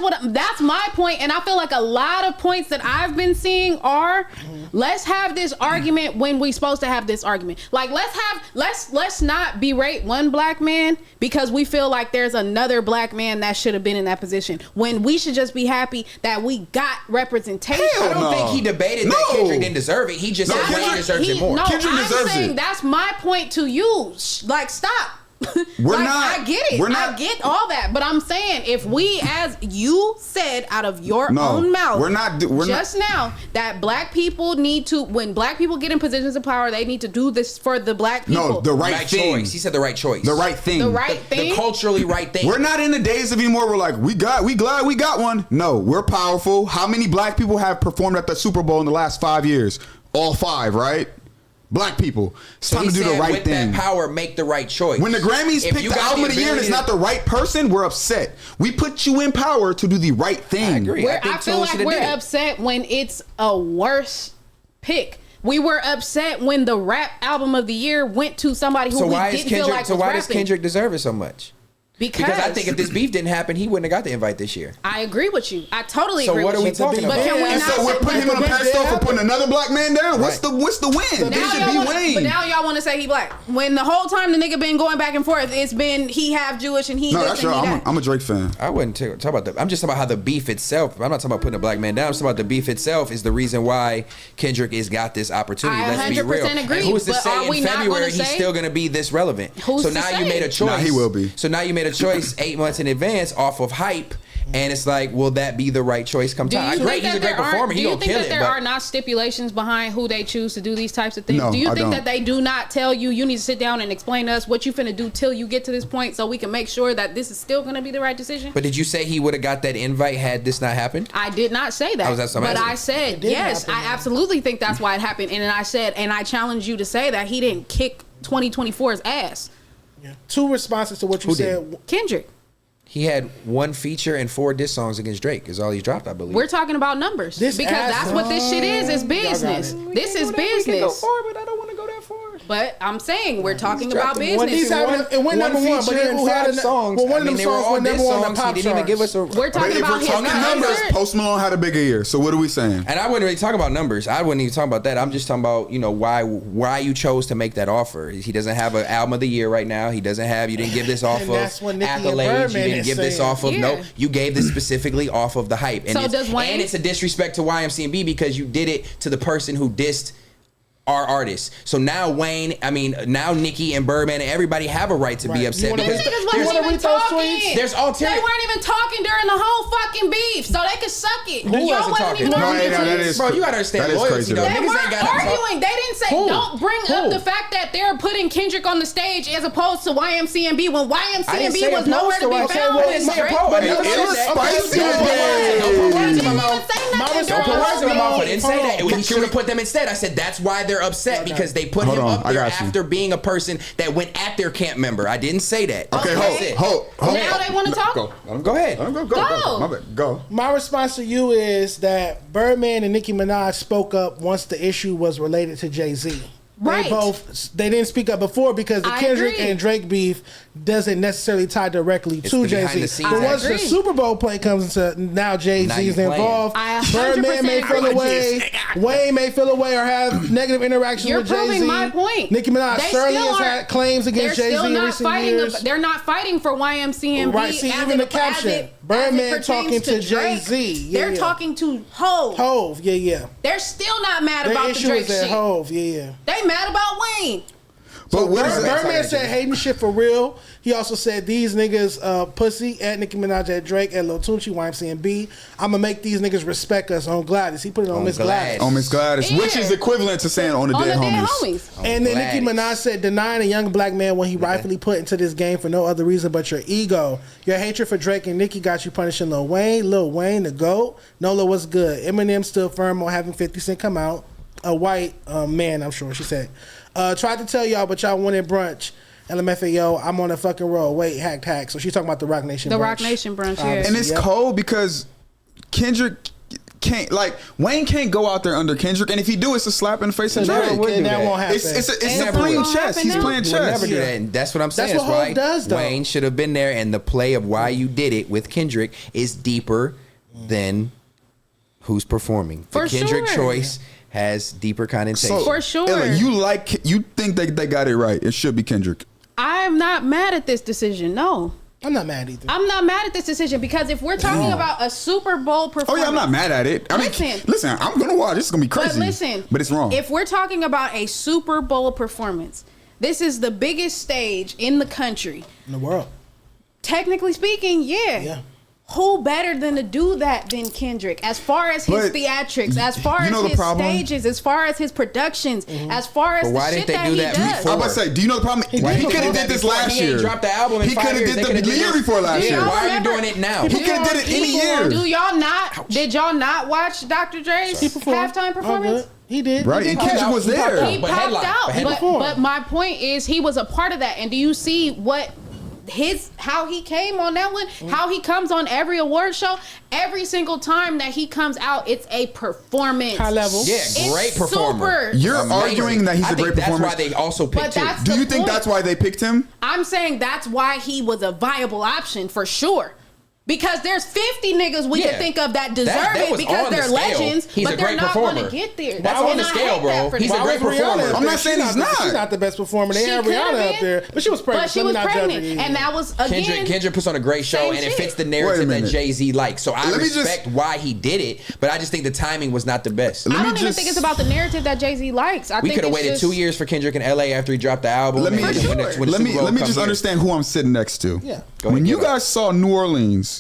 my point, and I feel like a lot of points that I've been seeing are let's have this argument when we supposed to have this argument. Like let's not berate one black man because we feel like there's another black man that should have been in that position when we should just be happy that we got representation. I don't think he debated that Kendrick didn't deserve it. He just said Wayne deserves it more. No, Kendrick I'm deserves saying it. that's my point to you. Like, stop. I get it. I get all that, but I'm saying if we, as you said out of your own mouth, we're not now that black people need to, when black people get in positions of power, they need to do this for the black people. No, the right thing. Choice. He said the right choice. The right thing. The right thing. The culturally right thing. We're not in the days of anymore. We're like, we glad we got one. No, we're powerful. How many black people have performed at the Super Bowl in the last 5 years? All 5, right? Black people. It's time to do the right thing. With that power, make the right choice. When the Grammys pick the album of the year and it's not the right person, we're upset. We put you in power to do the right thing. I agree. I feel like we're upset when it's a worse pick. We were upset when the rap album of the year went to somebody who we didn't feel like was rapping. So why does Kendrick deserve it so much? Because I think if this beef didn't happen, he wouldn't have got the invite this year. I agree with you. I totally agree with you. So what are we talking about? But can we and not so we're putting him on a pedestal for putting another black man down? What's the win? It should be Wayne. But now y'all want to say he black. When the whole time the nigga been going back and forth, it's been he half Jewish and he No, this that's and right. he that. I'm a Drake fan. I wouldn't talk about that. I'm just talking about how the beef itself. I'm not talking about putting a black man down. I'm talking about the beef itself is the reason why Kendrick has got this opportunity. I Let's be real. 100% agree, And who's to but say are we in not February gonna he's say- still going to be this relevant? Who's So to now say? you made a choice. Nah, he will be. So now you made a choice 8 months in advance off of hype. And it's like, will that be the right choice come time? Great, he's a great performer. He gonna kill it. Do you think that there are not stipulations behind who they choose to do these types of things? No, do you I think don't. that they do not tell you need to sit down and explain to us what you finna do till you get to this point so we can make sure that this is still gonna be the right decision? But did you say he would have got that invite had this not happened? I did not say that. But I said, yes, I absolutely think that's why it happened. And then I said, and I challenge you to say that he didn't kick 2024's ass. Yeah. 2 responses to what you said. Kendrick. He had 1 feature and 4 diss songs against Drake is all he dropped, I believe. We're talking about numbers because that's what this shit is. It's business. This is business. We can go far, but I don't want to go that far. But I'm saying we're talking about dropped business. It went number 1, but who had songs? Well, one of them songs went number 1 on the pop He didn't even give us a. We're talking If about we're his talking numbers, Post Malone had a bigger year. So what are we saying? And I wouldn't really talk about numbers. I wouldn't even talk about that. I'm just talking about, you know, why you chose to make that offer. He doesn't have an album of the year right now. He doesn't have. You didn't give this off of accolades. You didn't give this off of no. You gave this specifically off of the hype. And So does Wayne? And it's a disrespect to YMCMB because you did it to the person who dissed our artists. So now Wayne, now Nicki and Birdman and everybody have a right to be upset because These niggas wasn't even talking. there's ulterior. They weren't even talking during the whole fucking beef, so they could suck it. Who Y'all wasn't wasn't talking? even No, arguing. that is Bro, you gotta understand that is loyalty, crazy, though. though. They Niggas ain't weren't gotta talk. arguing. They didn't say, don't bring up the fact that they're putting Kendrick on the stage as opposed to YMCMB when YMCMB was nowhere to be found. I didn't say opposed. But it was spicy. Don't put words in my mouth. I didn't say that. He should have put them instead. I said that's why they're upset because they put him up there after being a person that went at their camp member. I didn't say that. Okay, hold. Now they want to talk? Go ahead. Go. My bad. Go. My response to you is that Birdman and Nicki Minaj spoke up once the issue was related to Jay-Z. Right. They didn't speak up before because the Kendrick agree. and Drake beef doesn't necessarily tie directly to the behind the Jay-Z. scenes But once the action. Super Bowl play comes into now Jay-Z's involved, I 100% Birdman may feel agree. away, Wayne may feel away or have negative interactions You're with Jay-Z. proving my point. Nicki Minaj They certainly still has aren't- had claims against They're Jay-Z still in not recent fighting. years. They're not fighting for YMCMB. Right, see, as even it- the caption, as it Birdman pertains talking to Drake. Jay-Z. Yeah, They're yeah. talking to Hov. Hove, yeah. They're still not mad Their about the issue Drake is that shit. Hove, yeah. They mad about Wayne. But what is it? Birdman said hating shit for real. He also said these niggas pussy at Nicki Minaj, at Drake, at Lil Tunechi, YMCMB. I'm gonna make these niggas respect us on Gladys. He put it on Miss Gladys. On Miss Gladys, Yeah. which is equivalent to saying on the dead homies. And then Nicki Minaj said denying a young black man when he rightfully put into this game for no other reason but your ego. Your hatred for Drake and Nicki got you punishing Lil Wayne, the GOAT. Nola was good. Eminem stood firm on having 50 Cent come out. A white man, I'm sure she said. Tried to tell y'all, but y'all wanted brunch. LMFAO, I'm on a fucking roll. Wait, hack. So she's talking about the Rock Nation brunch. The Rock Nation brunch, yeah. And it's cold because Kendrick can't, like, Wayne can't go out there under Kendrick, and if he do, it's a slap in the face of Drake. And that won't happen. It's supreme chess. He's playing He would chess. never do that, and that's what I'm saying. That's what Hov does, though. Wayne should have been there, and the play of why you did it with Kendrick is deeper than who's performing. The For Kendrick sure. choice has deeper connotation. So, For sure. Ella, you think they got it right? It should be Kendrick. I'm not mad at this decision. No. I'm not mad either. I'm not mad at this decision because if we're talking about a Super Bowl performance. Oh yeah, I'm not mad at it. I mean, listen, I'm gonna watch. This is gonna be crazy. But listen, but it's wrong. If we're talking about a Super Bowl performance, this is the biggest stage in the country. In the world. Technically speaking, yeah. Who better than to do that than Kendrick? As far as his theatrics, as far as his stages, as far as his productions, as far as the shit that he does. I'm about to say, do you know the problem? He could have did this last year. He dropped the album in 5 years. He could have did the year before last year. Why are you doing it now? He could have did it any year. Do y'all not? Did y'all not watch Dr. Dre's halftime performance? He did. Right, and Kendrick was there. He popped out. But my point is, he was a part of that. And do you see what how he came on that one, how he comes on every award show, every single time that he comes out, it's a performance. High level. Yeah, great performer. You're arguing that he's a great performer. That's why they also picked him. Do you think that's why they picked him? I'm saying that's why he was a viable option for sure. Because there's 50 niggas we can think of that deserve it because they're legends, but they're not going to get there. That's on the scale, bro. He's a great performer. I'm not saying he's not. She's not the best performer. They had Rihanna up there, but she was pregnant. But she was pregnant, and that was again. Kendrick puts on a great show, and it fits the narrative that Jay-Z likes. So I respect why he did it, but I just think the timing was not the best. I don't even think it's about the narrative that Jay-Z likes. We could have waited 2 years for Kendrick in LA after he dropped the album. Let me just understand who I'm sitting next to. Yeah. When you guys saw New Orleans.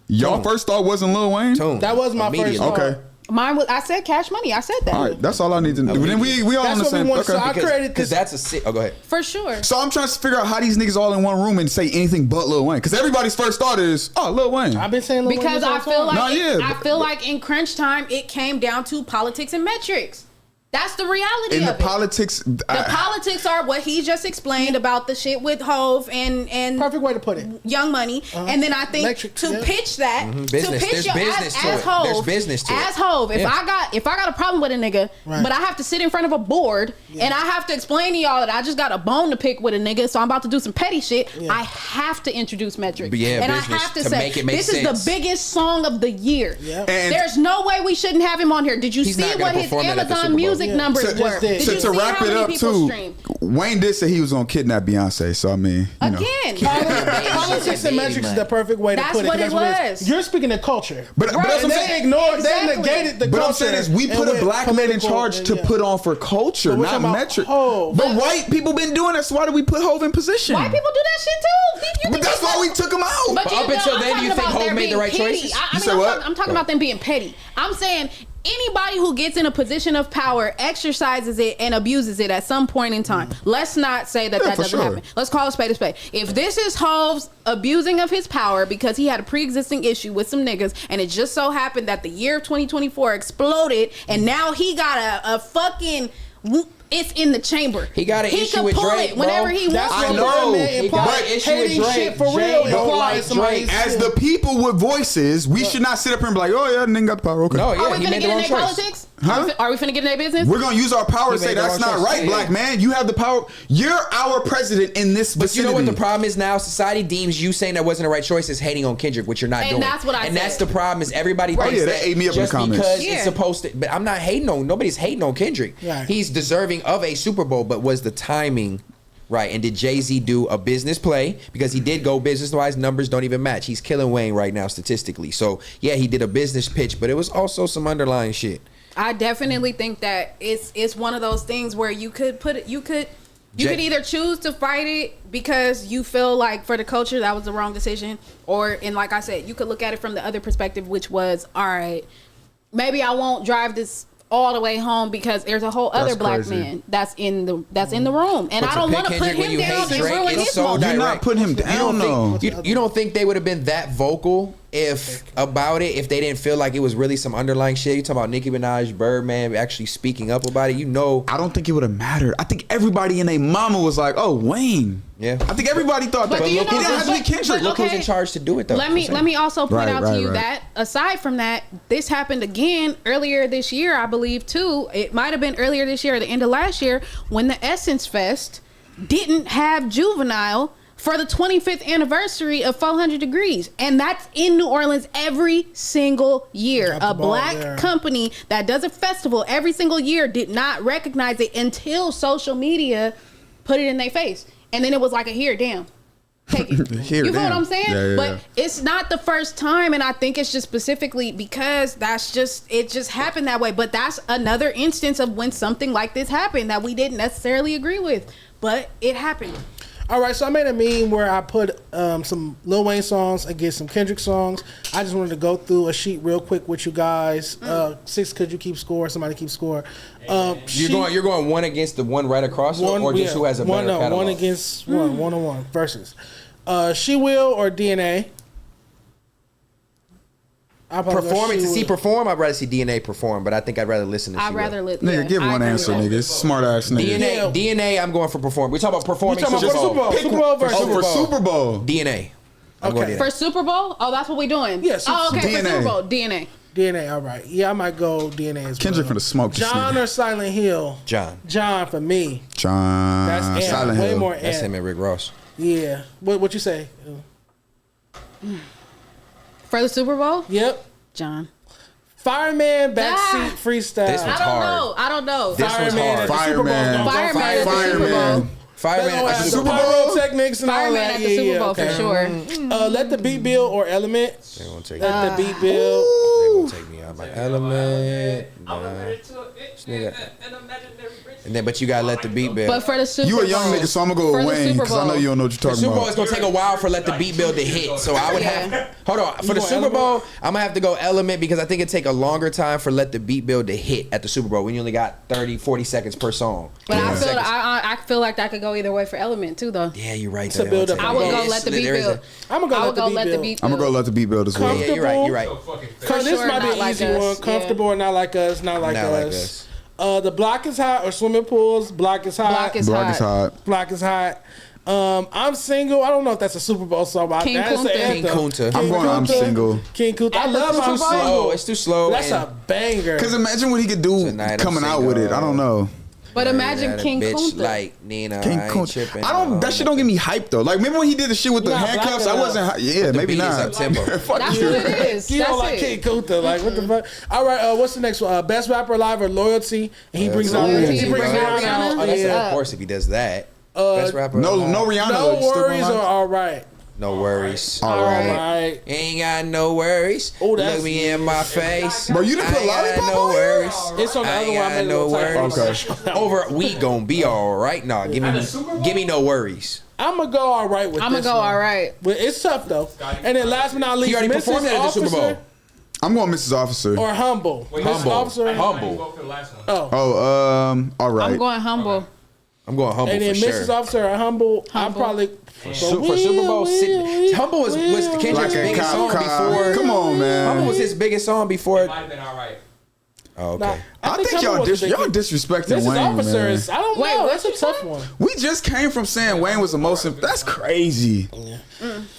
Y'all first thought wasn't Lil Wayne? That was my first thought. Okay. Mine was. I said Cash Money. I said that. All right, that's all I need to know. Then we all on the same. Okay. So I created because that's a sick. Oh, go ahead. For sure. So I'm trying to figure out how these niggas all in one room and say anything but Lil Wayne, because everybody's first thought is Lil Wayne. I've been saying Lil Wayne because I feel like I feel like in crunch time it came down to politics and metrics. That's the reality in of the it. politics. The politics are what he just explained about the shit with Hov and perfect way to put it. Young Money, and then I think pitch that to pitch your as Hov. There's business to it. As Hov, if I got a problem with a nigga, but I have to sit in front of a board and I have to explain to y'all that I just got a bone to pick with a nigga, so I'm about to do some petty shit. I have to introduce metrics, and I have to say this is the biggest song of the year. There's no way we shouldn't have him on here. Did you see what his Amazon Music numbers were? To wrap it up too, Wayne did say he was gonna kidnap Beyonce, so I mean, again, politics and metrics is the perfect way to put it. That's what it was. You're speaking of culture, but that's what I'm saying. They negated the culture. But I'm saying is we put a black man in charge to put on for culture, not metric. But white people been doing that, so why do we put Hov in position? White people do that shit too. But that's why we took him out. But up until then, do you think Hov made the right choices? You say what? I'm talking about them being petty. I'm saying anybody who gets in a position of power exercises it and abuses it at some point in time. Let's not say that doesn't happen. Let's call a spade a spade. If this is Hov's abusing of his power because he had a pre-existing issue with some niggas, and it just so happened that the year of 2024 exploded, and now he got a fucking... It's in the chamber. He got an issue with Drake, whenever he wants. I know. He got an issue with Drake. Shit for real. Don't like Drake. As the people with voices, we should not sit up here and be like, oh yeah, nigga got the power. Okay. No, yeah, Are we he finna made get the in wrong their choice. politics? Huh? Are we finna get in their business? We're gonna use our power to say that's not right, black man. You have the power. You're our president in this vicinity. But you know what the problem is now? Society deems you saying that wasn't the right choice as hating on Kendrick, which you're not doing. And that's what I said. And that's the problem is everybody thinks they that ate me up in the just comments. because it's supposed to. But I'm not hating on. Nobody's hating on Kendrick. Right. He's deserving of a Super Bowl, but was the timing right? And did Jay-Z do a business play? Because he did go business-wise. Numbers don't even match. He's killing Wayne right now statistically. So yeah, he did a business pitch, but it was also some underlying shit. I definitely think that it's one of those things where you could either choose to fight it because you feel like for the culture that was the wrong decision, and like I said, you could look at it from the other perspective, which was, all right, maybe I won't drive this all the way home because there's a whole other black man that's in the room, and I don't want to put him down and ruin his moment. You're not putting him down though. You don't think they would have been that vocal if they didn't feel like it was really some underlying shit. You talking about Nicki Minaj, Birdman actually speaking up about it, I don't think it would have mattered. I think everybody and their mama was like, oh, Wayne. Yeah. I think everybody thought that. But He do you didn't know have to be what- Kendrick. but Look who's okay. in charge to do it though. Let me also point out to you Right. that aside from that, this happened again earlier this year, I believe too. It might have been earlier this year or the end of last year when the Essence Fest didn't have Juvenile for the 25th anniversary of 400 Degrees. And that's in New Orleans every single year. Drop the A ball black there. company that does a festival every single year did not recognize it until social media put it in their face. And then it was like damn. Take it. Here, You feel what damn. I'm saying? Yeah. But it's not the first time, and I think it's just specifically because it just happened that way. But that's another instance of when something like this happened that we didn't necessarily agree with, but it happened. All right, so I made a meme where I put some Lil Wayne songs against some Kendrick songs. I just wanted to go through a sheet real quick with you guys. Six, could you keep score? Somebody keep score. You're going one against the one right across, or just who has a better catalog? One against one on one versus. She Will or DNA? Performing to see perform, I'd rather see DNA perform, but I think I'd rather listen to I'd She rather Will. Nigga, give one answer, nigga. It's smart ass nigga. DNA, I'm going for perform. We talking about performing We talking Super about Bowl. Super Bowl versus Oh, for Super Bowl. DNA. I'm Okay. going For DNA. Super Bowl? Oh, that's what we doing? Yeah, Oh, okay, DNA. for Super Bowl, DNA. DNA, all right. Yeah, I might go DNA as Kendrick well. finna smoke this John nigga. or Silent Hill? John For me. John. That's Ant. Silent Way Hill. more That's Ant. him and Rick Ross. Yeah. What you say? For the Super Bowl? Yep. John. Fireman backseat freestyle. This one's hard. I don't know. This one's Fireman hard. at the Super Bowl. Fireman. No, Fireman at the Super Fireman. Bowl. Fireman They're gonna at the have Super the Bowl. pyrotechnics and all Fireman that. at the Super Bowl for sure. Let the beat build or element. They won't take Let the beat build. They won't take me out my element. Nah. And then, but you gotta let the beat build. But for the Super Bowl. You a young nigga, so I'm gonna go For with the Wayne Super because I know Bowl. you don't know what The you're Super talking Bowl is about. gonna take a while for let the beat build to hit. So I would have. Hold on. For the going Super element? Bowl, I'm gonna have to go element because I think it'd take a longer time for let the beat build to hit at the Super Bowl when you only got 30, 40 seconds per song. But Yeah. I feel like that could go either way for Element too, though. Yeah, you're right. To though. They build won't up take I it. would Yeah, go let the beat There is a- build. I'm gonna go I let would the go beat let the build. beat I'm build. gonna go let the beat build as well. Yeah, you're right. You're right. So fucking So fair. this sure, might be not an like easy us. one. Comfortable or not like us. Not like Not like us. us. The block is hot or swimming pools. Block is hot. Block is Block is hot. Block is hot. I'm single. I don't know if that's a Super Bowl song. But King that's the Kunta. anthem. King Kunta. I'm going. I'm Kunta. single. King Kunta. I At the love Super I'm Bowl? single. Slow. It's too slow. That's and- a banger. Cause imagine what he could do Tonight I'm coming out with it. I don't know. But imagine That King bitch Kunta. like Nina. King I ain't Kunta. tripping. I don't. That shit don't get me hyped though. Like remember when he did the shit with the You're not handcuffs? black I wasn't. enough. Yeah, The maybe beat is not. up-tempo. Fuck That's you. what it is. You don't That's like it. King Kunta. Like, what the fuck? All right, what's the next one? Best rapper alive or loyalty? And he brings out Loyalty. he brings Bring it out out. Rihanna? Oh, that's Yeah. of course if he does that. Best rapper. No alive. Rihanna. No though. You still worries going or live? all right? No worries. All right. All right. Ain't got no worries. Oh, that's- Look me in my face. Bro, you didn't I put ain't got Lollipop no on here? worries. It's on the I other ain't one. I got made a no little typo. worries. Okay. Over, we gon' be all right. Nah, give me no worries. I'm gonna go all right with I'm this gonna go one. all right. But it's tough though. And then last but not least, He already Mrs. performed that at the Super Bowl. Officer I'm going Mrs. Officer. or humble. Wait, Mrs. Humble. Officer. Why Humble. you vote for the last one? Oh. Oh, all right. I'm going humble. I'm going humble And then for Mrs. sure. Officer or humble. I'm Humble. probably For Super Bowl, Humble was Kendrick's Like a biggest song cop. before. Come on, man. Humble was his biggest song It before. might have been all right. Oh, Nah, okay. I think Humble y'all was the y'all big- disrespecting Mrs. Wayne, Officer man. is. I don't Wait, know. what That's a you tough say? one. We just came from saying Wayne was the most. That's crazy.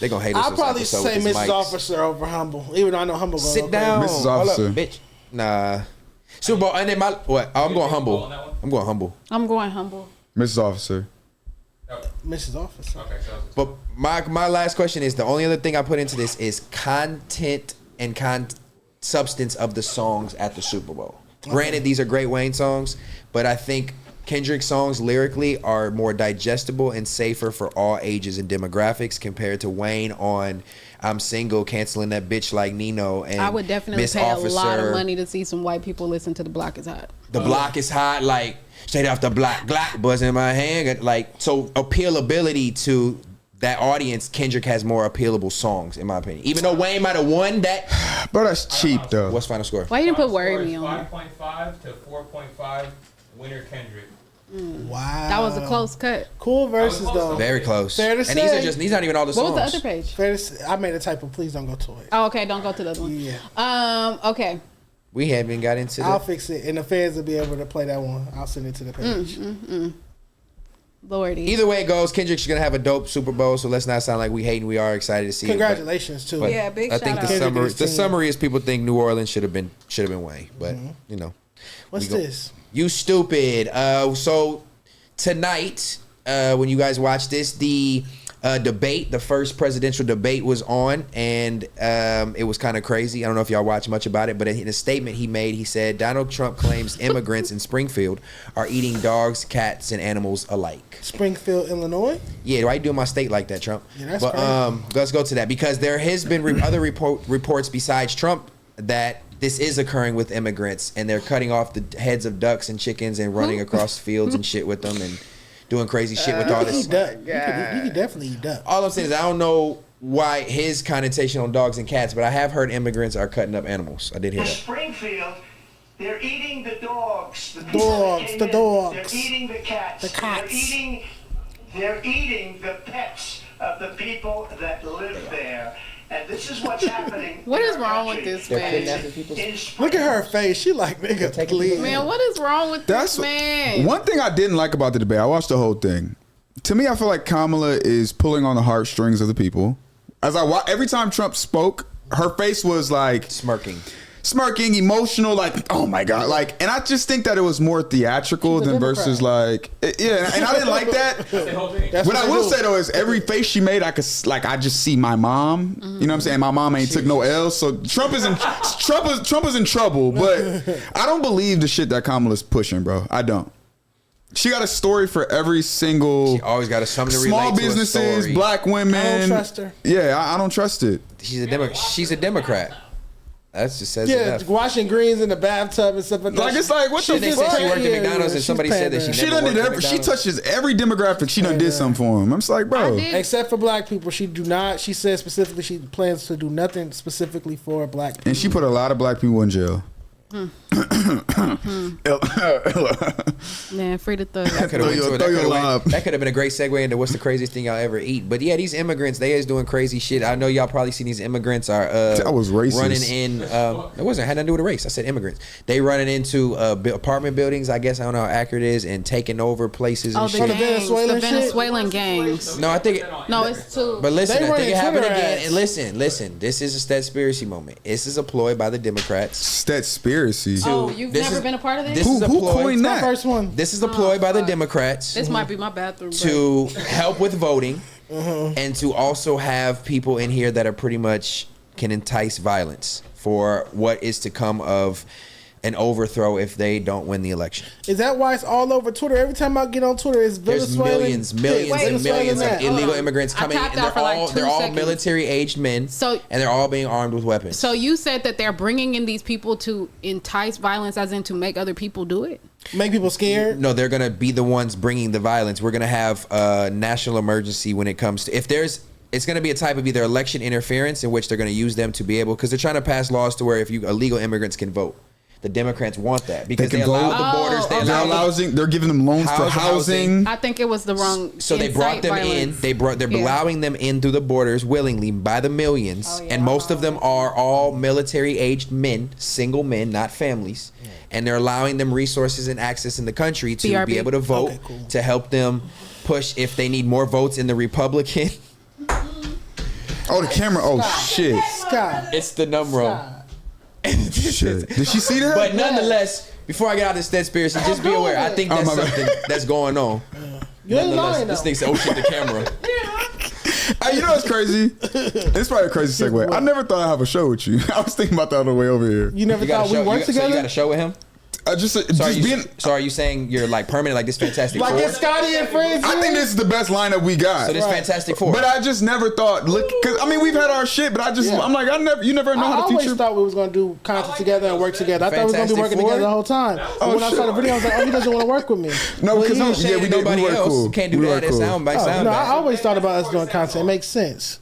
They gonna hate us. I'll this probably episode say with these Mrs. mics. Officer over humble, even though I know humble. Sit down, Mrs. Hold up, Officer. bitch. Nah. Super Bowl, and then my what? Oh, I'm going humble. on that one? I'm going humble. I'm going humble. Mrs. Officer. Mrs. Officer. Okay, so But my last question is the only other thing I put into this is content and substance of the songs at the Super Bowl. Granted, these are great Wayne songs, but I think Kendrick's songs lyrically are more digestible and safer for all ages and demographics compared to Wayne on I'm Single, canceling that bitch like Nino, and I would definitely Miss pay a lot Officer. of money to see some white people listen to The Block Is Hot. The block is hot, like straight off the block, Glock buzzing in my hand. Like, so appealability to that audience, Kendrick has more appealable songs, in my opinion. Even though Wayne might have won that. Bro, that's cheap though. What's final score? Why you didn't put Worry Me on? 5.5 to 4.5 winner Kendrick. Wow. That was a close cut. Cool verses though. Very close. Fair to and say. these aren't even all the What songs. was the other page? Fair to say. I made a typo. Please don't go to it. Oh, okay. Don't go to the other one. Yeah. Okay. We haven't got into I'll that. fix it, and the fans will be able to play that one. I'll send it to the page. Lordy. Either way it goes, Kendrick's gonna have a dope Super Bowl, so let's not sound like we hating. We are excited to see Congratulations it. too. Yeah, big I think shout the out. summary, Kendrick is summary is people think New Orleans should have been Wayne, but you know. What's this? You stupid. So tonight, when you guys watch this, the debate, the first presidential debate was on, and it was kind of crazy. I don't know if y'all watch much about it, but in a statement he made, he said Donald Trump claims immigrants in Springfield are eating dogs, cats, and animals alike. Springfield, Illinois. Yeah, why you doing my state like that, Trump? Yeah, that's but crazy. let's go to that because there has been other reports besides Trump that this is occurring with immigrants, and they're cutting off the heads of ducks and chickens and running across fields and shit with them and doing crazy shit with all this. You can definitely eat duck. All I'm saying is I don't know why his connotation on dogs and cats, but I have heard immigrants are cutting up animals. I did hear In that. Springfield, they're eating the dogs. The Dogs. They're eating the cats. The cats. They're eating the pets of the people that live there. And this is what's happening. What in is our wrong with country. this They're man? kidnapping people. In Look at her face. She like, nigga, please. Man, what is wrong with That's this man? one thing I didn't like about the debate. I watched the whole thing. To me, I feel like Kamala is pulling on the heartstrings of the people. As every time Trump spoke, her face was like smirking, emotional, like, oh my God. Like, and I just think that it was more theatrical She's a than versus like, yeah. And I didn't like that. That's What I they will do. say though is every face she made, I just see my mom. You know what I'm saying? My mom ain't took no L's, so Trump is in trouble. But I don't believe the shit that Kamala's pushing, bro. I don't. She got a story for every single. She always got something to small relate to a businesses, story. black women. I don't trust her. Yeah, I don't trust it. She's a Democrat. That just says Yeah, enough. washing greens in the bathtub and stuff like that. Like it's like what the They fuck? said she worked at Yeah, McDonald's, and she's somebody said that pandering. She never done did worked at every. She McDonald's. touches every demographic. She done did something for him. I'm just like, bro. I did. Except for black people, she said specifically she plans to do nothing specifically for black people. And she put a lot of black people in jail. Man, free to thug. That could have been a great segue into what's the craziest thing y'all ever eat. But yeah, these immigrants, they is doing crazy shit. I know y'all probably seen these immigrants are That was racist. running in. It had nothing to do with a race. I said immigrants. They running into apartment buildings. I guess I don't know how accurate it is, and taking over places and Oh, the shit. gangs, Venezuelan the shit? Venezuelan gangs. No, I think. No, it's two. But listen, They I think running it happened Twitter again. ads. And listen. This is a conspiracy moment. This is a ploy by the Democrats. Conspiracy. Oh, you've This never is- been a part of this? This is a Who ploy. coined My that? first one. This is a ploy by the Democrats This might be my bathroom break. to help with voting, and to also have people in here that are pretty much can entice violence for what is to come of an overthrow if they don't win the election. Is that why it's all over Twitter? Every time I get on Twitter, it's There's Venezuelan. millions and Venezuelan millions of that. illegal Hold on. immigrants I coming, tapped and out for like 2 they're all seconds. military-aged men, So- and they're all being armed with weapons. So you said that they're bringing in these people to entice violence, as in to make other people do it? Make people scared. No, they're gonna be the ones bringing the violence. We're gonna have a national emergency when it comes to it's going to be a type of either election interference in which they're going to use them to be able, because they're trying to pass laws to where if illegal immigrants can vote. The Democrats want that because They they can allow vote. the borders. They Oh, allow okay. They're giving them loans for housing. I think it was the wrong. So they brought them in. They're Yeah. allowing them in through the borders willingly by the millions, Oh, yeah. and most of them are all military-aged men, single men, not families, and they're allowing them resources and access in the country to BRB. be able to vote, Okay, cool. to help them push if they need more votes in the Republican. Oh, the camera. Oh, shit. Scott. It's the Numb room. Shit. Did she see that? But nonetheless, before I get out of this conspiracy, just be aware. I think that's my bad. something that's going on. You ain't Nonetheless, lying this though. thing said, "Oh shit, the camera." Hey, you know what's crazy? It's probably a crazy segue. I never thought I'd have a show with you. I was thinking about that on the way over here. You never You got thought a we show. worked So you got together? a show with him. Just So are you saying you're like permanent, like this Fantastic Like Four? it's Scotty and friends. I think this is the best lineup we got. So this Fantastic Four. But I just never thought, because I mean, we've had our shit, but I'm like, you never know I how to always feature. thought we was gonna do content together and work together. I thought we was gonna be Fantastic working Four? together the whole time. But when I shit. saw the video, I was like, oh, he doesn't want to work with me. No, Well, because he- yeah, Shane we and did. nobody We were else cool. can't do We were that. It cool. sound by Oh, sound no, I bad. always thought about us doing content. It makes sense.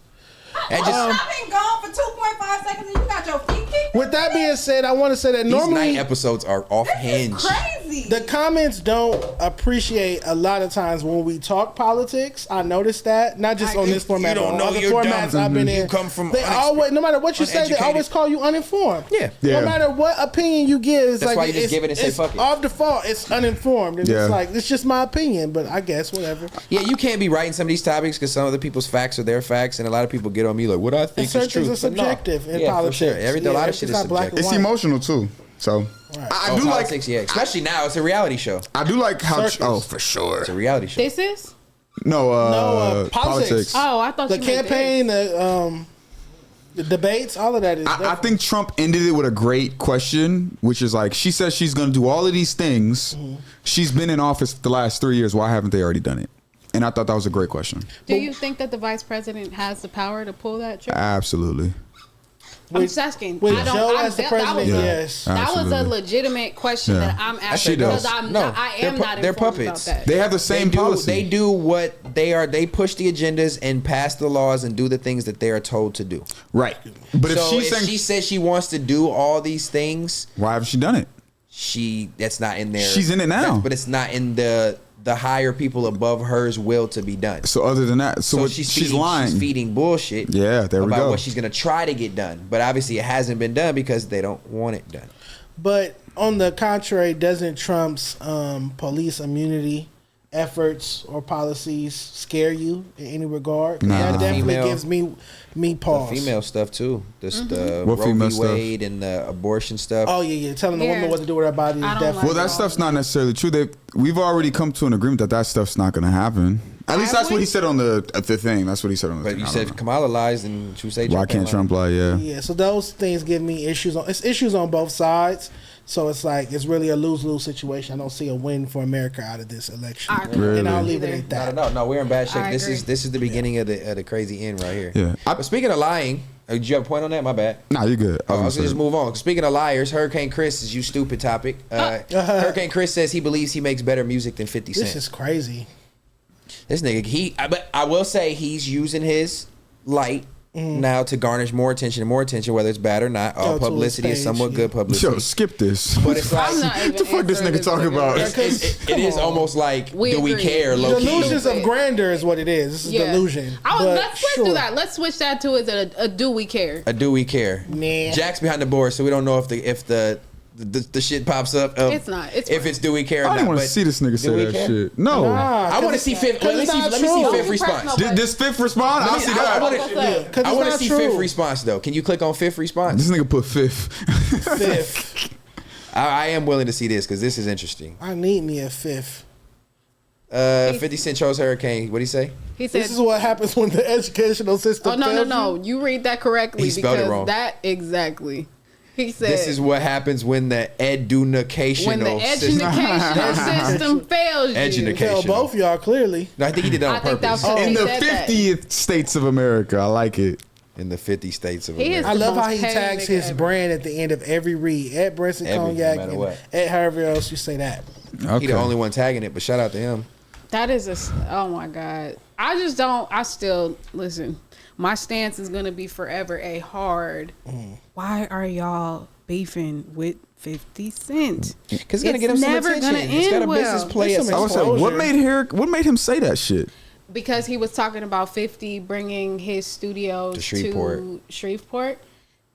And just I've been gone for 2.5 seconds and you got your feet kicked. With that being said, I want to say that these normally night episodes are off hinge. Crazy. crazy. The comments don't appreciate a lot of times when we talk politics. I noticed that, not just on this format, don't but know, on other you're formats dumb. I've been You in. come from They always, no matter what you say, they uneducated. always call you uninformed. Yeah. No matter what opinion you give, it's That's like why you just it's, give it and say it's fuck it. off default. It's uninformed, and Yeah. it's like it's just my opinion. But I guess whatever. Yeah, you can't be writing some of these topics because some of the people's facts are their facts, and a lot of people get on me like, "What I And think certain is true." things are But no. subjective in Yeah, politics. for sure. Everything, a lot of it's shit is not black and subjective. It's white. emotional too. So I do like. Politics, yeah, especially now. It's a reality show. I do like how. Circus. Oh, for sure. It's a reality show. This is? No, politics. politics. Oh, I thought The you meant campaign, this. the debates, all of that is. I think Trump ended it with a great question, which is like, she says she's going to do all of these things. She's been in office the last 3 years. Why haven't they already done it? And I thought that was a great question. Do you think that the vice president has the power to pull that trigger? Absolutely. I'm just asking. with I don't. Joe I, as the that, president, that was a, yes. that was a Absolutely. legitimate question Yeah. that I'm She asking does. because I'm No, not, I am not they're informed puppets. about that. They have the same policy. They do what they are. They push the agendas and pass the laws and do the things that they are told to do. Right. But So if she's saying, she says she wants to do all these things, why haven't she done it? that's not in there. She's in it now. But it's not in the higher people above her's will to be done. So other than that, so what, she's lying. She's feeding bullshit. Yeah, there we about go. what she's gonna try to get done, but obviously it hasn't been done because they don't want it done. But on the contrary, doesn't Trump's police immunity efforts or policies scare you in any regard? Nah. That The definitely female- gives me pause. The female stuff too. This the What Roe female v. stuff? Wade and the abortion stuff. Oh yeah, telling the Yeah. woman what to do with her body is I don't definitely. Well, that stuff's not necessarily true. We've already come to an agreement that that stuff's not going to happen. At least that's what he said on the thing. That's what he said on the But thing. you I said don't know. Kamala lies and she say Why can't Trump lie? Yeah. Yeah, so those things give me issues. It's issues on both sides. So it's like it's really a lose-lose situation. I don't see a win for America out of this election, I agree. and I'll Really? leave it at No, that. no, we're in bad shape. I This agree. is the beginning of the crazy end right here. Yeah. But speaking of lying, did you have a point on that? My bad. Nah, you're good. I was gonna gonna just move on. Speaking of liars, Hurricane Chris is you stupid topic. Hurricane Chris says he believes he makes better music than 50 Cent. This is crazy. This nigga, but I will say he's using his light now to garnish more attention, whether it's bad or not. All Go to a publicity is stage, somewhat yeah. good publicity. Yo, skip this. But it's like, I'm not even What the fuck this answering nigga talking about? Yeah, it 'cause, it come is on. almost like, We do we agree. care, low key? Delusions of grandeur is what it is. This is delusion. Let's sure. do that. Let's switch that to a do we care? Do we care? Nah. Jack's behind the board, so we don't know if the shit pops up. It's not. It's if fine. it's do we care or I not. don't want to but see this nigga do say we that care? shit. No. Nah, I want to see fifth. Let me it's see. not Let me see true. fifth Don't be response. personal. This fifth response? I'll see I that. wanna- Yeah, 'cause I it's want to not see true. fifth response though. Can you click on fifth response? This nigga put fifth. Fifth. I am willing to see this because this is interesting. I need me a fifth. 50 Cent chose Hurricane. What would he say? He said, This is what happens when the educational system. "Oh no, no, fails no! you. You read that correctly He spelled it because wrong. that exactly." He said, This is what happens when the educational when the system. educational system fails you." Education. Tell both y'all clearly. No, I think he did that on I think purpose. that was- In He the said that. 50th states of America. I like it. In the 50 states of He is America. I love the how most he petty tags nigga his ever. brand at the end of every read. At Brinson Every, Cognac no matter and what. at however else you say that. Okay. He the only one tagging it, but shout out to him. That is oh my God. I still, listen, my stance is going to be forever a hard, why are y'all beefing with 50 Cent? Because it's going to It's get him some never attention. gonna It's got a end business well. play at There's some I would some say, point. what made him say that shit? Because he was talking about 50 bringing his studios To Shreveport. to Shreveport.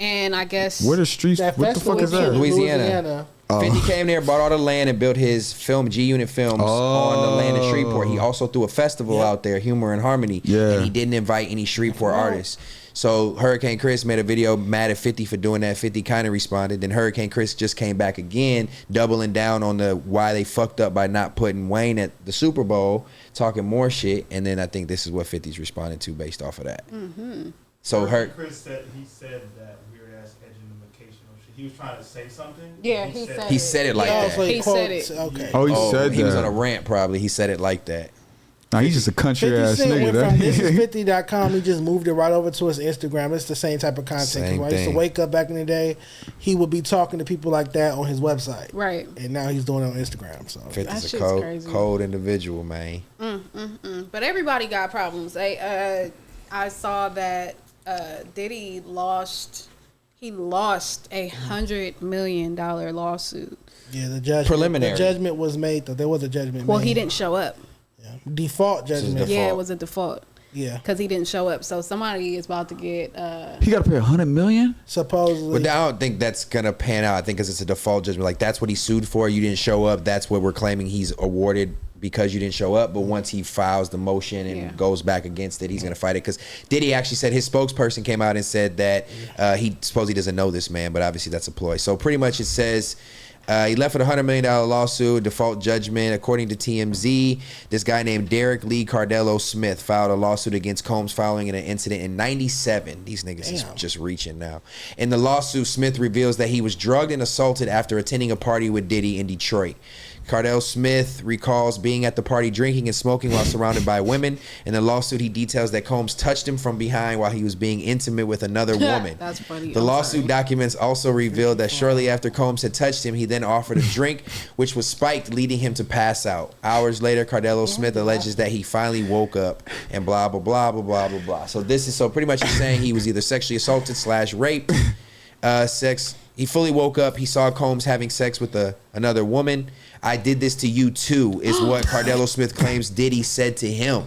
And I guess Where the streets? That What the festival fuck is in that? Louisiana. 50 came there, bought all the land, and built his film G Unit Films on the land in Shreveport. He also threw a festival out there, Humor and Harmony, Yeah. and he didn't invite any Shreveport artists. So Hurricane Chris made a video mad at 50 for doing that. 50 kind of responded. Then Hurricane Chris just came back again, doubling down on the why they fucked up by not putting Wayne at the Super Bowl, talking more shit. And then I think this is what 50's responded to based off of that. So Chris said that weird ass educational shit. He was trying to say something. Yeah, he said he said it like Oh, that. so He said it. Okay. Oh, he said he that. was on a rant probably. He said it like that. Nah, he's just a country 50 ass Cent nigga. went from That. thisis50.com. He just moved it right over to his Instagram. It's the same type of content. Same When I used to thing. wake up back in the day, he would be talking to people like that on his website. Right. And now he's doing it on Instagram. So 50's a shit's cold, crazy. cold individual, man. But everybody got problems. I saw that Diddy He lost $100 million lawsuit. Yeah, the judgment. Preliminary. The judgment was made, though. There was a judgment Well, made. he didn't show up. Yeah. Default judgment. Yeah, it was a default. Yeah. Because he didn't show up. So somebody is about to get... He got to pay $100 million? Supposedly. But I don't think that's gonna pan out. I think because it's a default judgment. Like that's what he sued for. You didn't show up. That's what we're claiming he's awarded because you didn't show up. But once he files the motion and goes back against it, he's gonna fight it. Because Diddy actually said his spokesperson came out and said that he supposedly doesn't know this man, but obviously that's a ploy. So pretty much it says. He left with a $100 million lawsuit, default judgment. According to TMZ, this guy named Derek Lee Cardello Smith filed a lawsuit against Combs following an incident in '97. These niggas is just reaching now. In the lawsuit, Smith reveals that he was drugged and assaulted after attending a party with Diddy in Detroit. Cardell Smith recalls being at the party drinking and smoking while surrounded by women. In the lawsuit, he details that Combs touched him from behind while he was being intimate with another woman. That's funny. The lawsuit documents also revealed that shortly after Combs had touched him, he then offered a drink, which was spiked, leading him to pass out. Hours later, Cardello Smith alleges that he finally woke up and blah, blah, blah, blah, blah, blah, blah. So this is pretty much he's saying he was either sexually assaulted / raped, He fully woke up. He saw Combs having sex with another woman. I did this to you too, is what Cardello Smith claims Diddy said to him.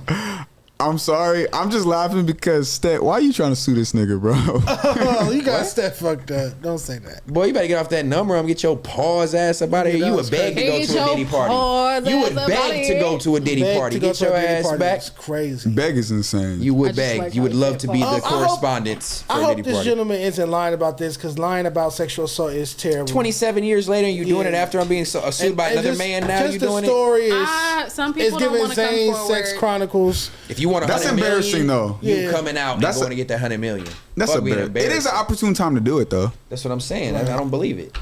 I'm sorry. I'm just laughing because Stet, why are you trying to sue this nigga, bro? Oh, you got Stet fucked up. Don't say that. Boy, you better get off that number and get your paws ass up out of here. You would beg to go to a Diddy party. You would beg to go to a Diddy party. Get your ass back. It's crazy. Beg is insane. You would beg. You would love to be the correspondence for a I Diddy hope this party. gentleman isn't lying about this because lying about sexual assault is terrible. 27 years later, and you doing it after I'm being sued by another man. Now you doing it. The story it. is some people it's don't giving want to come Zane forward. Sex Chronicles. If you want That's embarrassing though. You coming out and That's going to get that $100 million. That's embarrassing. It is an opportune time to do it though. That's what I'm saying. I don't believe it.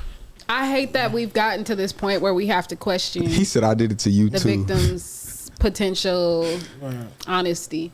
I hate that we've gotten to this point where we have to question He said I did it to you the too. victim's potential honesty.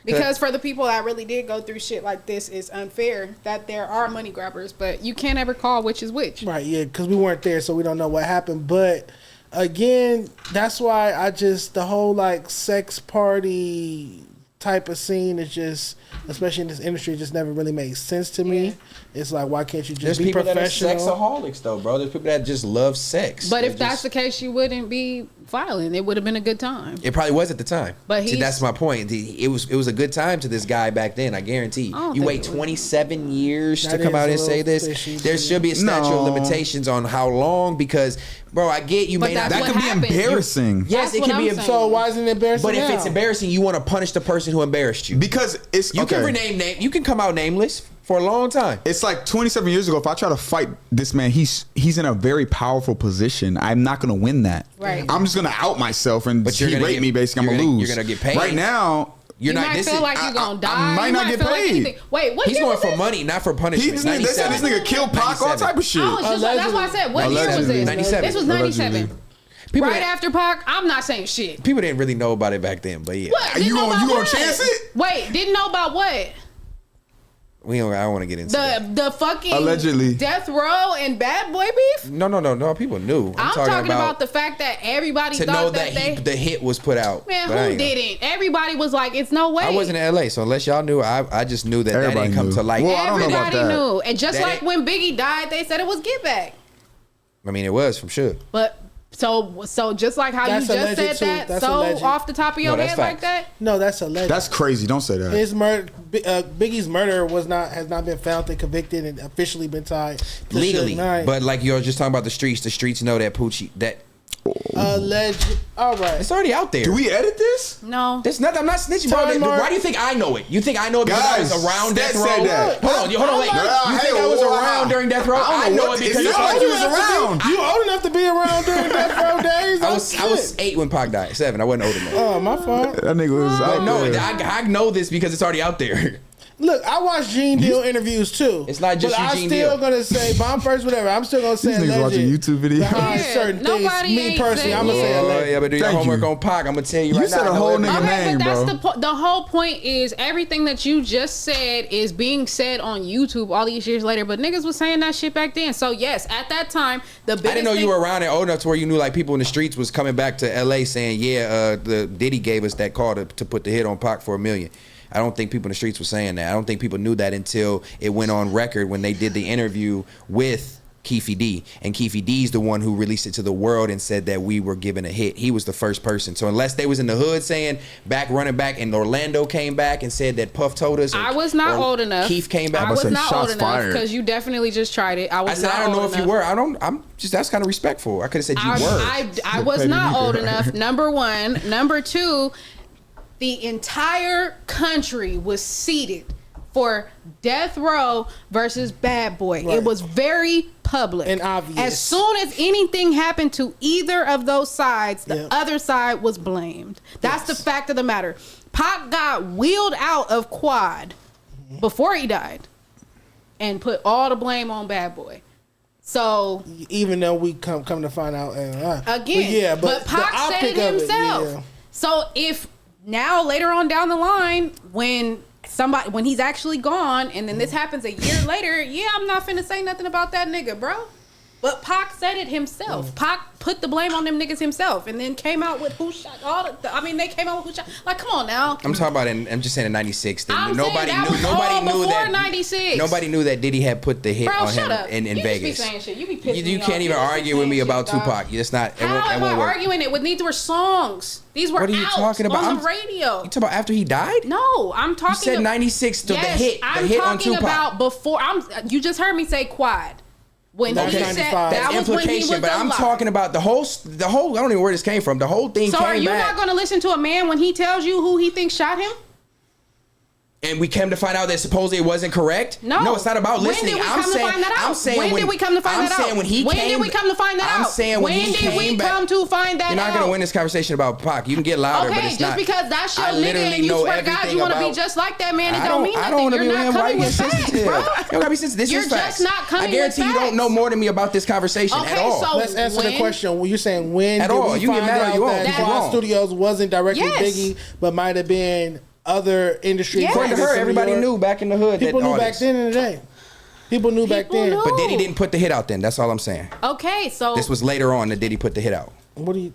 Because for the people that really did go through shit like this, it's unfair that there are money grabbers, but you can't ever call which is which. Right, yeah, because we weren't there, so we don't know what happened. But again, that's why the whole like sex party type of scene is just, especially in this industry, just never really made sense to me. It's like, why can't you just be professional? There's people that are sexaholics though, bro. There's people that just love sex. But if that's the case, you wouldn't be filing. It would have been a good time. It probably was at the time. But see, that's my point. It was a good time to this guy back then. I guarantee. You wait 27 years to come out and say this. There should be a statute of limitations on how long, because, bro, I get you may not. That could be embarrassing. Yes, it can be. So why isn't it embarrassing? But if now? it's embarrassing, you want to punish the person who embarrassed you. Because it's you can rename name. You can come out nameless for a long time. It's like 27 years ago. If I try to fight this man, he's in a very powerful position. I'm not gonna win that. Right. I'm just gonna out myself, and But you're he gonna raped me. Basically, I'm gonna lose. You're gonna get paid right now. You might feel like you're gonna die. I might not get paid. Wait, what? He's going for money, not for punishment. They said this nigga killed Pac, all type of shit. That's why I said, what year was this? 97. This was 97. People right after Pac, I'm not saying shit. People didn't really know about it back then, but yeah. What? You gonna chance it? Wait, didn't know about what? I don't want to get into the fucking allegedly Death Row and Bad Boy beef. No. People knew. I'm talking about the fact that everybody to thought know that the hit was put out. Man, who didn't? Everybody was like, "It's no way." I wasn't in LA, so unless y'all knew, I just knew that Everybody didn't come knew. to light. Well, I don't know about Everybody that. knew, and just That like when Biggie died, they said it was Get Back. I mean, it was from sure. But so just like how That's you just alleged said too. that, That's so alleged. off the top of your head like that. No, that's alleged. That's crazy. Don't say that. His murder, Biggie's murder has not been found and convicted and officially been tied to Legally, Suge Knight. but like you're just talking about the streets. The streets know that Poochie alleged. All right, it's already out there. Do we edit this? No, there's nothing. I'm not snitching, bro. Why do you think I know it? You think I know it because I was around Death Row? Hold on, wait. You think I was around during Death Row? I know it because you was around. You old enough to be around during Death Row days? I was 8 when Pac died. 7. I wasn't old enough. Oh, my fault. That nigga was out No, there. I know this because it's already out there. Look, I watch Gene Deal interviews too. It's not just but Eugene I'm still Deal. gonna say bomb first, whatever. I'm still gonna say These niggas watching alleged YouTube videos. behind Yeah, certain things. nobody Me ain't personally, saying- I'm gonna say alleged. Yeah, but do your Thank homework you. on Pac. I'm gonna tell you right now. You said a whole nigga Okay, name, but that's bro. the whole point is everything that you just said is being said on YouTube all these years later. But niggas was saying that shit back then. So yes, at that time, the biggest I didn't know thing, you were around and old enough to where you knew like people in the streets was coming back to LA saying, the Diddy gave us that call to put the hit on Pac for $1 million. I don't think people in the streets were saying that. I don't think people knew that until it went on record when they did the interview with Keefe D, and Keefe D's the one who released it to the world and said that we were given a hit. He was the first person. So unless they was in the hood saying running back, and Orlando came back and said that Puff told us, I was not old enough. Keefe came back. I was not old shots enough fired. because you definitely just tried it. I said I don't know if you were. I'm just, that's kind of respectful. I could have said you were. I was not old enough. Number one. Number two, the entire country was seated for Death Row versus Bad Boy. Right. It was very public and obvious. As soon as anything happened to either of those sides, the Yep. other side was blamed. That's the fact of the matter. Pac got wheeled out of Quad before he died and put all the blame on Bad Boy. So even though we come to find out again, but Pac said it himself. So if now later on down the line, when he's actually gone, and then this happens a year later, I'm not finna say nothing about that nigga, bro. But Pac said it himself. Pac put the blame on them niggas himself, and then came out with who shot they came out with who shot. Like, come on now. I'm talking about I'm just saying in '96. Nobody knew that. '96. Nobody knew that Diddy had put the hit on him in Vegas. Just be saying shit. You be pissing me You can't off. even argue with me about Tupac. It's not. How am I arguing it? These were songs. These were what are you talking about? On the radio. You talking about after he died? No, I'm talking. You said '96 to yes, the hit I'm on talking Tupac. about before. You just heard me say Quad. When he said that's implication, but I'm talking about the whole. I don't even know where this came from. The whole thing. So came are you back. not going to listen to a man when he tells you who he thinks shot him? And we came to find out that supposedly it wasn't correct. No, it's not about listening. I'm saying when did we come to find that out? When did we come to find that out? I'm saying when he came back. Come to find that out? You're not gonna win this conversation about Pac. You can get louder, but it's not. Okay, just because that's your nigga and you swear to God you want to be just like that man, it don't mean nothing. I don't want to be with him. Why you sensitive? You don't gotta be sensitive. This is facts. You're just not coming with facts. I guarantee you don't know more than me about this conversation at all. So let's answer the question. You're saying when did we find out that Quad Studios wasn't directly Biggie, but might have been other industry. According to her, everybody knew back in the hood. People knew back then in the day. People knew back then. But Diddy didn't put the hit out then. That's all I'm saying. Okay, so this was later on that Diddy put the hit out. What do you?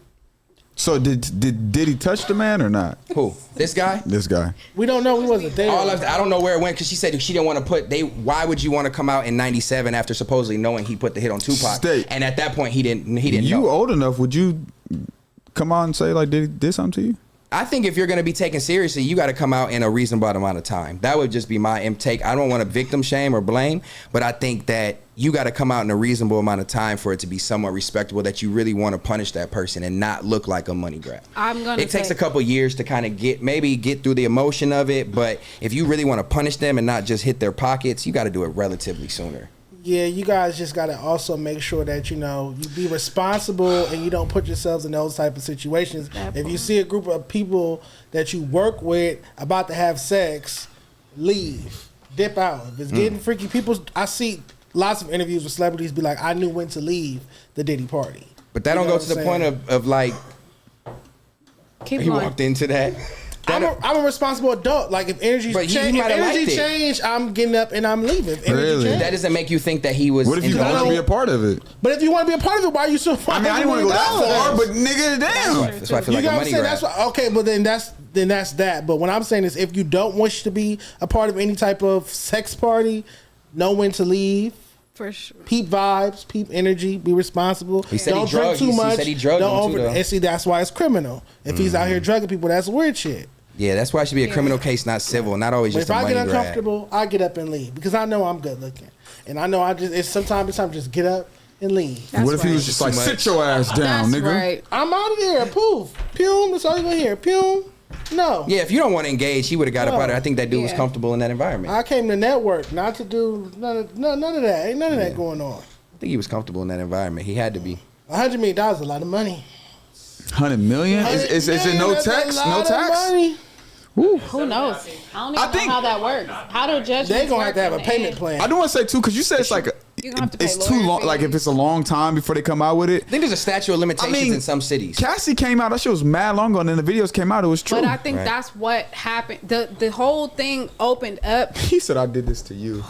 So did Diddy touch the man or not? Who? This guy? This guy. We don't know. He wasn't there. I don't know where it went because she said she didn't want to put. Why would you want to come out in '97 after supposedly knowing he put the hit on Tupac? And at that point he didn't. You know. old enough? Would you come out and say like Diddy did something to you? I think if you're going to be taken seriously, you got to come out in a reasonable amount of time. That would just be my take. I don't want to victim shame or blame, but I think that you got to come out in a reasonable amount of time for it to be somewhat respectable, that you really want to punish that person and not look like a money grab. It takes a couple years to kind of get through the emotion of it, but if you really want to punish them and not just hit their pockets, you got to do it relatively sooner. Yeah, you guys just got to also make sure that, you be responsible and you don't put yourselves in those type of situations. If you see a group of people that you work with about to have sex, leave. Dip out. If it's getting freaky, I see lots of interviews with celebrities be like, I knew when to leave the Diddy party. But that don't go to the point of like, he walked into that. I'm a responsible adult. Like if energy change, I'm getting up and I'm leaving. Really? That doesn't make you think that he was. What if you want to be a part of it? But if you want to be a part of it, why are you so? I didn't want to go that far, but nigga, damn. That's why I feel like a money grab. Okay, but then that's that. But what I'm saying is, if you don't wish to be a part of any type of sex party, know when to leave. For sure. Peep vibes, peep energy, be responsible. He said don't he drugged. drink too much. He said he drugged don't him too, and see, that's why it's criminal. If he's out here drugging people, that's weird shit. Yeah, that's why it should be a criminal case, not civil, not always just a money grab. If I get uncomfortable, I get up and leave because I know I'm good looking, and I know sometimes it's time to just get up and leave. What if he was just like, sit your ass down, nigga? Right. I'm out of here. Poof, pum. That's all you gonna hear. Pum. No. Yeah, if you don't want to engage, he would have got up out of it. I think that dude was comfortable in that environment. I came to network, not to do none of that. Ain't none of that going on. I think he was comfortable in that environment. He had to be. $100 million is a lot of money. 100 million? Is it no tax? No tax? Who knows? I don't even know how that works. How do judges? They're gonna have to have a payment plan. I do want to say too, because you said it's like You're gonna have to pay it's too lawyer long. Like fees. if it's a long time before they come out with it. I think there's a statute of limitations in some cities. Cassie came out. That shit was mad long ago, and then the videos came out. It was true. But I think that's what happened. The whole thing opened up. He said, "I did this to you."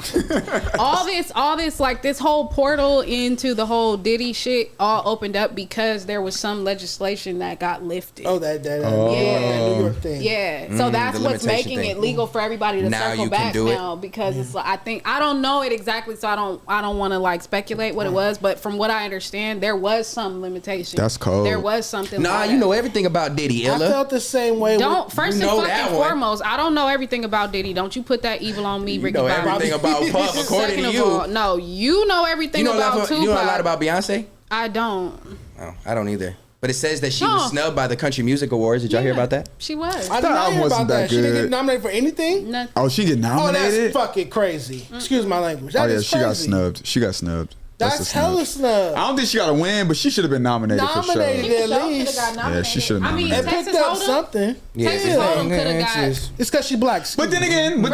all this like this whole portal into the whole Diddy shit all opened up because there was some legislation that got lifted. Oh, that New York thing. Yeah, so that's the what's limitation making thing. it legal for everybody to Now circle you can back do it. now because it's like I don't know it exactly, so I don't want to like speculate what it was, but from what I understand, there was some limitation. That's cold. There was something. Nah, like you that. know everything about Diddy, I Illa. felt the same way. Don't first You know and that fucking one. foremost, I don't know everything about Diddy. Don't you put that evil on me, You Ricky know Bobby. everything about Puff, according Second to of you. all, no, you know everything You know, about Tupac. you know a lot about Beyonce? I don't. Oh, I don't either. But it says that she No. was snubbed by the Country Music Awards. Did y'all hear Yeah, about that? She was. I did That not album hear wasn't about that that. She didn't good. get nominated for anything. Nothing. Oh, she get Oh, nominated. that's fucking crazy. Excuse my language. That Oh yeah, is she got crazy. snubbed. She got snubbed. That's a hella snub. I don't think she got to win, but she should have been nominated for Nominated. sure. At least. Yeah, she should have I mean, nominated. It Texas picked up Hold'em. something. Texas it's- Hold'em coulda it's got- just- It's because she black. But then again,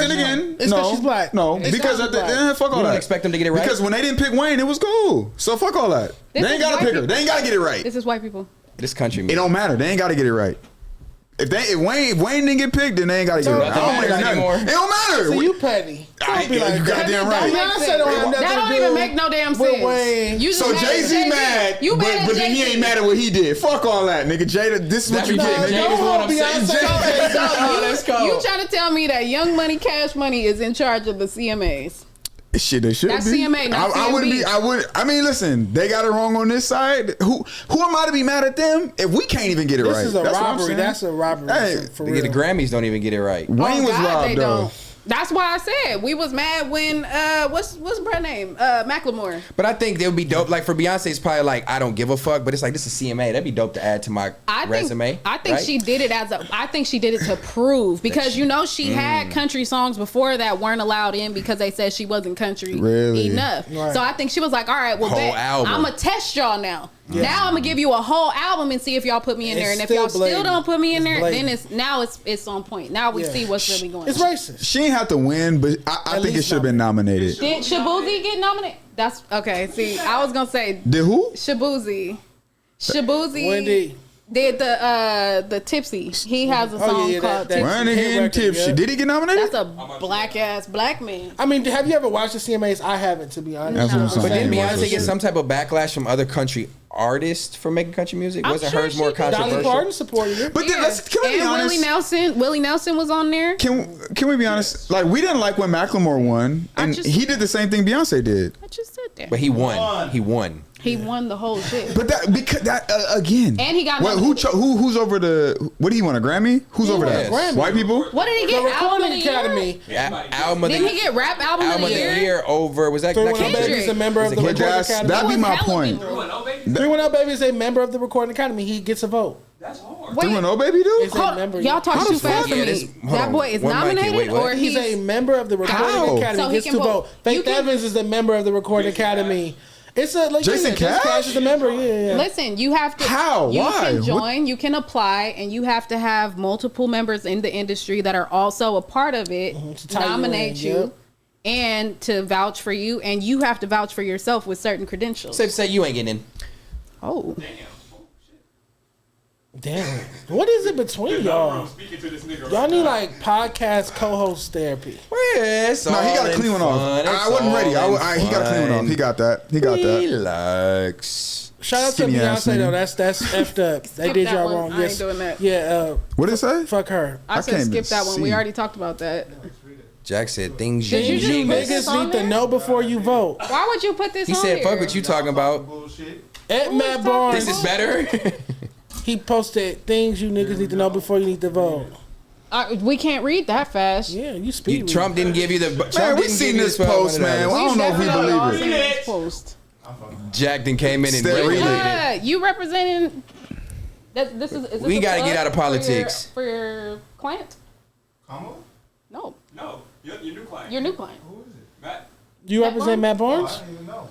It's 'cause she's black. No, It's because 'cause at the she's black. fuck all You don't that. expect them to get it right? Because when they didn't pick Wayne, it was cool. So fuck all that. This They ain't is gotta white pick her. people. They ain't gotta get it right. This is white people. This country It music. don't matter. They ain't gotta get it right. If Wayne didn't get picked, then they ain't gotta get it right. nothing I don't matters care nothing. anymore. It don't matter. So you petty. I- Don't be like you that. goddamn right. Beyonce don't have nothing That don't to even do make no damn with sense. Wayne. You just So mad at Jay-Z mad, You mad at but then he Jay-Z. ain't mad at what he did. Fuck all that, nigga. Jada, this is what That's you what did. you nigga. did. Don't hold Jay-Z. Beyonce. Oh, let's go. You trying to tell me that Young Money, Cash Money is in charge of the CMAs? Shit, they should That's be. CMA, not I wouldn't CMB. be. I mean, listen, they got it wrong on this side. Who am I to be mad at them if we can't even get it This right? is a That's what I'm robbery. saying. That's a robbery. Hey, for The real. Grammys don't even get it right. Wayne was God, robbed they though. don't. That's why I said we was mad when what's her name? Macklemore. But I think it would be dope. Like for Beyonce, it's probably like I don't give a fuck. But it's like this is CMA. That'd be dope to add to my resume. I think right? she did it I think she did it to prove because you know she had country songs before that weren't allowed in because they said she wasn't country Really? enough. Right. So I think she was like, all right, well, Whole album. I'm gonna test y'all now. Now I'm gonna give you a whole album and see if y'all put me in It's there. And if still y'all still blatant. don't put me in It's there, blatant. then it's on point. Now we Yeah. see what's really going It's on. racist. She ain't have to win, but I think it least should have been nominated. Did Shabuzi get nominated? That's okay. See, I was gonna say Did who? Shabuzi. Wendy. Did the Tipsy. He has a song called Tipsy. Ryan getting record, tipsy. yeah. Did he get nominated? That's a black ass black man. I mean, have you ever watched the CMAs? I haven't, to be honest. That's what I'm saying. But didn't Same Beyonce shit. get some type of backlash from other country artists for making country music? I'm Wasn't sure hers she more did. Dolly controversial? Parton supported her. But then can we be and honest? Willie Nelson was on there. Can we be honest? Like we didn't like when Macklemore won, and he did the same thing Beyonce did. I just said that. But he won. He won. He won the whole shit. But that because that again. And he got Wait, who's over the? What did he win a Grammy? Who's over won a that? Grammy. White people. What did he The get? Album of Recording the year? Academy. Album of Didn't the he get rap album of the year? over was that 310 Kendrick. Baby is a member of the Was it Recording Kendrick? Academy. That'd be Who my was hella point. people? 310 Baby is a member of the Recording Academy. He gets a vote. That's hard. Wait, 310 baby do? It's a member. y'all talk How too the fast fuck? for Yeah, me. this- hold That on. boy is One mic here. nominated, Wait, what? or He's a member of the Recording How? Academy. So he Gets can to vote. vote. You Faith can- Evans is a member of the Recording Academy. It's a like Jason Cash? is a member. Yeah. Listen, you have to. How? You Why? can join. You can apply, and you have to have multiple members in the industry that are also a part of it to tie you nominate in, you, yep. and to vouch for you, and you have to vouch for yourself with certain credentials. Safe to say you ain't getting in. Oh, Damn. What is it between y'all? Speaking to this nigga Y'all need like podcast co-host therapy. It's No, he all got to in clean one off. fun. It's I wasn't ready. all in He got to clean one off. fun. He got that. He got that. Relax. Shout out to Skinny ass Beyonce nigga. though. That's effed up. They Skip did that y'all one. wrong. I ain't Yes. doing that. Yeah. What did it say? Fuck her. I said can't skip that one. We see. already talked about that. Jack said things Did you you just You put this niggas on need to there? know before you vote. Why would you put this He on said, there? fuck what you talking about. Bullshit. At Matt Barnes, This is better. he posted things you niggas need to know before you need to vote. We can't read that fast. Yeah, you speak. Trump didn't give you the. Trump Man, we didn't seen give you this the post, man. $1,200. I don't know if we Definitely all believe seen it. this post. Jack then came in and Stay regulated reading. it. Yeah, you representing. This is We a gotta plug get out of politics. for your client. Kamala? No, No, your new client. your new client. Who is it? Matt. You represent Matt Oh, Barnes? I didn't even know.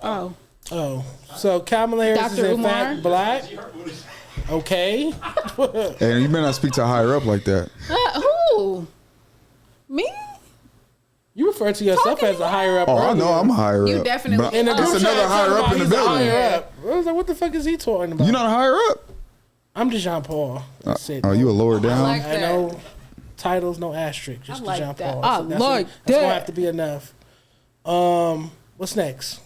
Oh. Oh, so Kamala Harris is Dr. in Umar? fact black. Okay. Hey, you better not speak to higher up like that. Who? Me? You referred to yourself as a higher up. Oh, I know I'm higher You up. definitely- But In the it's group another chat, higher talking up about in the he's a building. higher up. I was like, what the fuck is he talking about? You not a higher up? I'm DeJean Paul. That's it. Oh, you a lower I down? like I that. know titles, no asterisk, just I like DeJean that. Paul. I that's like that's that. gonna have to be enough. What's next?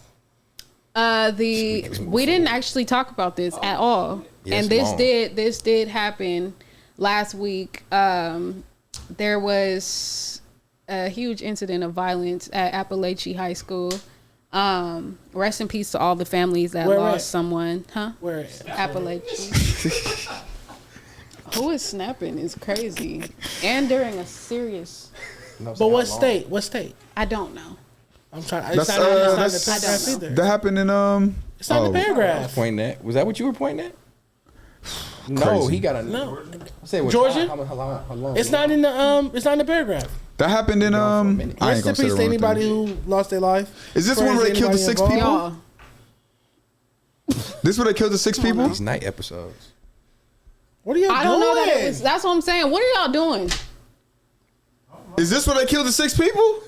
We didn't actually talk about this at all, Yeah, and this did happen last week. There was a huge incident of violence at Appalachian High School. Rest in peace to all the families that Where lost at? someone. Huh? Where? Appalachian. Who is snapping is crazy, and during a serious. But what state? What state? I don't know. I'm trying. That's, It's not in the that's- paragraph I don't either. That happened in It's not in the paragraph. Pointing at. Was that what you were pointing at? No, Crazy. he got a No. Say what, Georgia? How long? It's not in the It's not in the paragraph. that happened in I ain't Rest gonna in say peace the to wrong anybody thing. who lost their life. Is this Prayers one where to they killed the anybody 6 involved. people? Y'all, This where they killed the 6 people? These night episodes. What are y'all I doing? don't know that it was. That's what I'm saying. What are y'all doing? Is this where they killed the 6 people?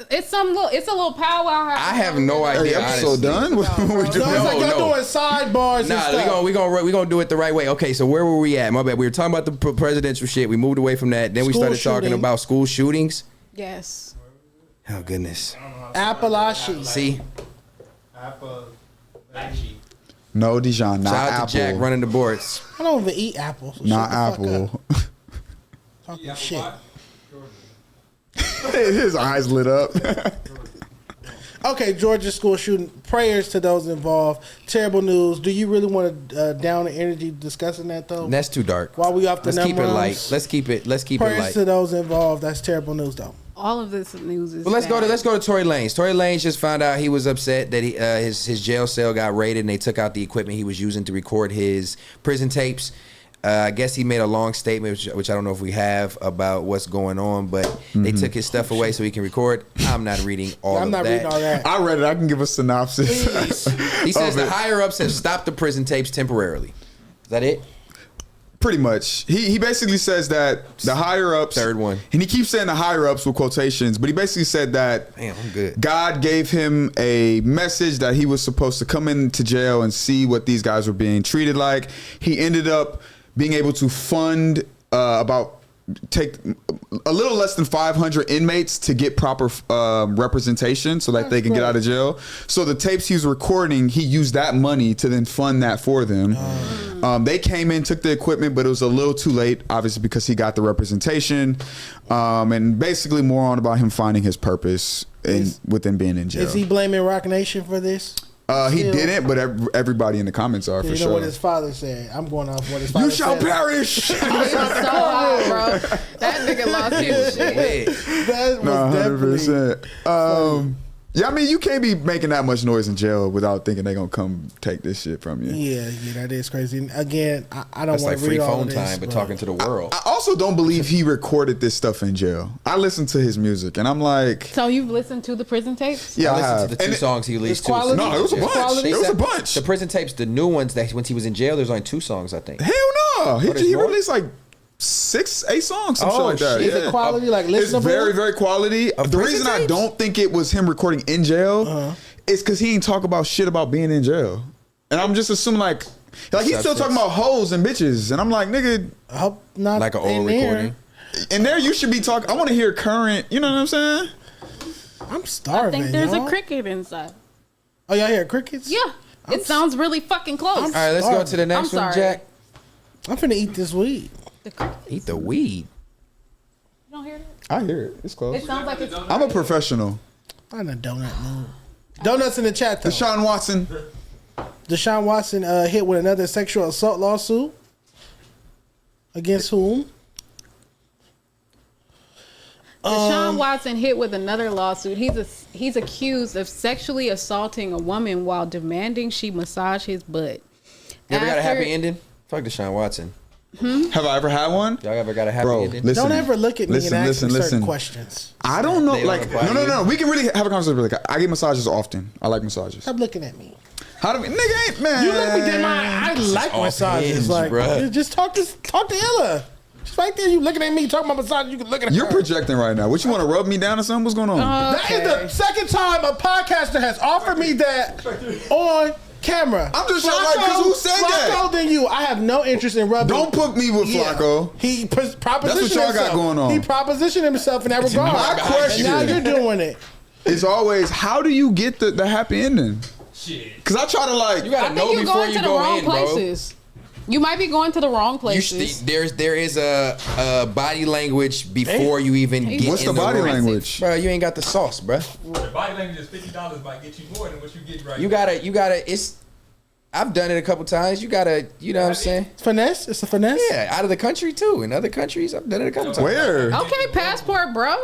It's a little powwow. I have no Are idea. the episode honestly. done? What we No, it's doing? like y'all no. doing sidebars and Nah, stuff. we gonna do it the right way. Okay, so where were we at? My bad. We were talking about the presidential shit. We moved away from that. Then we School started talking shooting. about school shootings. Yes. Oh goodness. Appalachian. See, Actually, No, Dijon, not shout out Apple. to Jack running the boards. I don't even eat apples. So Not shut the fuck Apple. up. Talking shit. His eyes lit up. Okay, Georgia school shooting. Prayers to those involved. Terrible news. Do you really want to down the energy discussing that though? That's too dark. While we off the Let's keep it numbers? light. Let's keep it Prayers light. to those involved. That's terrible news though. All of this news is. Well, let's bad. go to Tory Lanez. Tory Lanez just found out he was upset that his jail cell got raided and they took out the equipment he was using to record his prison tapes. I guess he made a long statement, which I don't know if we have, about what's going on, but they took his stuff away so he can record. I'm not reading all I'm of not that. reading all that. I read it. I can give a synopsis. He says of the it. higher ups have stopped the prison tapes temporarily. Is that it? Pretty much. He basically says that the higher ups. Third one. And he keeps saying the higher ups with quotations, but he basically said that Damn, I'm good. God gave him a message that he was supposed to come into jail and see what these guys were being treated like. He ended up being able to fund take a little less than 500 inmates to get proper representation so that they can get out of jail. So the tapes he was recording, he used that money to then fund that for them. They came in, took the equipment, but it was a little too late, obviously, because he got the representation. And basically more on about him finding his purpose within being in jail. Is he blaming Rock Nation for this? He Still? didn't, but everybody in the comments are, You for know sure. what his father said. I'm going off what his father You said. shall perish. So hot, bro. That nigga lost his shit. Wait. That was No, definitely 100%. Yeah, I mean, you can't be making that much noise in jail without thinking they're gonna come take this shit from you. Yeah, that is crazy. And again, I don't That's want like to free read all phone of this, time, but talking to the world. I also don't believe he recorded this stuff in jail. I listened to his music and I'm like, So you've listened to the prison tapes? yeah, I I listened have. to the And two songs he released. it's quality? Too. No, it was a bunch. Quality? It was a Said bunch. The prison tapes, the new ones that once he was in jail, there's only 2 songs, I think. Hell no. there's He more? released like 6, 8 songs, some Oh, shit like that. shit. Is it quality, like It's listenable? very, very quality. The prison reason I tapes? don't think it was him recording in jail is because he ain't talk about shit about being in jail. And I'm just assuming like he's still talking about hoes and bitches. And I'm like, nigga, I hope not Like an in old there. recording. in there you should be talking. I want to hear current, you know what I'm saying? I'm I starving. think there's y'all. a cricket inside. Oh, y'all hear crickets? Yeah. It sounds really fucking close. All right, let's go to the next I'm one, sorry. Jack. I'm finna eat this weed. The cricket. Eat the weed. You don't hear that? I hear it. It's It close. sounds like it's. I'm a professional. I'm in a donut mood. Donuts in the chat though. Deshaun Watson. Deshaun Watson hit with another sexual assault lawsuit. Against whom? Deshaun Watson hit with another lawsuit. He's accused of sexually assaulting a woman while demanding she massage his butt. You ever got a After- happy ending? Fuck Deshaun Watson. Have I ever had one? Y'all ever got a happy Bro, ending? listen. Don't ever look at me listen, and ask listen, me certain listen. questions. I don't know. They don't Like, apply to no. you? We can really have a conversation. Really, I get massages often. I like massages. Stop looking at me. How do we, nigga? Ain't man. You let me get my. I like off massages. hinge, Like, bruh. just talk to Ella. She's right there. You looking at me talking about massage. You can look at her. You're projecting right now. What, you want to rub me down or something? What's going on? That is the second time a podcaster has offered me that on camera. I'm just like, because who said that? Flacco than you. I have no interest in rubbing. Don't put me with Flacco. He propositioned That's what y'all himself. got going on. He propositioned himself in that regard. My question. And now you're doing it. It's always, how do you get the happy ending? Shit. Because I try to like. You gotta know before you go in, bro. You might be going to the wrong places. There is a body language before you even get What's in the body room. language? Bro, you ain't got the sauce, bro. The body language is $50 might get you more than what you get right You gotta, it's, I've done it a couple times. You gotta, you know what I'm saying? It's finesse. It's a finesse. Yeah, out of the country too. In other countries, I've done it a couple times. Where? Okay, passport, bro.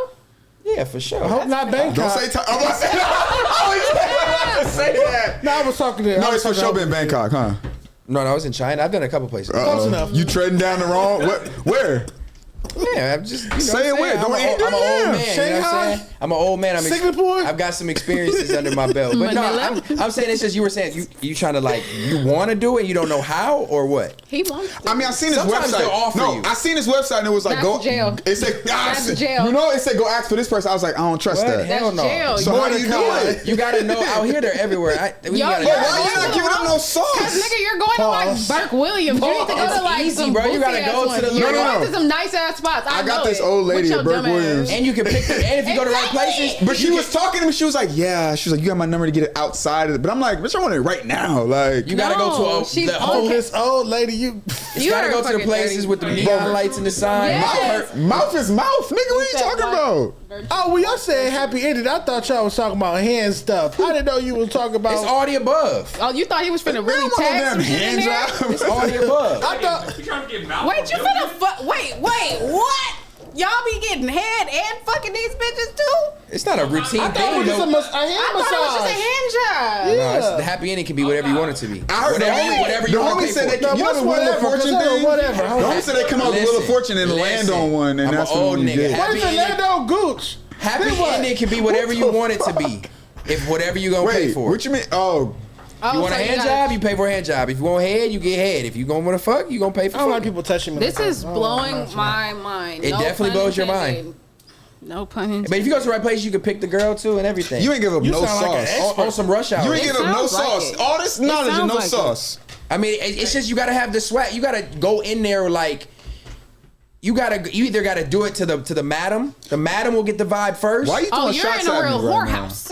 Yeah, for sure. I hope not Bangkok. Don't say. I'm about to say. I was say that. No, I was talking to. No, it's for sure been Bangkok, huh? No, I was in China. I've done a couple places. Close enough. You treading down the wrong. Where? Yeah, I'm just, you know Say it what where. I'm saying? Don't I'm an old man. You know what I'm Shanghai? saying? I'm an old man. Singapore? I've got some experiences under my belt. But no, Manila? I'm saying it's just you were saying you trying to like you want to do it, you don't know how or what. He wants to. I mean, I seen his Sometimes website. they'll offer No, you. I seen his website and it was like, That's go. jail. It said, That's jail. You know, it said go ask for this person. I was like, I don't trust What? that. Hell That's no. jail. So how do you do it? You gotta know out here they're everywhere. We Yo, gotta you're But why you going not to giving the up no wrong- sauce? Cause nigga, you're going to Pause. like Burke Williams. You need to go It's to like easy, some bro. You gotta bougie-ass go to ones. the- You're No, no, going no. to some nice ass spots. I got know this it. old lady With your at Burke dumb ass. Williams. and you can pick and if you go to the right places. But she was talking to me. She was like, "Yeah." She was like, "You got my number to get it outside of it." But I'm like, "Bitch, I want it right now." Like, You gotta go No, to she's the old. whole. This old lady, you. You gotta You're go to the fucking places dirty. with the neon lights and the sign. Yes. mouth is mouth, nigga. What are you That talking white- about? Oh, well, y'all said happy ending. I thought y'all was talking about hand stuff. I didn't know you was talking about. It's all the above. Oh, you thought he was finna We really don't want no tag damn some shit in hand there? job. It's all the above. I thought. You trying to get mouth? Wait, you finna wait, what? Y'all be getting head and fucking these bitches too? It's not a routine I thought it thing was just though. a hand I thought it was just a massage. hand job. No, it's, the happy ending can be whatever you want it to be. I heard Whatever you want to pay said for. they, you know what's the Wheel of whatever, Fortune 'cause thing. whatever. The homie said they come out with Wheel of Fortune and land on one, and I'm that's an old what you nigga. get. What is Happy the ending- Lando Gooch? Happy Then what? ending can be whatever you want it to be. If whatever you gonna pay Wait, for. what you mean? Oh, Oh, You want a so hand gotta- job, you pay for a hand job. If you want head, you get head. If you gonna want to fuck, you gonna pay for I don't like fuck. people touching me. This like is that. blowing my mind. It definitely pun blows your intended. mind. No pun intended. But if you go to the right place, you can pick the girl too and everything. you ain't give up You no sound like an sauce. expert. On some rush hour. You ain't It give up no sounds like sauce. it. All this knowledge and sounds no like it. sauce. I mean, it's just you gotta have the swag. You gotta go in there like. You either gotta do it to the madam. The madam will get the vibe first. Why you Oh, throwing you're shots in a at real me right now? whorehouse.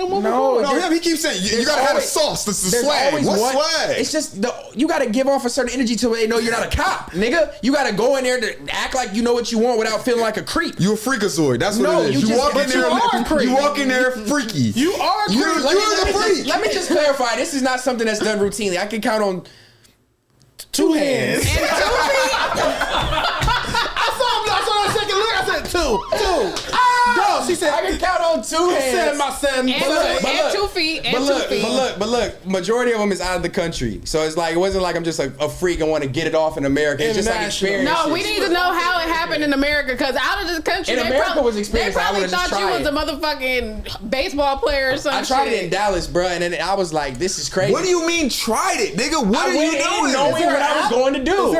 No, him. He keeps saying you There's gotta have a always- sauce. This is There's swag. always What's one. swag? It's just you gotta give off a certain energy to where they know you're not a cop, nigga. You gotta go in there to act like you know what you want without feeling like a creep. You a freakazoid. That's what No, it is. you just- walk in but you there. are a creep. You walk in there freaky. You are a You're creep. the freak. Let me just clarify. This is not something that's done routinely. I can count on two hands. I saw that second look. I said two. No, she said I can count on two hands. said my son. And, look, 2 feet. And But 2 look, feet. but look, majority of them is out of the country. So it's like, it wasn't like I'm just a freak and want to get it off in America. It's just like International. experience. No, we need to know how it happened in America because out of the country, In they America probably, was experience. They I probably would've just thought you tried was a motherfucking baseball player or something. I tried it in Dallas, bro, and then I was like, this is crazy. What do you mean tried it, nigga? What I are you went in doing? knowing what I was going to do.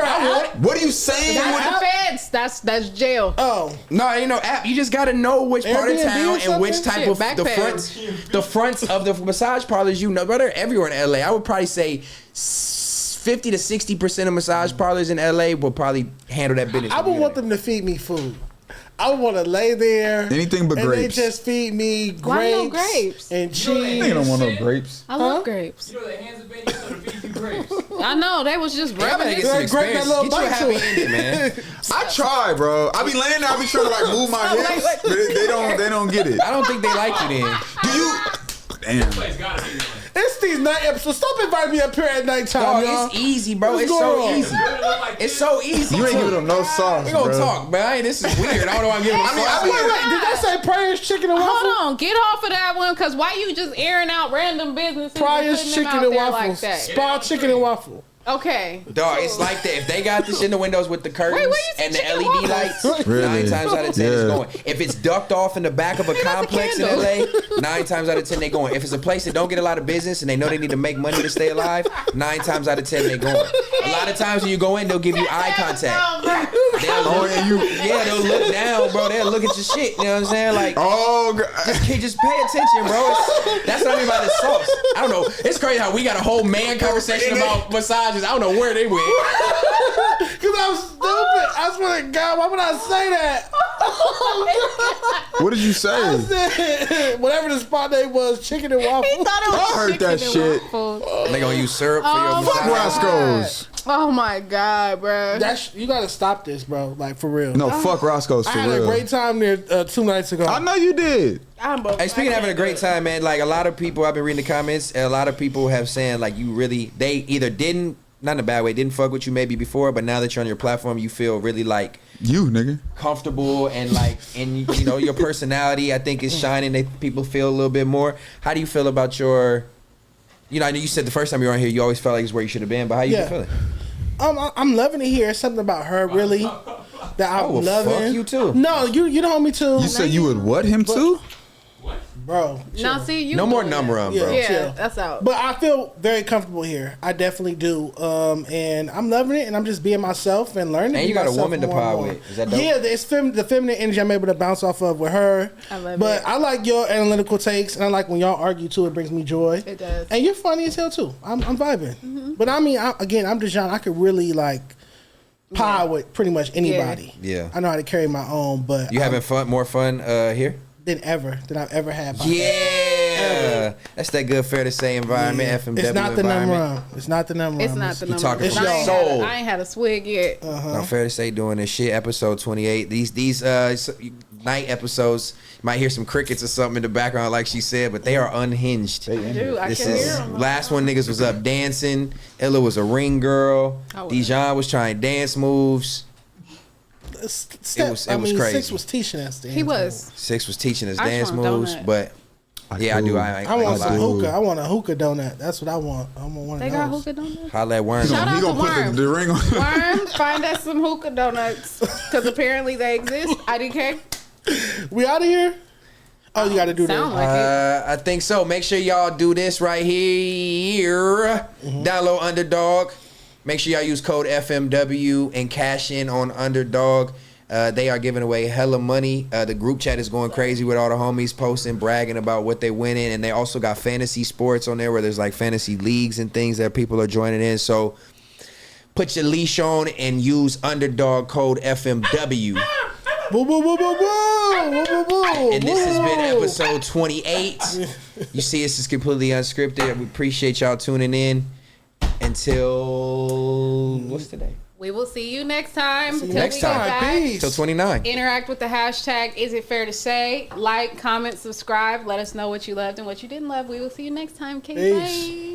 What are you saying? That's the feds. That's jail. Oh, No, ain't no app. You just gotta know which part of Airbnb town or and which something? type Shit, of backpage. the fronts of the massage parlors. You know, brother, everywhere in LA. I would probably say 50 to 60% of massage parlors in LA will probably handle that business. I would want them to feed me food. I would want to lay there. Anything but and grapes. they just feed me Why no grapes, grapes? and Nigga cheese. don't want no grapes. I love grapes. You know the hands of Benny so to feed you grapes. I know they was just Y'all better rubbing get it. some Grab that experience. little Get you a bite happy to it. ending, man. I try, bro. I be laying there. I be trying to like move my hips, wait. but they don't get it. I don't think they like you then. Do you? Damn. Place gotta be one. It's these night episodes. Stop inviting me up here at nighttime, Dog, y'all. it's easy, bro. What's It's going so on? easy. It look like It's so easy. You ain't too. giving them no sauce, We gonna bro. talk, man. This is weird. I don't know why I'm giving them sauce. Wait, did that say Pryor's Chicken and Waffle? Hold on, get off of that one, cause why you just airing out random businesses? and Pryor's putting them Chicken out and there Waffle. like that? Spa Chicken and Waffle. Okay. Dog, it's like that. If they got this in the windows with the curtains Wait, where you see and the chicken LED waffles? lights, Really? 9 times out of 10 it's Yeah. going. If it's ducked off in the back of a got the complex in candle. LA, 9 times out of 10 they going. If it's a place that don't get a lot of business and they know they need to make money to stay alive, 9 times out of 10 they going. A lot of times when you go in, they'll give you eye contact. They'll look down, bro. They'll look at your shit. You know what I'm saying? Like, just pay attention, bro. That's what I mean by the sauce. I don't know. It's crazy how we got a whole man conversation about massages. I don't know where they went. Because I'm stupid. I swear to God, why would I say that? What did you say? I said, whatever the spot name was, chicken and waffles. He thought it was I heard that shit. They gonna use syrup for your Fuck massage. Roscoe's. Oh my God, bro. You gotta stop this, bro. Like, for real. No, fuck Roscoe's for I had real. a great time there 2 nights ago. I know you did. Hey, speaking of having a great time, man, like a lot of people, I've been reading the comments, and a lot of people have saying like they either didn't, not in a bad way, didn't fuck with you maybe before, but now that you're on your platform, you feel really like nigga comfortable and like, and you know, your personality I think is shining. People feel a little bit more. How do you feel about your, you know, I know you said the first time you were on here, you always felt like it's where you should have been, but how you been feeling? I'm loving it here. Something about her really that I'm loving. Fuck you too. No, you know me too. You said you would what him too? Bro, Now see you. No more doing number that. on, bro. Yeah, Chill. that's out. But I feel very comfortable here. I definitely do. And I'm loving it, and I'm just being myself and learning. And you got a woman to pod with. Is that dope? Yeah, it's the feminine energy I'm able to bounce off of with her. I love but it. I like your analytical takes, and I like when y'all argue too. It brings me joy. It does. And you're funny as hell too. I'm vibing. Mm-hmm. But I mean, I'm Dejan. I could really like pod with pretty much anybody. Yeah. I know how to carry my own, but You having more fun here? than I've ever had. Yeah, that's that good, fair to say environment. FMW It's not the number environment. one. It's not the number It's one. not the You number. talking It's from y'all. soul. I ain't had a swig yet. No, fair to say doing this shit. Episode 28. These night episodes, you might hear some crickets or something in the background, like she said, but they are unhinged. Dude, I This can hear is them. last one. Niggas was up dancing. Ella was a ring girl. Dijon was trying dance moves. It was crazy. 6 was teaching us. He was. 6 was teaching us I dance just want a moves, donut. but yeah, I do. I ain't want some gonna lie. hookah. I want a hookah donut. That's what I want. I want one They of got those. hookah donuts. Holla at Worm. Shout out He to gonna put Worm. the ring on. Worm, find us some hookah donuts because apparently they exist. IDK. We out of here? Oh, you got to do Sound that. like it. I think so. Make sure y'all do this right here. Download Underdog. Make sure y'all use code FMW and cash in on Underdog. They are giving away hella money. The group chat is going crazy with all the homies posting, bragging about what they winning. And they also got fantasy sports on there where there's like fantasy leagues and things that people are joining in. So put your leash on and use Underdog code FMW. Boo, boo, boo, boo, boo. Boo, boo, boo. And this has been episode 28. You see, this is completely unscripted. We appreciate y'all tuning in. Until what's today? We will see you next time. Till next we get time. back. Peace. Till 29. Interact with the hashtag. Is it fair to say? Like, comment, subscribe. Let us know what you loved and what you didn't love. We will see you next time. Okay, Peace. bye.